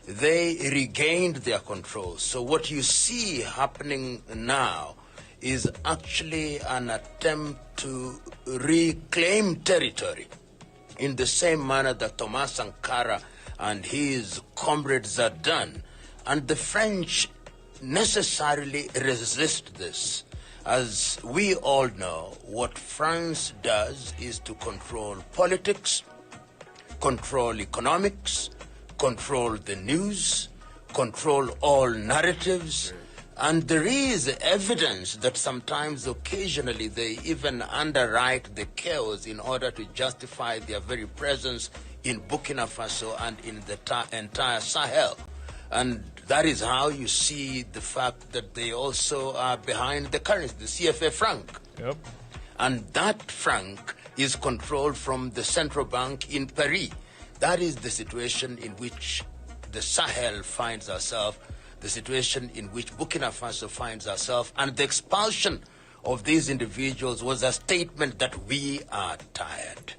they regained their control. So what you see happening now is actually an attempt to reclaim territory in the same manner that Thomas Sankara and his comrades had done. And the French necessarily resist this. As we all know, what France does is to control politics, control economics, control the news, control all narratives, And there is evidence that sometimes, occasionally, they even underwrite the chaos in order to justify their very presence in Burkina Faso and in the entire Sahel. And that is how you see the fact that they also are behind the currency, the CFA franc. Yep. And that franc is controlled from the central bank in Paris. That is the situation in which the Sahel finds ourselves, the situation in which Burkina Faso finds ourselves, and the expulsion of these individuals was a statement that we are tired.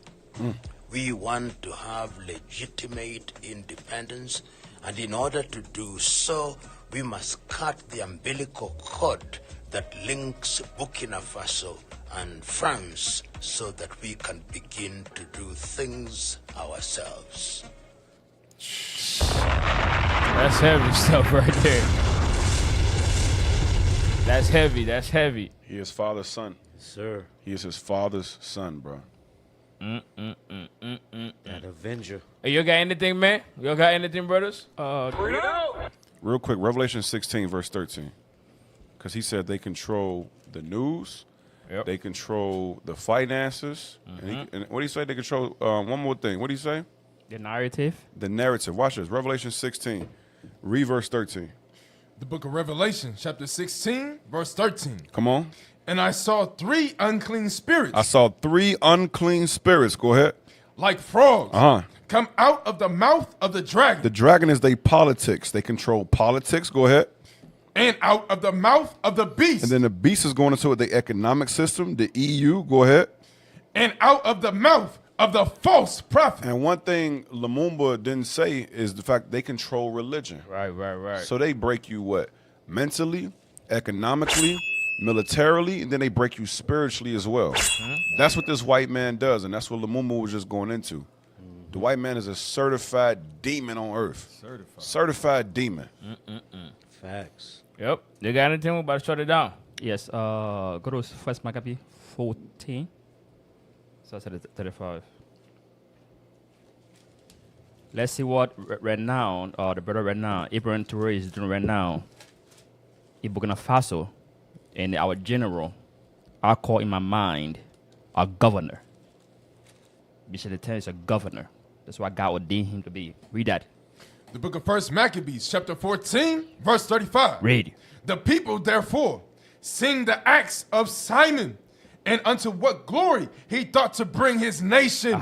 We want to have legitimate independence, and in order to do so, we must cut the umbilical cord that links Burkina Faso and France so that we can begin to do things ourselves. That's heavy stuff right there. That's heavy. That's heavy. He is father's son. Sir. He is his father's son, bro. That Avenger. Hey, you got anything, man? You got anything, brothers? Real quick, Revelation 16, verse 13. Because he said they control the news. Yep. They control the finances. And what do you say? They control one more thing. What do you say? The narrative. The narrative. Watch this. Revelation 16. Read verse 13. The book of Revelation, chapter 16, verse 13. Come on. And I saw 3 unclean spirits. I saw 3 unclean spirits. Go ahead. Like frogs. Uh-huh. Come out of the mouth of the dragon. The dragon is their politics. They control politics. Go ahead. And out of the mouth of the beast. And then the beast is going into the economic system, the EU. Go ahead. And out of the mouth of the false prophet. And one thing Lumumba didn't say is the fact they control religion. Right. So they break you what? Mentally, economically, militarily, and then they break you spiritually as well. That's what this white man does, and that's what Lumumba was just going into. The white man is a certified demon on earth. Certified demon. Facts. Yep. You got anything? We're about to shut it down. Yes. Go to 1 Maccabees 14. So that's 35. Let's see what Renown, the brother Renown, Ibrahim Touré is doing right now in Burkina Faso. And our general, I call in my mind a governor. Bishop the is a governor. That's why God ordained him to be. Read that. The book of 1 Maccabees, chapter 14, verse 35. Read. The people, therefore, sing the acts of Simon, and unto what glory he thought to bring his nation.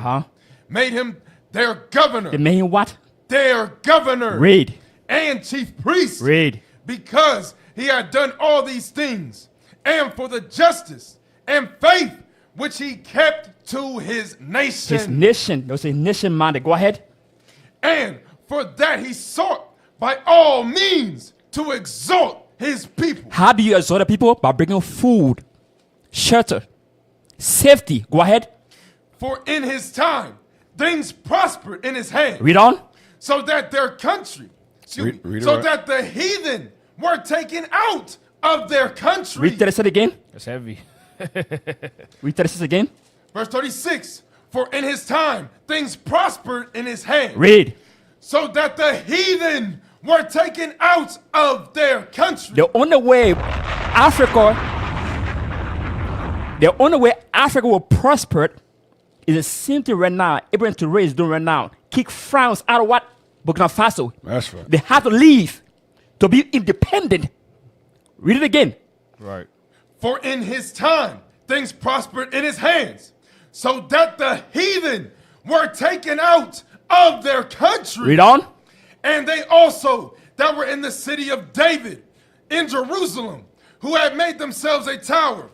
Made him their governor. They made him what? Their governor. Read. And chief priest. Read. Because he had done all these things, and for the justice and faith which he kept to his nation. His nation. There was a nation minded. Go ahead. And for that he sought by all means to exalt his people. How do you exalt the people? By bringing food, shelter, safety. Go ahead. For in his time, things prospered in his hand. Read on. So that their country, that the heathen were taken out of their country. Read 36 again. That's heavy. Read 36 again. Verse 36. For in his time, things prospered in his hand. Read. So that the heathen were taken out of their country. The only way Africa will prosper is the same thing right now. Ibrahim Touré is doing right now. Kick France out of what? Burkina Faso. That's right. They have to leave to be independent. Read it again. Right. For in his time, things prospered in his hands, so that the heathen were taken out of their country. Read on. And they also that were in the city of David in Jerusalem, who had made themselves a tower,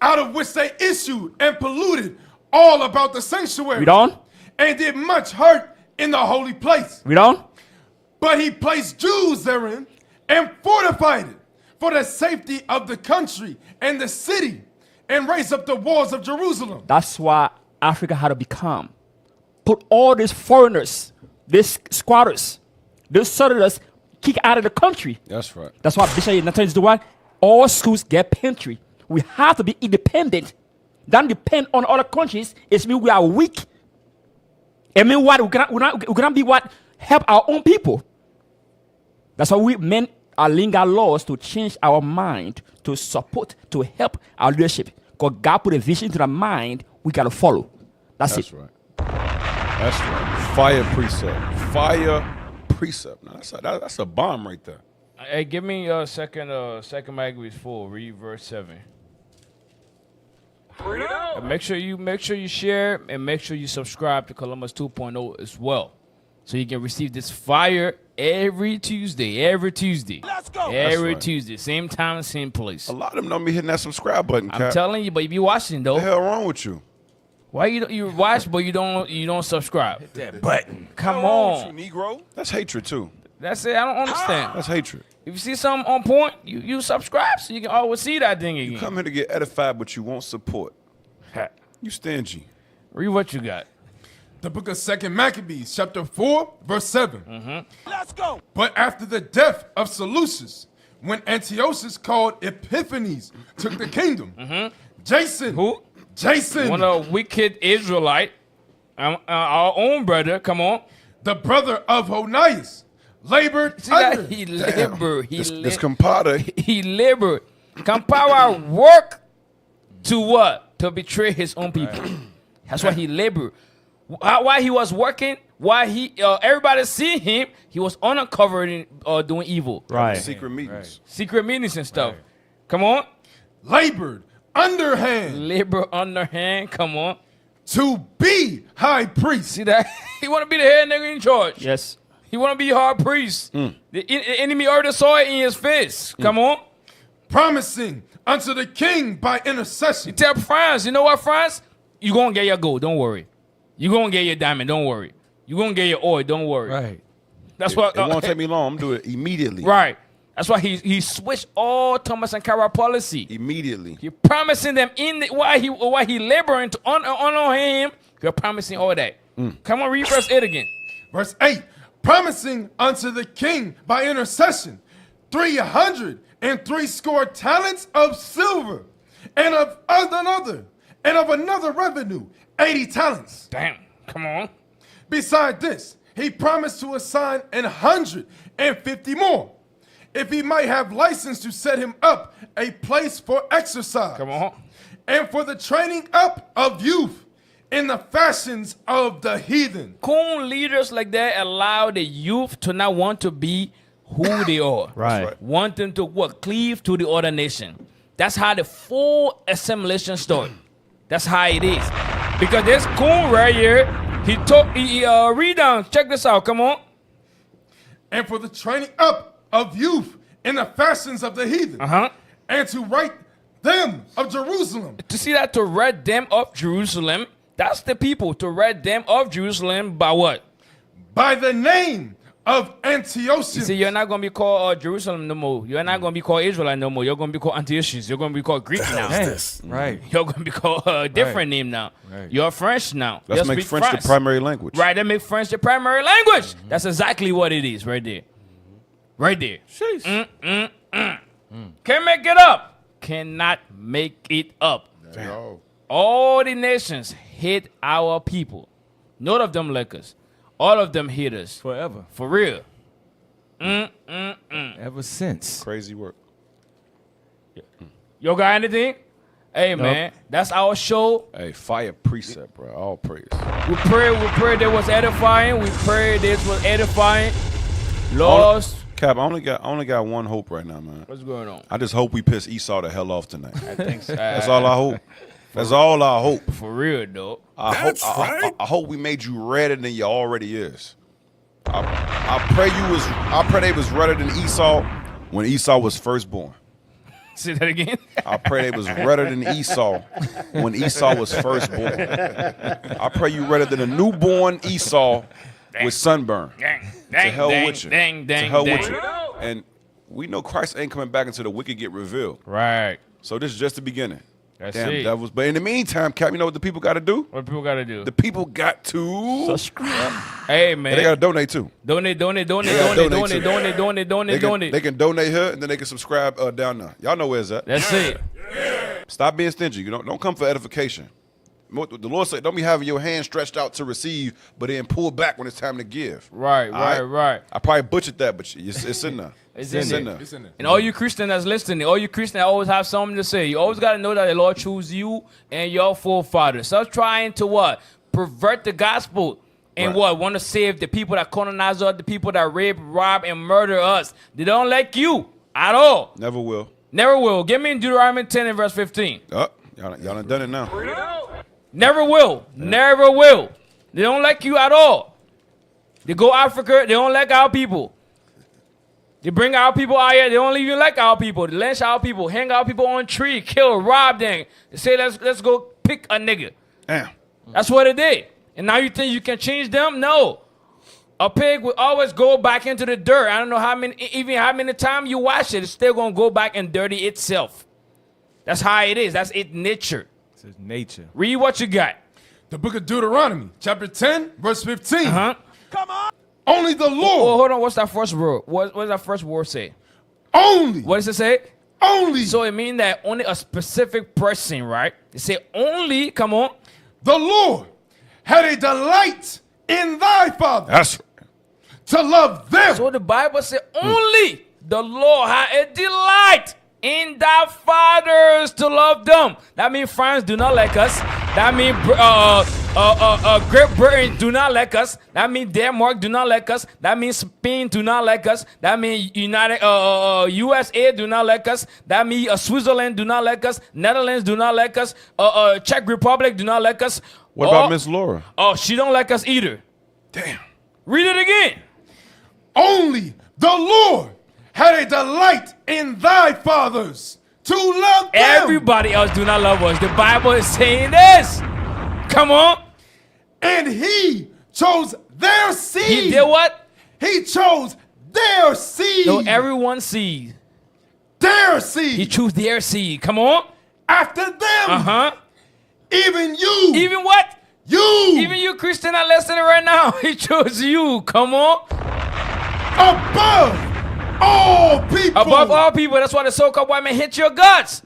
out of which they issued and polluted all about the sanctuary. Read on. And did much hurt in the holy place. Read on. But he placed Jews therein and fortified it for the safety of the country and the city, and raised up the walls of Jerusalem. That's why Africa had to become. Put all these foreigners, these squatters, these settlers, kick out of the country. That's right. That's why Bishop Nathan is the one. All schools get pantry. We have to be independent. Don't depend on other countries. It means we are weak. It means what we cannot be what help our own people. That's why we men our legal laws to change our mind, to support, to help our leadership. Because God put a vision to the mind, we got to follow. That's it. Right. That's right. Fire precept. Fire precept. Now, that's a bomb right there. Hey, give me a second mic is full. Read verse 7. And make sure you share and make sure you subscribe to Columbus 2.0 as well, so you can receive this fire every Tuesday. Let's go. Every Tuesday, same time, same place. A lot of them don't be hitting that subscribe button. I'm Cap. telling you, but you be watching though. What the hell wrong with you? Why you watch but you don't subscribe? Hit that button. Come on, Negro. That's hatred too. That's it. I don't understand. That's hatred. If you see something on point, you subscribe so you can always see that thing again. You come here to get edified, but you won't support. You stingy. Read what you got. The book of 2 Maccabees, chapter 4, verse 7. Let's go. But after the death of Seleucus, when Antiochus called Epiphanes took the kingdom, Jason. Who? Jason. One of the wicked Israelite, our own brother. Come on. The brother of Onias labored See under. that? He labored. This compadre. He labored. Compadre work to what? To betray his own people. That's why he labored. While he was working, while everybody see him, he was uncovered doing evil. Right. Secret meetings. Secret meetings and stuff. Come on. Labored underhand. Labor underhand. Come on. To be high priest. See that? He want to be the head nigga in charge. Yes. He want to be high priest. The enemy already saw it in his face. Come on. Promising unto the king by intercession. You tell France, you know what, France? You gonna get your gold, don't worry. You gonna get your diamond, don't worry. You gonna get your oil, don't worry. Right. That's what. It won't take me long. I'm doing it immediately. Right. That's why he switched all Thomas and Kara policy. Immediately. He promising them while he laboring to honor him. You're promising all that. Come on, read verse 8 again. Verse 8. Promising unto the king by intercession 360 talents of silver, and of another revenue 80 talents. Damn. Come on. Beside this, he promised to assign 150 more, if he might have license to set him up a place for exercise. Come on. And for the training up of youth in the fashions of the heathen. Cool leaders like that allow the youth to not want to be who they are. Right. Want them to what? Cleave to the other nation. That's how the full assimilation started. That's how it is. Because this coon right here, read down, check this out, come on. And for the training up of youth in the fashions of the heathen. And to write them of Jerusalem. To see that, to write them of Jerusalem, that's the people. To write them of Jerusalem by what? By the name of Antiochus. You see, you're not going to be called Jerusalem no more. You're not going to be called Israelite no more. You're going to be called Antiochus. You're going to be called Greek now. Right. You're going to be called a different name now. Right. You're French now. Let's make French the primary language. Right, that make French the primary language. That's exactly what it is right there. Right there. Sheesh. Can't make it up. Cannot make it up. All the nations hate our people. None of them like us. All of them hate us. Forever. For real. Ever since. Crazy work. Yo, got anything? Hey, man, that's our show. Hey, fire precept, bro. All praise. We pray that was edifying. We pray this was edifying. Lost. Cap, I only got one hope right now, man. What's going on? I just hope we piss Esau the hell off tonight. I think so. That's all I hope. That's all I hope. For real, though. I hope we made you redder than you already is. I pray they was redder than Esau when Esau was first born. Say that again. I pray they was redder than Esau when Esau was first born. I pray you redder than a newborn Esau with sunburn. To hell with you. To hell with you. And we know Christ ain't coming back until the wicked get revealed. Right. So this is just the beginning. That's Damn it. devils. But in the meantime, Cap, you know what the people got to do? What people got to do? The people got to subscribe. Hey, man. And they got to donate too. Donate. They can donate here and then they can subscribe down there. Y'all know where it's at. That's it. Stop being stingy. You don't come for edification. The Lord said, don't be having your hand stretched out to receive, but then pull back when it's time to give. Right. I probably butchered that, but it's in there. It's in there. And all you Christians that's listening, all you Christians that always have something to say, you always got to know that the Lord chose you and your forefathers. Stop trying to what? Pervert the gospel. And what? Want to save the people that colonize us, the people that rape, rob, and murder us. They don't like you at all. Never will. Never will. Give me in Deuteronomy 10 and verse 15. Y'all done done it now. Never will. Yeah. Never will. They don't like you at all. They go Africa, they don't like our people. They bring our people out here, they don't even like our people. They lynch our people, hang our people on tree, kill, rob them. They say, let's go pick a nigga. Damn. That's what it did. And now you think you can change them? No. A pig will always go back into the dirt. I don't know how many times you wash it, it's still going to go back and dirty itself. That's how it is. That's its nature. It's its nature. Read what you got. The book of Deuteronomy, chapter 10, verse 15. Uh-huh. Come on. Only the Lord. Oh, hold on. What's that first word? What does that first word say? Only. What does it say? Only. So it means that only a specific person, right? They say only, come on. The Lord had a delight in thy fathers. That's right. To love them. So the Bible says only the Lord had a delight in thy fathers to love them. That means France do not like us. That means Great Britain do not like us. That means Denmark do not like us. That means Spain do not like us. That means USA do not like us. That means Switzerland do not like us. Netherlands do not like us. Czech Republic do not like us. What about Miss Laura? Oh, she don't like us either. Damn. Read it again. Only the Lord had a delight in thy fathers to love them. Everybody else do not love us. The Bible is saying this. Come on. And he chose their seed. He did what? He chose their seed. No, everyone's seed. Their seed. He chose their seed. Come on. After them. Uh-huh. Even you. Even what? You. Even you, Christian, are listening right now. He chose you. Come on. Above all people. Above all people. That's why the so-called white men hate your guts.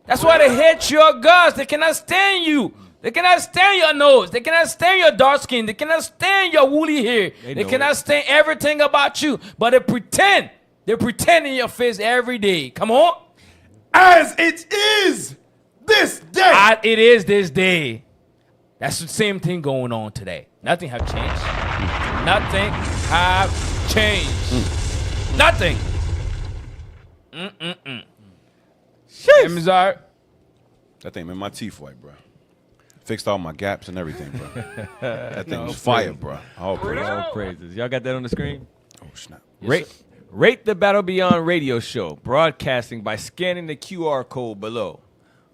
That's why they hate your guts. They cannot stand you. They cannot stand your nose. They cannot stand your dark skin. They cannot stand your woolly hair. They cannot stand everything about you. But they pretend. They pretend in your face every day. Come on. As it is this day. As it is this day. That's the same thing going on today. Nothing have changed. Nothing have changed. Nothing. Sheesh. That thing made my teeth white, bro. Fixed all my gaps and everything, bro. That thing was fire, bro. All praises. All praises. Y'all got that on the screen? Oh, snap. Yes, Rate the Battle Beyond radio show, broadcasting by scanning the QR code below.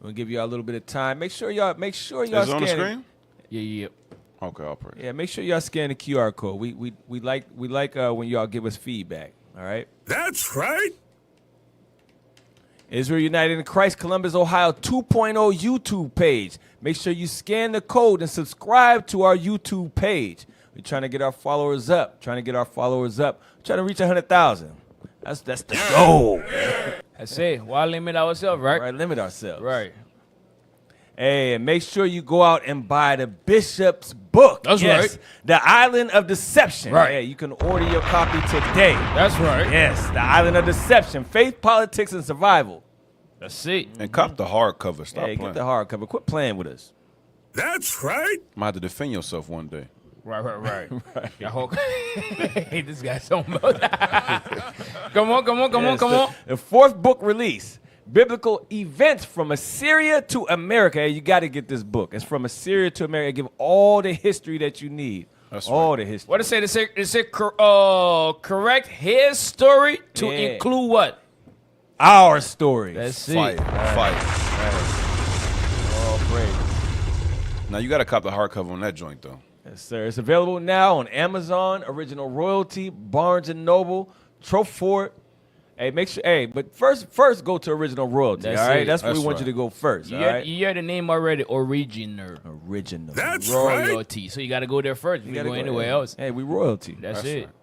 We'll give y'all a little bit of time. Make sure y'all Is scan it on the screen? Yeah. Okay, I'll pray. Yeah, make sure y'all scan the QR code. We like when y'all give us feedback. All right. That's right. Israel United in Christ, Columbus, Ohio 2.0 YouTube page. Make sure you scan the code and subscribe to our YouTube page. We're trying to get our followers up. Trying to reach 100,000. That's the goal. That's it. Why limit ourselves, right? Right, limit ourselves. Right. Hey, and make sure you go out and buy the Bishop's book. That's right. The Island of Deception. Right. Yeah, you can order your copy today. That's right. Yes, The Island of Deception. Faith, Politics, and Survival. That's it. And cop the hardcover. Stop Hey, playing. get the hardcover. Quit playing with us. That's right. Might have to defend yourself one day. Right. Hey, this guy's so much. Come on. The fourth book release. Biblical Events from Assyria to America. Hey, you got to get this book. It's From Assyria to America. Give all the history that you need. That's all right. the history. What it say? It say correct his story to include what? Our story. That's it. Fire. All praise. Now, you got to cop the hardcover on that joint, though. Yes, sir. It's available now on Amazon, Original Royalty, Barnes & Noble, Trofort. Hey, make sure. Hey, but first go to Original Royalty. That's all right, it. that's where we That's want right. you to go first. You all right. hear the name already, Original. That's right. Royalty. So you got to go there first. You gotta go go anywhere there. else. Hey, we royalty. That's That's it. right.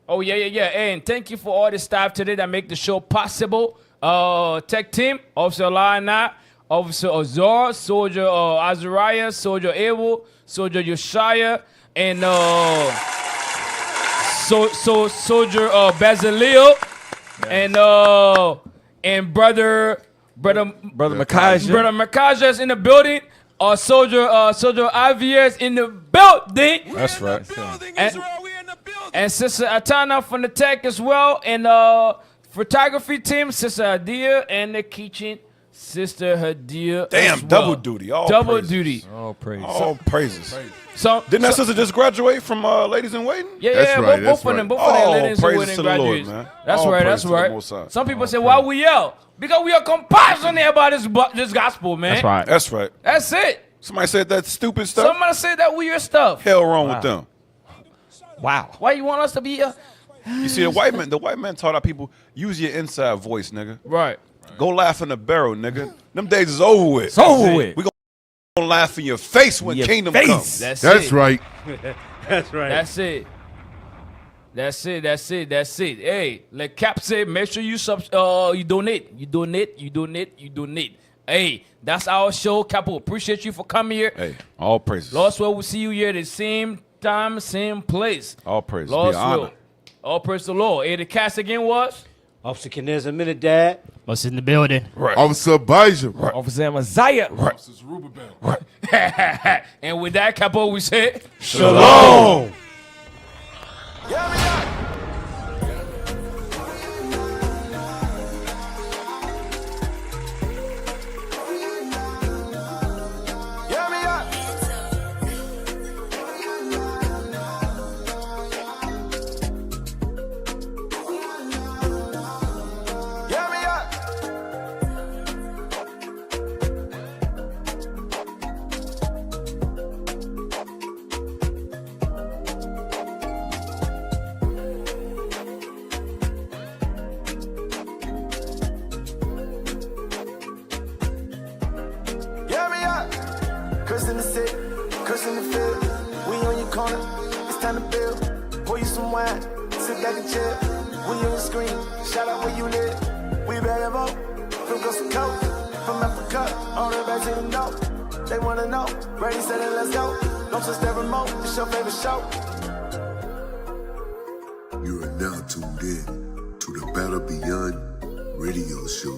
Oh, yeah. Hey, and thank you for all the staff today that make the show possible. Tech Team, Officer Lionel, Officer Azor, Soldier Azariah, Soldier Abel, Soldier Yeshaya, and Soldier Basilio, and brother Makaja is in the building. Soldier Javier is in the building. That's right. And Sister Atana from the tech as well, and photography team, Sister Hadia, and the kitchen, Sister Hadia. Damn, double duty. Double duty. All praise. All praises. So didn't that sister just graduate from Ladies in Waiting? Yeah, both of them ladies in waiting to the graduates. Lord, man. That's All right. praise That's to the right. Most High. Some people say, "Why we yell?" Because we are compassionate about this gospel, man. That's right. That's right. That's it. Somebody said that stupid stuff. Somebody said that weird stuff. Hell wrong with them. Wow. Why you want us to be? You see, the white man taught our people, use your inside voice, nigga. Right. Go laugh in the barrel, nigga. Them days is over with. It's over with. We gonna laugh in your face when kingdom comes. That's right. That's right. That's it. That's it. Hey, like Cap said, make sure you donate. You donate. Hey, that's our show. Capo, appreciate you for coming here. Hey, all praises. Lord's will, we'll see you here at the same time, same place. All praises. Lord's Be honor. will. All praise to the Lord. Hey, the cast again was? Officer Kenneth a minute, Dad. What's in the building? Right. Officer Bijah. Right. Officer Amaziah. Right. Officer Rubabel. Right. And with that, Capo, we say Shalom. Curse in the city, curse in the field. We on your corner, it's time to build. Pour you some wine, sit back and chill. We on your screen, shout out where you live. We bag of up, from coast to coast. From Africa, all the way back to the north. They wanna know, ready, set it, let's go. Don't touch that remote, it's your favorite show. You are now tuned in to the Battle Beyond radio show.